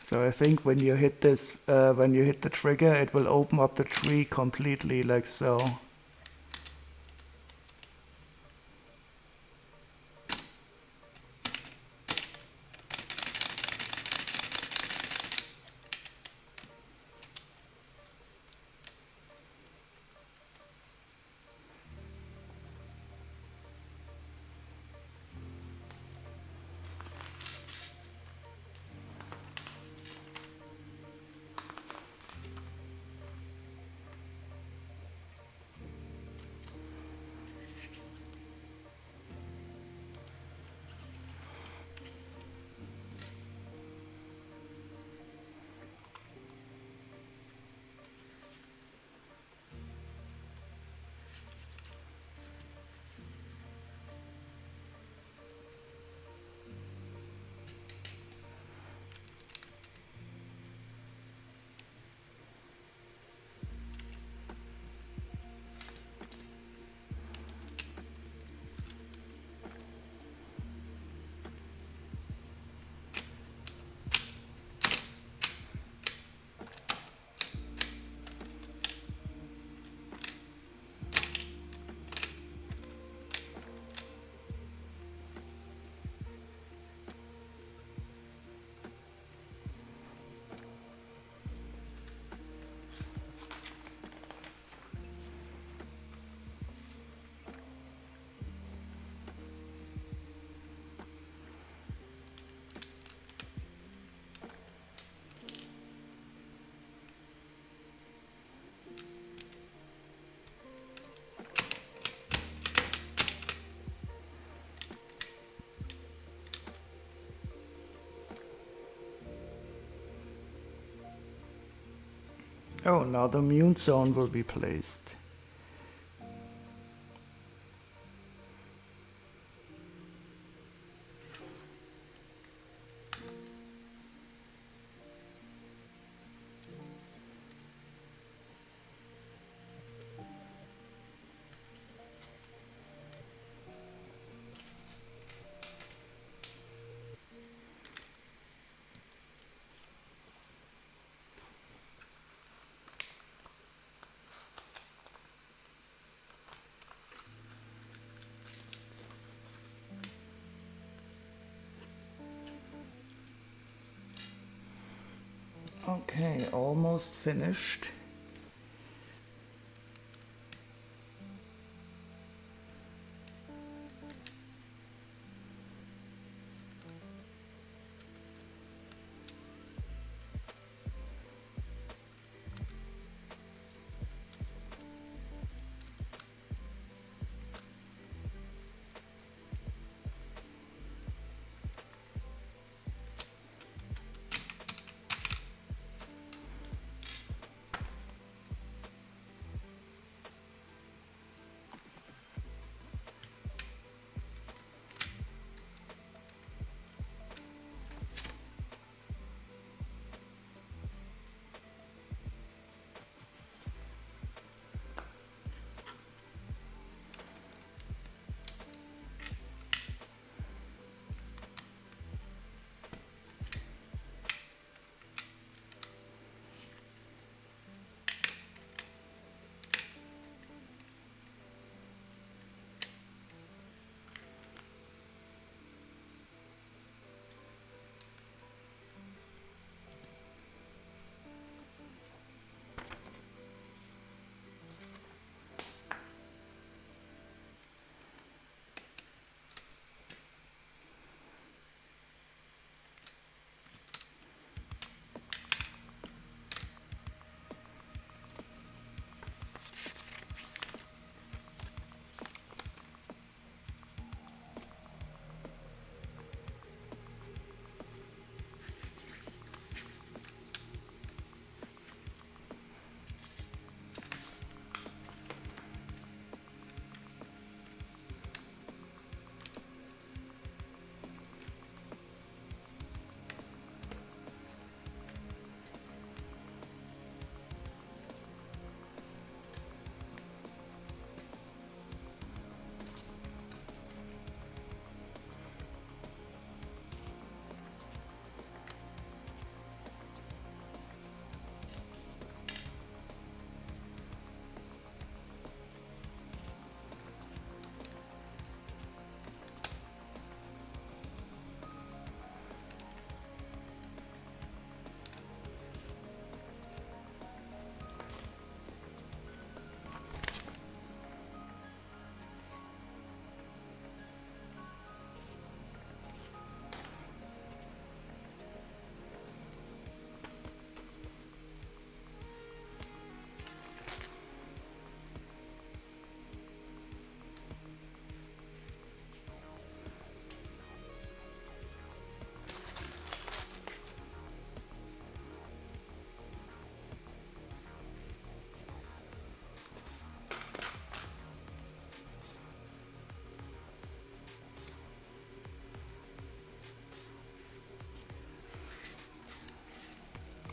Speaker 1: So I think when you hit this, when you hit the trigger, it will open up the tree completely, like so. Oh, now the immune zone will be placed. Okay, almost finished.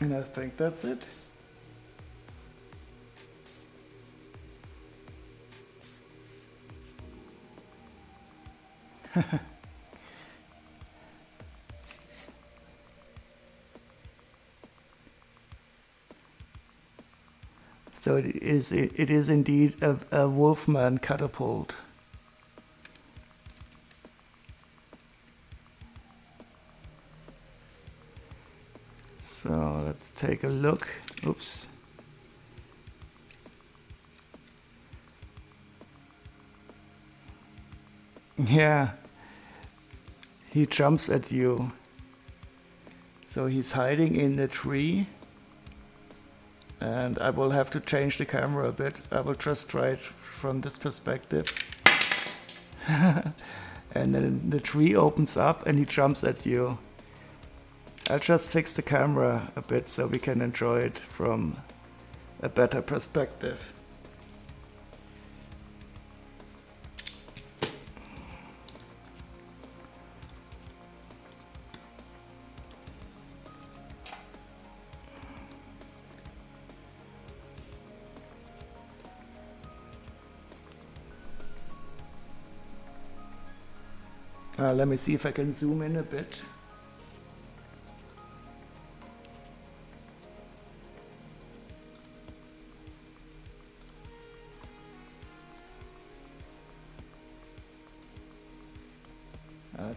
Speaker 1: And I think that's it. So it is indeed a Wolfman catapult. So let's take a look. Oops. Yeah. He jumps at you. So he's hiding in the tree. And I will have to change the camera a bit. I will just try it from this perspective. And then the tree opens up and he jumps at you. I'll just fix the camera a bit so we can enjoy it from a better perspective. Let me see if I can zoom in a bit.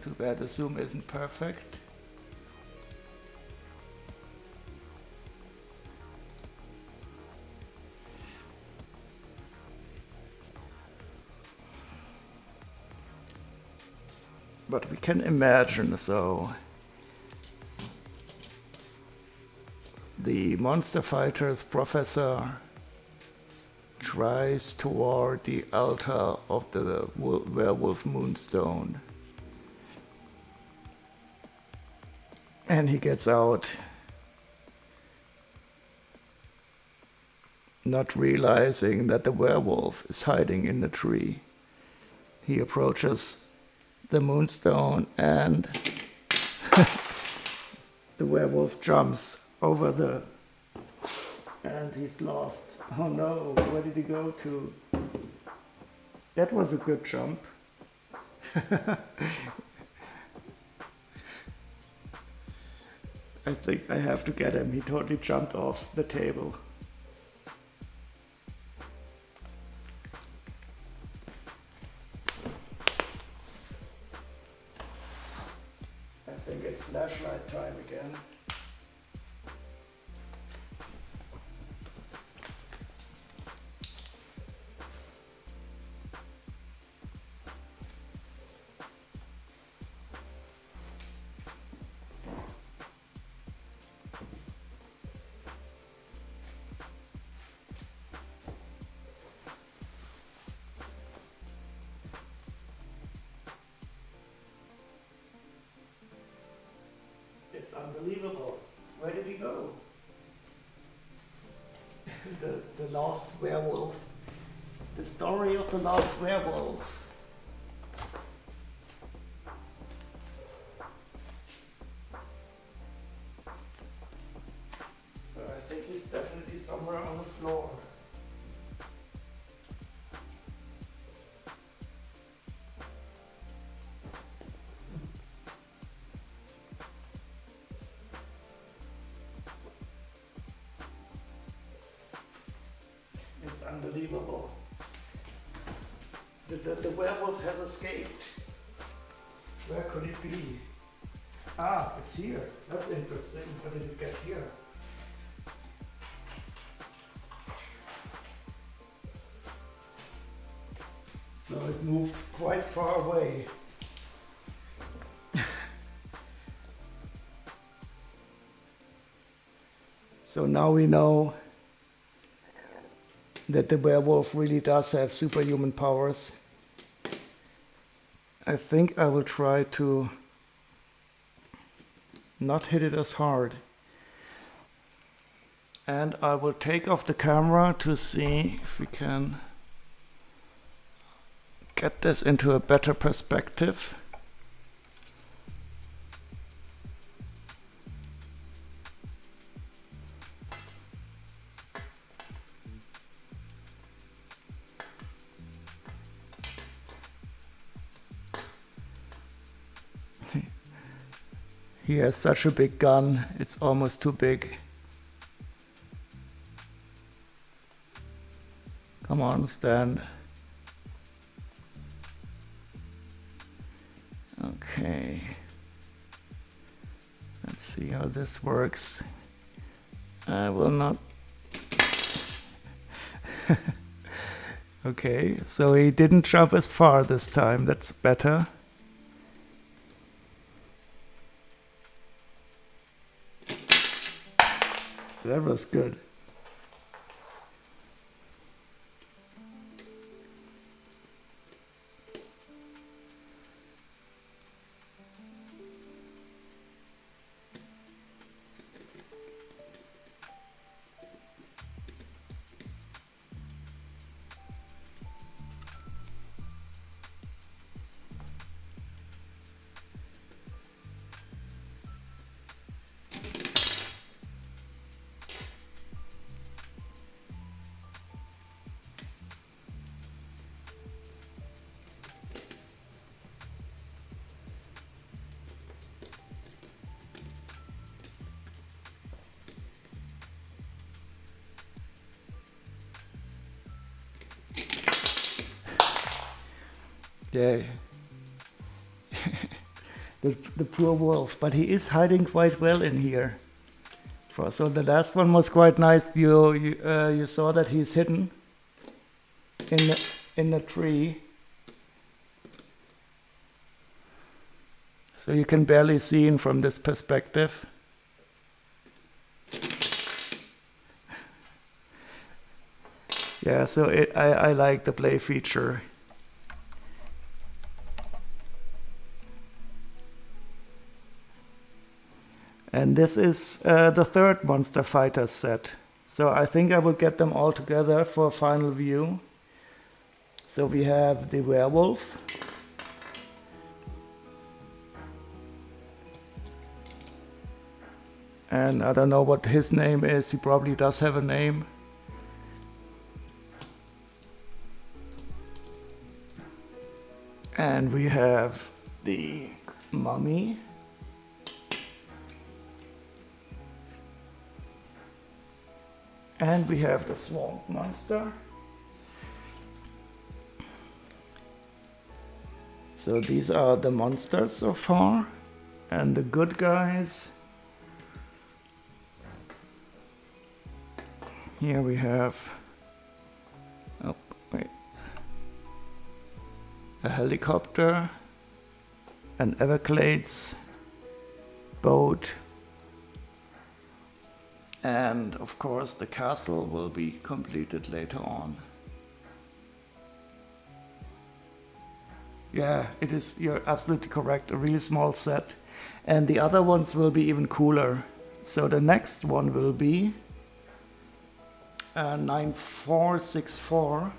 Speaker 1: Too bad the zoom isn't perfect. But we can imagine, so the monster fighter's professor drives toward the altar of the werewolf moonstone. And he gets out, not realizing that the werewolf is hiding in the tree. He approaches the moonstone and the werewolf jumps over the... and he's lost. Oh no, where did he go to? That was a good jump. I think I have to get him. He totally jumped off the table. I think it's flashlight time again. It's unbelievable. Where did he go? the lost werewolf. The story of the lost werewolf. So I think he's definitely somewhere on the floor. Unbelievable. The werewolf has escaped. Where could it be? Ah, it's here. That's interesting. How did it get here? So it moved quite far away. So now we know that the werewolf really does have superhuman powers. I think I will try to not hit it as hard. And I will take off the camera to see if we can get this into a better perspective. He has such a big gun, it's almost too big. Come on, stand. Okay. Let's see how this works. I will not. Okay, so he didn't jump as far this time. That's better. That was good. Yeah. the poor wolf, but he is hiding quite well in here. So the last one was quite nice. You saw that he's hidden in the tree, so you can barely see him from this perspective. Yeah, so I like the play feature. And this is the third Monster Fighter set. So I think I will get them all together for a final view. So we have the werewolf. And I don't know what his name is. He probably does have a name. And we have the mummy. And we have the swamp monster. So these are the monsters so far. And the good guys. Here we have, oh wait, a helicopter, an Everglades boat, and of course the castle will be completed later on. Yeah, it is, you're absolutely correct, a really small set. And the other ones will be even cooler. So the next one will be 9464.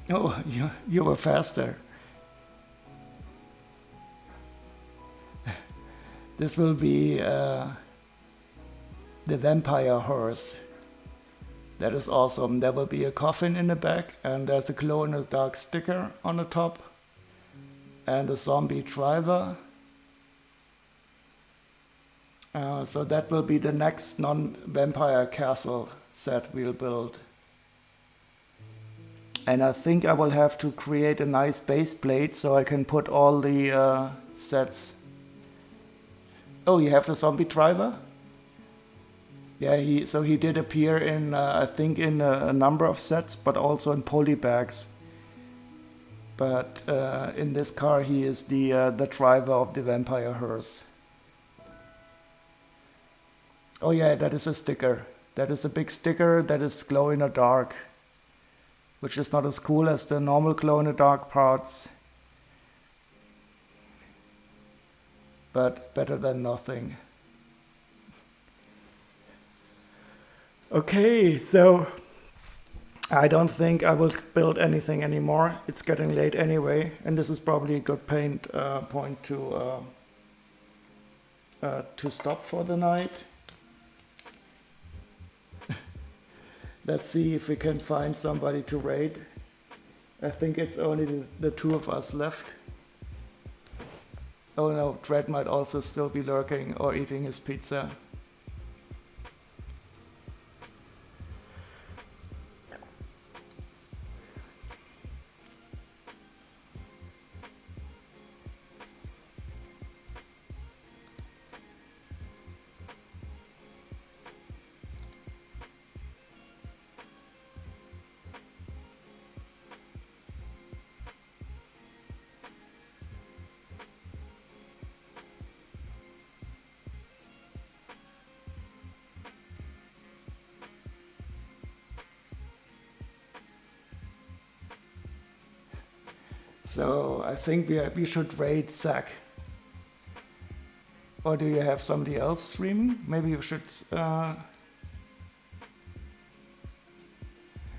Speaker 1: Oh, you were faster. This will be the vampire horse. That is awesome. There will be a coffin in the back, and there's a glow-in-the-dark sticker on the top, and a zombie driver. So that will be the next non-vampire castle set we'll build. And I think I will have to create a nice base plate so I can put all the sets. Oh, you have the zombie driver? Yeah, he did appear in, I think, in a number of sets, but also in polybags. But in this car, he is the driver of the vampire hearse. Oh yeah, that is a sticker. That is a big sticker that is glow in the dark, which is not as cool as the normal glow in the dark parts, but better than nothing. Okay, so I don't think I will build anything anymore. It's getting late anyway, and this is probably a good point to stop for the night. Let's see if we can find somebody to raid. I think it's only the two of us left. Oh no, Dread might also still be lurking or eating his pizza. So I think we should raid Zack. Or do you have somebody else streaming? Maybe you should. Yeah,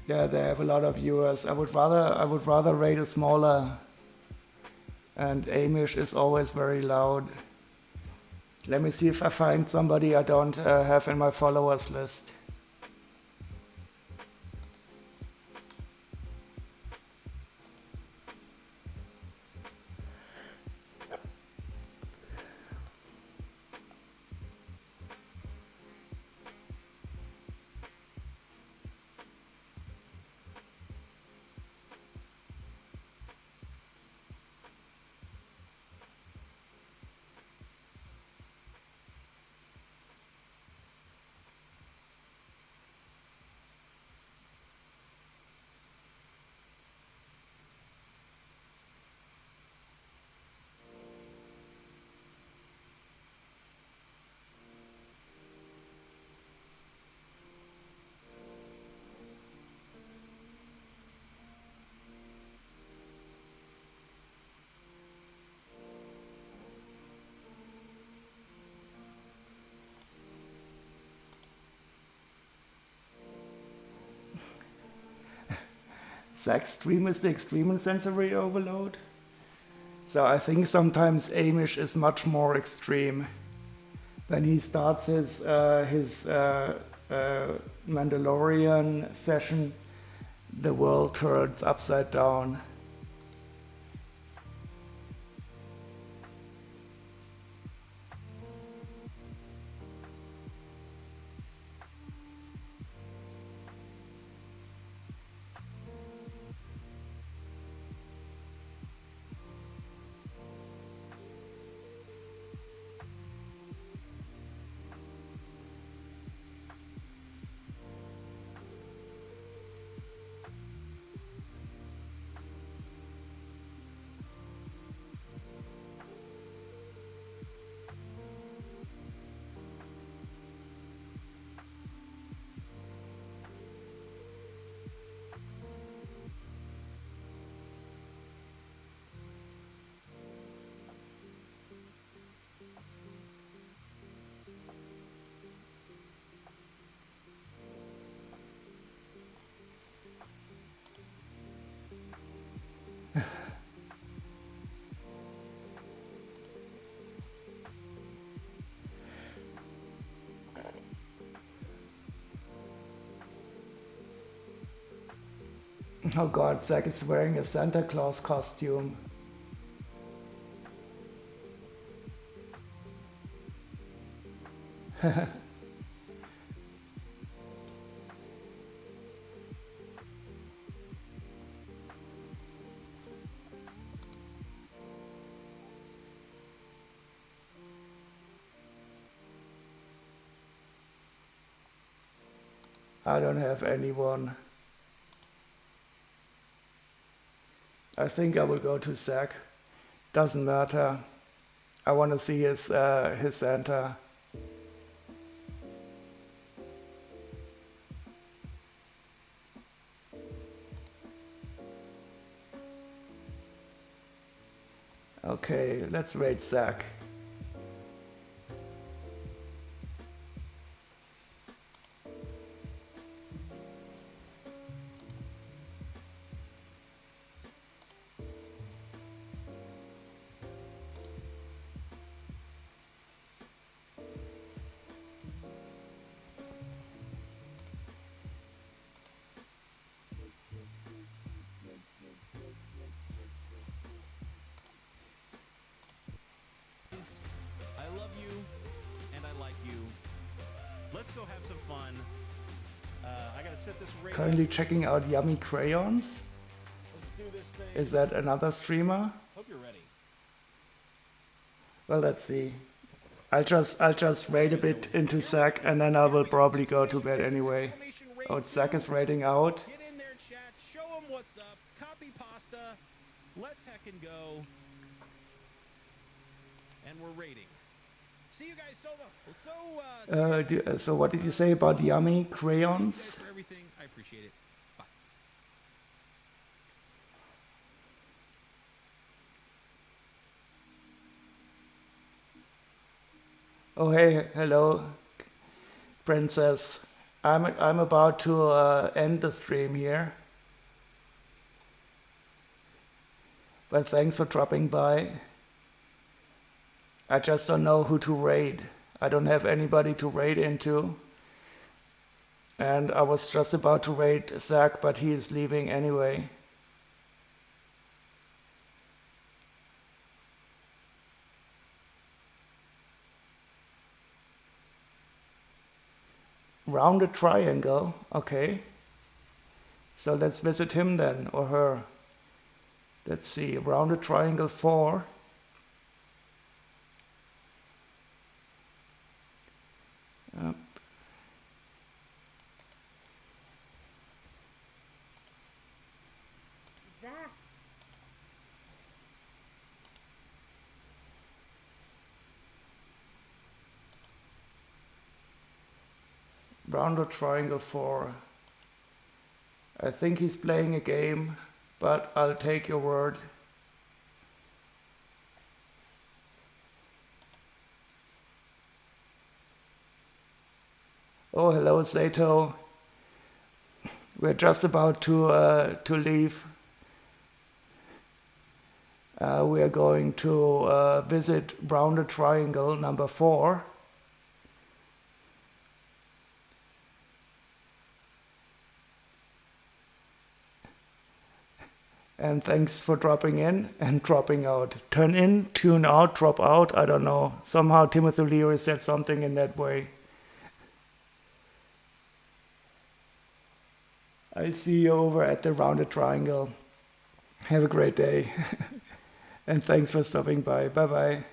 Speaker 1: they have a lot of viewers. I would rather raid a smaller. And Amish is always very loud. Let me see if I find somebody I don't have in my followers list. Zack's stream is the extreme in sensory overload. So I think sometimes Amish is much more extreme. When he starts his Mandalorian session, the world turns upside down. Oh god, Zack is wearing a Santa Claus costume. I don't have anyone. I think I will go to Zack. Doesn't matter. I want to see his Santa. Okay, let's raid Zack.
Speaker 2: love you, and I like you. Let's go have some fun. I gotta set this rate
Speaker 1: Currently
Speaker 2: up.
Speaker 1: checking out Yummy Crayons.
Speaker 2: Let's do this thing.
Speaker 1: Is that another streamer?
Speaker 2: Hope you're ready.
Speaker 1: Well, let's see. I'll just wait a bit into Zach, and then I will probably go to bed anyway. Oh, Zach is raiding out.
Speaker 2: Get in there, chat. Show them what's up. Copy pasta. Let's heckin' go. And we're raiding. See you guys
Speaker 1: So what did you say about Yummy
Speaker 2: Thanks
Speaker 1: Crayons?
Speaker 2: for everything. I appreciate it. Bye.
Speaker 1: Oh hey, hello, princess. I'm about to end the stream here. But thanks for dropping by. I just don't know who to raid. I don't have anybody to raid into. And I was just about to raid Zach, but he is leaving anyway. Rounded triangle, okay. So let's visit him then, or her. Let's see, rounded triangle 4. Up.
Speaker 3: Zach.
Speaker 1: Rounded triangle 4. I think he's playing a game, but I'll take your word. Oh, hello, Zato. We're just about to leave. We are going to visit rounded triangle number 4. And thanks for dropping in and dropping out. Turn in, tune out, drop out, I don't know. Somehow Timothy Leary said something in that way. I'll see you over at the rounded triangle. Have a great day. And thanks for stopping by. Bye bye.